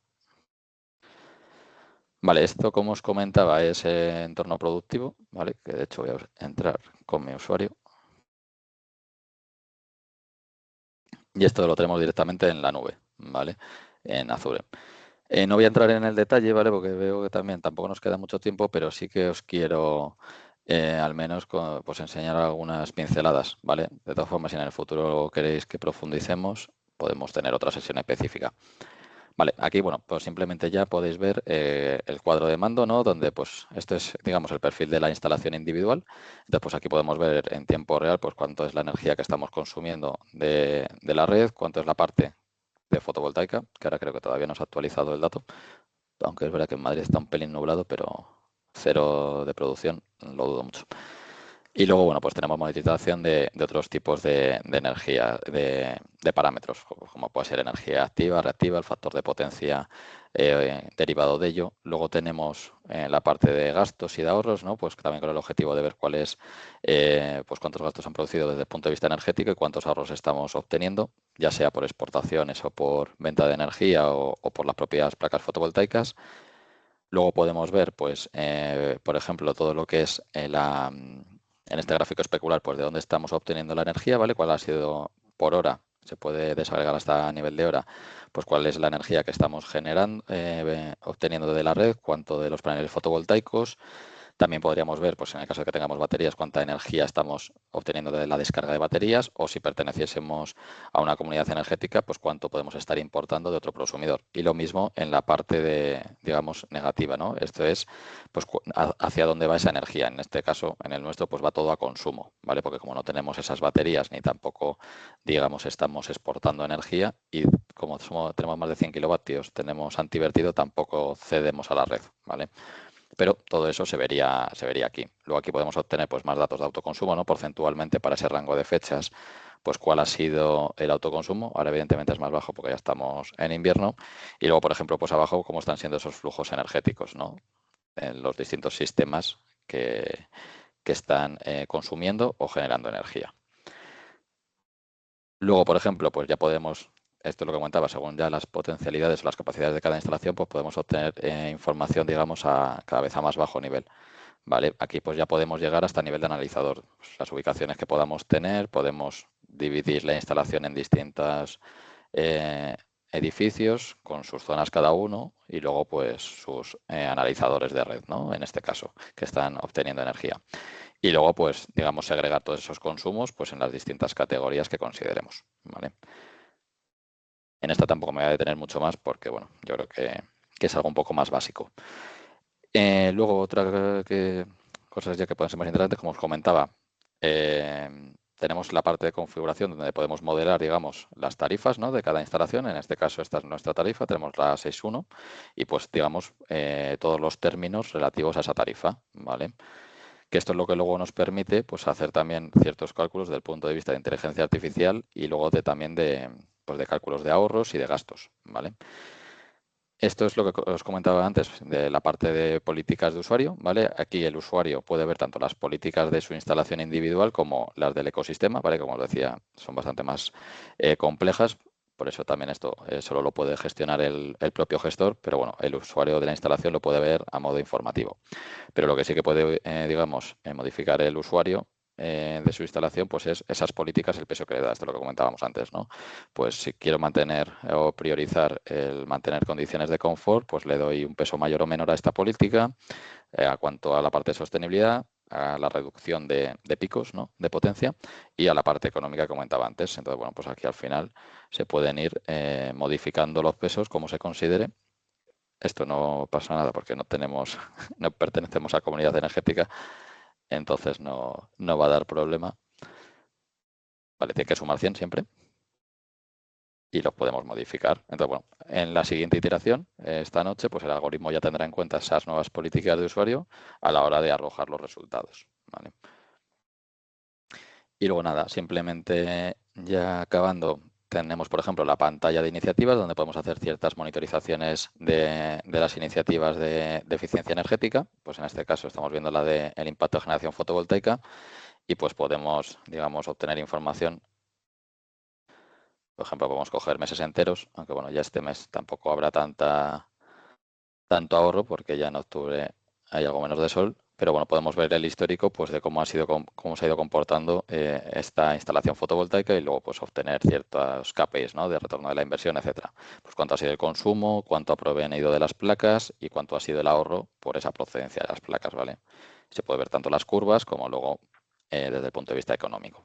Vale, esto como os comentaba es entorno productivo, ¿vale? Que de hecho voy a entrar con mi usuario. Y esto lo tenemos directamente en la nube, ¿vale? En Azure. No voy a entrar en el detalle, ¿vale? Porque veo que también tampoco nos queda mucho tiempo, pero sí que os quiero al menos pues enseñar algunas pinceladas, ¿vale? De todas formas, si en el futuro queréis que profundicemos, podemos tener otra sesión específica. Vale, aquí, bueno, pues simplemente ya podéis ver el cuadro de mando, ¿no? Donde, pues, este es, digamos, el perfil de la instalación individual. Entonces, pues aquí podemos ver en tiempo real, pues, cuánto es la energía que estamos consumiendo de la red, cuánto es la parte de fotovoltaica, que ahora creo que todavía no se ha actualizado el dato, aunque es verdad que en Madrid está un pelín nublado, pero cero de producción, lo dudo mucho. Y luego, bueno, pues tenemos monitorización de otros tipos de energía, de parámetros, como puede ser energía activa, reactiva, el factor de potencia derivado de ello. Luego tenemos la parte de gastos y de ahorros, ¿no? Pues también con el objetivo de ver cuáles, pues cuántos gastos han producido desde el punto de vista energético y cuántos ahorros estamos obteniendo, ya sea por exportaciones o por venta de energía o por las propias placas fotovoltaicas. Luego podemos ver, pues, por ejemplo, todo lo que es en este gráfico especular, pues de dónde estamos obteniendo la energía, ¿vale? Cuál ha sido por hora, se puede desagregar hasta a nivel de hora, pues cuál es la energía que estamos generando, obteniendo de la red, cuánto de los paneles fotovoltaicos. También podríamos ver, pues en el caso de que tengamos baterías, cuánta energía estamos obteniendo de la descarga de baterías, o si perteneciésemos a una comunidad energética, pues cuánto podemos estar importando de otro consumidor. Y lo mismo en la parte de, digamos, negativa, ¿no? Esto es, pues hacia dónde va esa energía. En este caso, en el nuestro, pues va todo a consumo, ¿vale? Porque como no tenemos esas baterías ni tampoco, digamos, estamos exportando energía y como tenemos más de 100 kilovatios, tenemos antivertido, tampoco cedemos a la red, ¿vale? Pero todo eso se vería aquí. Luego aquí podemos obtener pues más datos de autoconsumo, ¿no? Porcentualmente para ese rango de fechas, pues cuál ha sido el autoconsumo. Ahora evidentemente es más bajo porque ya estamos en invierno. Y luego, por ejemplo, pues abajo cómo están siendo esos flujos energéticos, ¿no? En los distintos sistemas que están consumiendo o generando energía. Luego, por ejemplo, pues ya podemos, esto es lo que comentaba, según ya las potencialidades o las capacidades de cada instalación, pues podemos obtener información, digamos, a cada vez a más bajo nivel. Vale, aquí pues ya podemos llegar hasta nivel de analizador. Pues, las ubicaciones que podamos tener, podemos dividir la instalación en distintos edificios con sus zonas cada uno y luego pues sus analizadores de red, ¿no? En este caso, que están obteniendo energía. Y luego, pues, digamos, segregar todos esos consumos pues, en las distintas categorías que consideremos. ¿Vale? En esta tampoco me voy a detener mucho más porque, bueno, yo creo que es algo un poco más básico. Luego, otra cosas ya que pueden ser más interesantes, como os comentaba, tenemos la parte de configuración donde podemos modelar, digamos, las tarifas, ¿no? De cada instalación. En este caso, esta es nuestra tarifa, tenemos la 6.1 y, pues, digamos, todos los términos relativos a esa tarifa, ¿vale? Que esto es lo que luego nos permite pues, hacer también ciertos cálculos desde el punto de vista de inteligencia artificial y luego también pues, de cálculos de ahorros y de gastos, ¿vale? Esto es lo que os comentaba antes de la parte de políticas de usuario, ¿vale? Aquí el usuario puede ver tanto las políticas de su instalación individual como las del ecosistema, ¿vale? Como os decía, son bastante más complejas. Por eso también esto solo lo puede gestionar el propio gestor, pero bueno, el usuario de la instalación lo puede ver a modo informativo. Pero lo que sí que puede, digamos, modificar el usuario de su instalación, pues es esas políticas, el peso que le da, esto es lo que comentábamos antes, ¿no? Pues si quiero mantener o priorizar el mantener condiciones de confort, pues le doy un peso mayor o menor a esta política, a cuanto a la parte de sostenibilidad, a la reducción de picos, ¿no? De potencia y a la parte económica que comentaba antes. Entonces, bueno, pues aquí al final se pueden ir modificando los pesos como se considere. Esto no pasa nada porque no tenemos, no pertenecemos a comunidad energética, entonces no va a dar problema. Vale, tiene que sumar 100 siempre y los podemos modificar. Entonces, bueno, en la siguiente iteración, esta noche, pues el algoritmo ya tendrá en cuenta esas nuevas políticas de usuario a la hora de arrojar los resultados. ¿Vale? Y luego nada, simplemente ya acabando, tenemos, por ejemplo, la pantalla de iniciativas donde podemos hacer ciertas monitorizaciones de las iniciativas de eficiencia energética. Pues en este caso estamos viendo la del impacto de generación fotovoltaica y pues podemos, digamos, obtener información. Por ejemplo, podemos coger meses enteros, aunque bueno, ya este mes tampoco habrá tanto ahorro porque ya en octubre hay algo menos de sol. Pero bueno, podemos ver el histórico pues, de cómo se ha ido comportando esta instalación fotovoltaica y luego pues, obtener ciertos KPIs, ¿no? De retorno de la inversión, etcétera. Pues cuánto ha sido el consumo, cuánto ha provenido de las placas y cuánto ha sido el ahorro por esa procedencia de las placas, ¿vale? Se puede ver tanto las curvas como luego desde el punto de vista económico.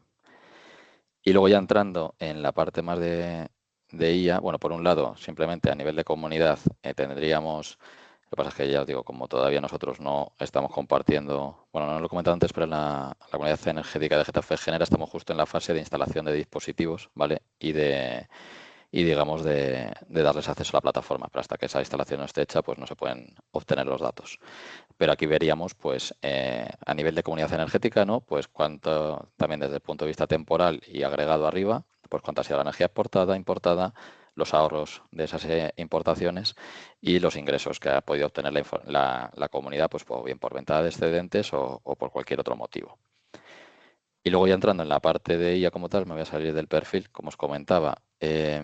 Y luego ya entrando en la parte más de IA, bueno, por un lado, simplemente a nivel de comunidad tendríamos. Lo que pasa es que ya os digo, como todavía nosotros no estamos compartiendo, bueno, no lo he comentado antes, pero en la comunidad energética de Getafe Genera estamos justo en la fase de instalación de dispositivos, ¿vale? Y de y digamos de darles acceso a la plataforma, pero hasta que esa instalación no esté hecha pues no se pueden obtener los datos. Pero aquí veríamos pues a nivel de comunidad energética, ¿no? Pues cuánto, también desde el punto de vista temporal y agregado arriba, pues cuánta ha sido la energía exportada, importada, los ahorros de esas importaciones y los ingresos que ha podido obtener la comunidad, pues bien por venta de excedentes o por cualquier otro motivo. Y luego ya entrando en la parte de ella como tal, me voy a salir del perfil, como os comentaba, es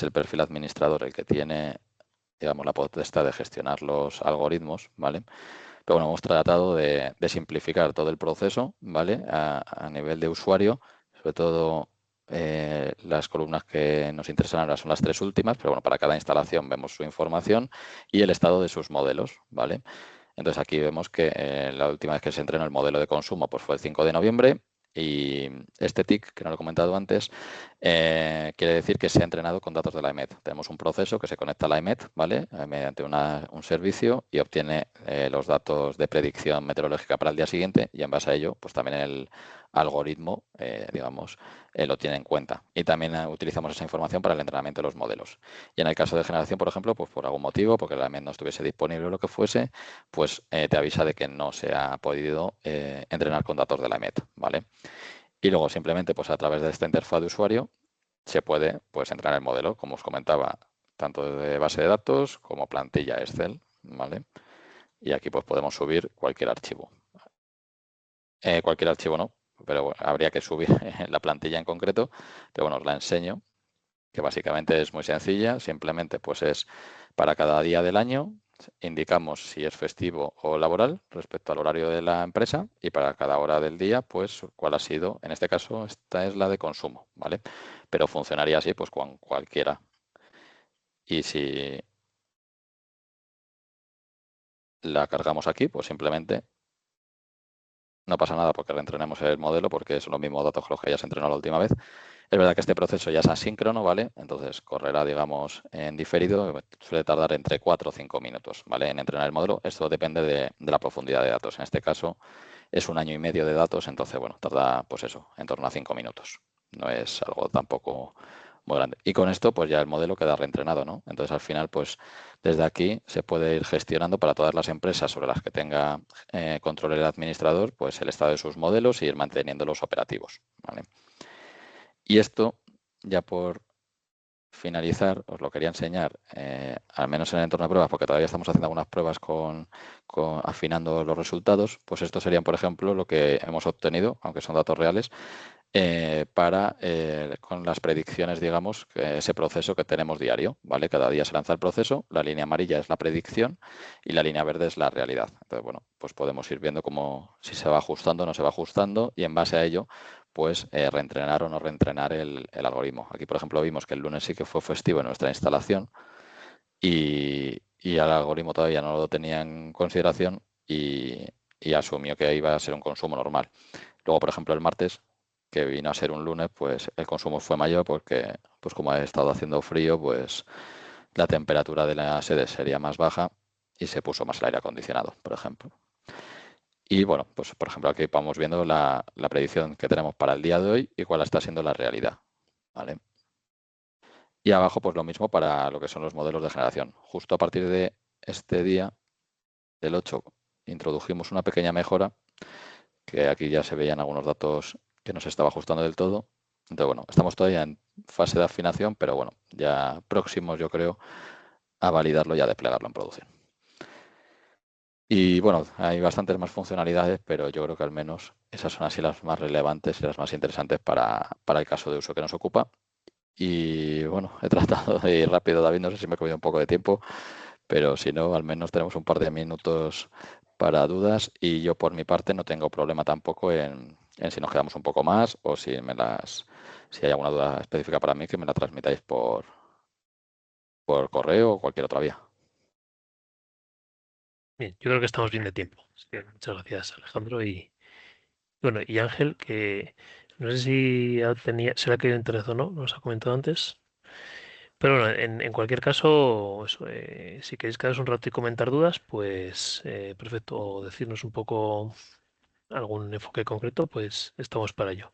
el perfil administrador el que tiene, digamos, la potestad de gestionar los algoritmos, ¿vale? Pero bueno, hemos tratado de simplificar todo el proceso, ¿vale? A nivel de usuario, sobre todo las columnas que nos interesan ahora son las 3 últimas, pero bueno, para cada instalación vemos su información y el estado de sus modelos, ¿vale? Entonces aquí vemos que la última vez que se entrenó el modelo de consumo pues fue el 5 de noviembre y este TIC, que no lo he comentado antes, quiere decir que se ha entrenado con datos de la EMET. Tenemos un proceso que se conecta a la EMET, ¿vale? Mediante un servicio y obtiene los datos de predicción meteorológica para el día siguiente y en base a ello, pues también el algoritmo, digamos, lo tiene en cuenta. Y también utilizamos esa información para el entrenamiento de los modelos. Y en el caso de generación, por ejemplo, pues por algún motivo, porque la EMET no estuviese disponible o lo que fuese, pues te avisa de que no se ha podido entrenar con datos de la EMET, ¿vale? Y luego simplemente pues a través de esta interfaz de usuario se puede pues entrenar el modelo, como os comentaba, tanto de base de datos como plantilla Excel, ¿vale? Y aquí pues podemos subir cualquier archivo. Cualquier archivo no, pero bueno, habría que subir la plantilla en concreto, pero bueno, os la enseño, que básicamente es muy sencilla, simplemente pues es para cada día del año, indicamos si es festivo o laboral respecto al horario de la empresa y para cada hora del día, pues cuál ha sido, en este caso esta es la de consumo, ¿vale? Pero funcionaría así pues con cualquiera. Y si la cargamos aquí, pues simplemente no pasa nada porque reentrenemos el modelo porque son los mismos datos que los que ya se entrenó la última vez. Es verdad que este proceso ya es asíncrono, ¿vale? Entonces correrá, digamos, en diferido, suele tardar entre 4 o 5 minutos, ¿vale? En entrenar el modelo. Esto depende de la profundidad de datos. En este caso es 1 año y medio de datos, entonces, bueno, tarda, pues eso, en torno a 5 minutos. No es algo tampoco muy grande. Y con esto, pues ya el modelo queda reentrenado, ¿no? Entonces, al final, pues desde aquí se puede ir gestionando para todas las empresas sobre las que tenga control el administrador, pues el estado de sus modelos y ir manteniéndolos operativos, ¿vale? Y esto, ya por finalizar, os lo quería enseñar, al menos en el entorno de pruebas, porque todavía estamos haciendo algunas pruebas afinando los resultados, pues esto serían, por ejemplo, lo que hemos obtenido, aunque son datos reales, con las predicciones, digamos, ese proceso que tenemos diario, ¿vale? Cada día se lanza el proceso, la línea amarilla es la predicción y la línea verde es la realidad. Entonces, bueno, pues podemos ir viendo cómo si se va ajustando o no se va ajustando y en base a ello, pues reentrenar o no reentrenar el algoritmo. Aquí, por ejemplo, vimos que el lunes sí que fue festivo en nuestra instalación y el algoritmo todavía no lo tenía en consideración y asumió que iba a ser un consumo normal. Luego, por ejemplo, el martes, que vino a ser un lunes, pues el consumo fue mayor porque, pues como ha estado haciendo frío, pues la temperatura de la sede sería más baja y se puso más el aire acondicionado, por ejemplo. Y bueno, pues por ejemplo aquí vamos viendo la predicción que tenemos para el día de hoy y cuál está siendo la realidad, ¿vale? Y abajo pues lo mismo para lo que son los modelos de generación. Justo a partir de este día, del 8, introdujimos una pequeña mejora, que aquí ya se veían algunos datos que no se estaba ajustando del todo. Entonces, bueno, estamos todavía en fase de afinación, pero bueno, ya próximos yo creo a validarlo y a desplegarlo en producción. Y bueno, hay bastantes más funcionalidades, pero yo creo que al menos esas son así las más relevantes y las más interesantes para el caso de uso que nos ocupa. Y bueno, he tratado de ir rápido, David, no sé si me he comido un poco de tiempo, pero si no, al menos tenemos un par de minutos para dudas y yo por mi parte no tengo problema tampoco en si nos quedamos un poco más o si hay alguna duda específica para mí que me la transmitáis por correo o cualquier otra vía. Bien, yo creo que estamos bien de tiempo. Así que muchas gracias, Alejandro. Y bueno, y Ángel, que no sé si se le ha caído interés o no, nos ha comentado antes. Pero bueno, en cualquier caso, eso, si queréis quedaros un rato y comentar dudas, pues perfecto, o decirnos un poco algún enfoque concreto, pues estamos para ello.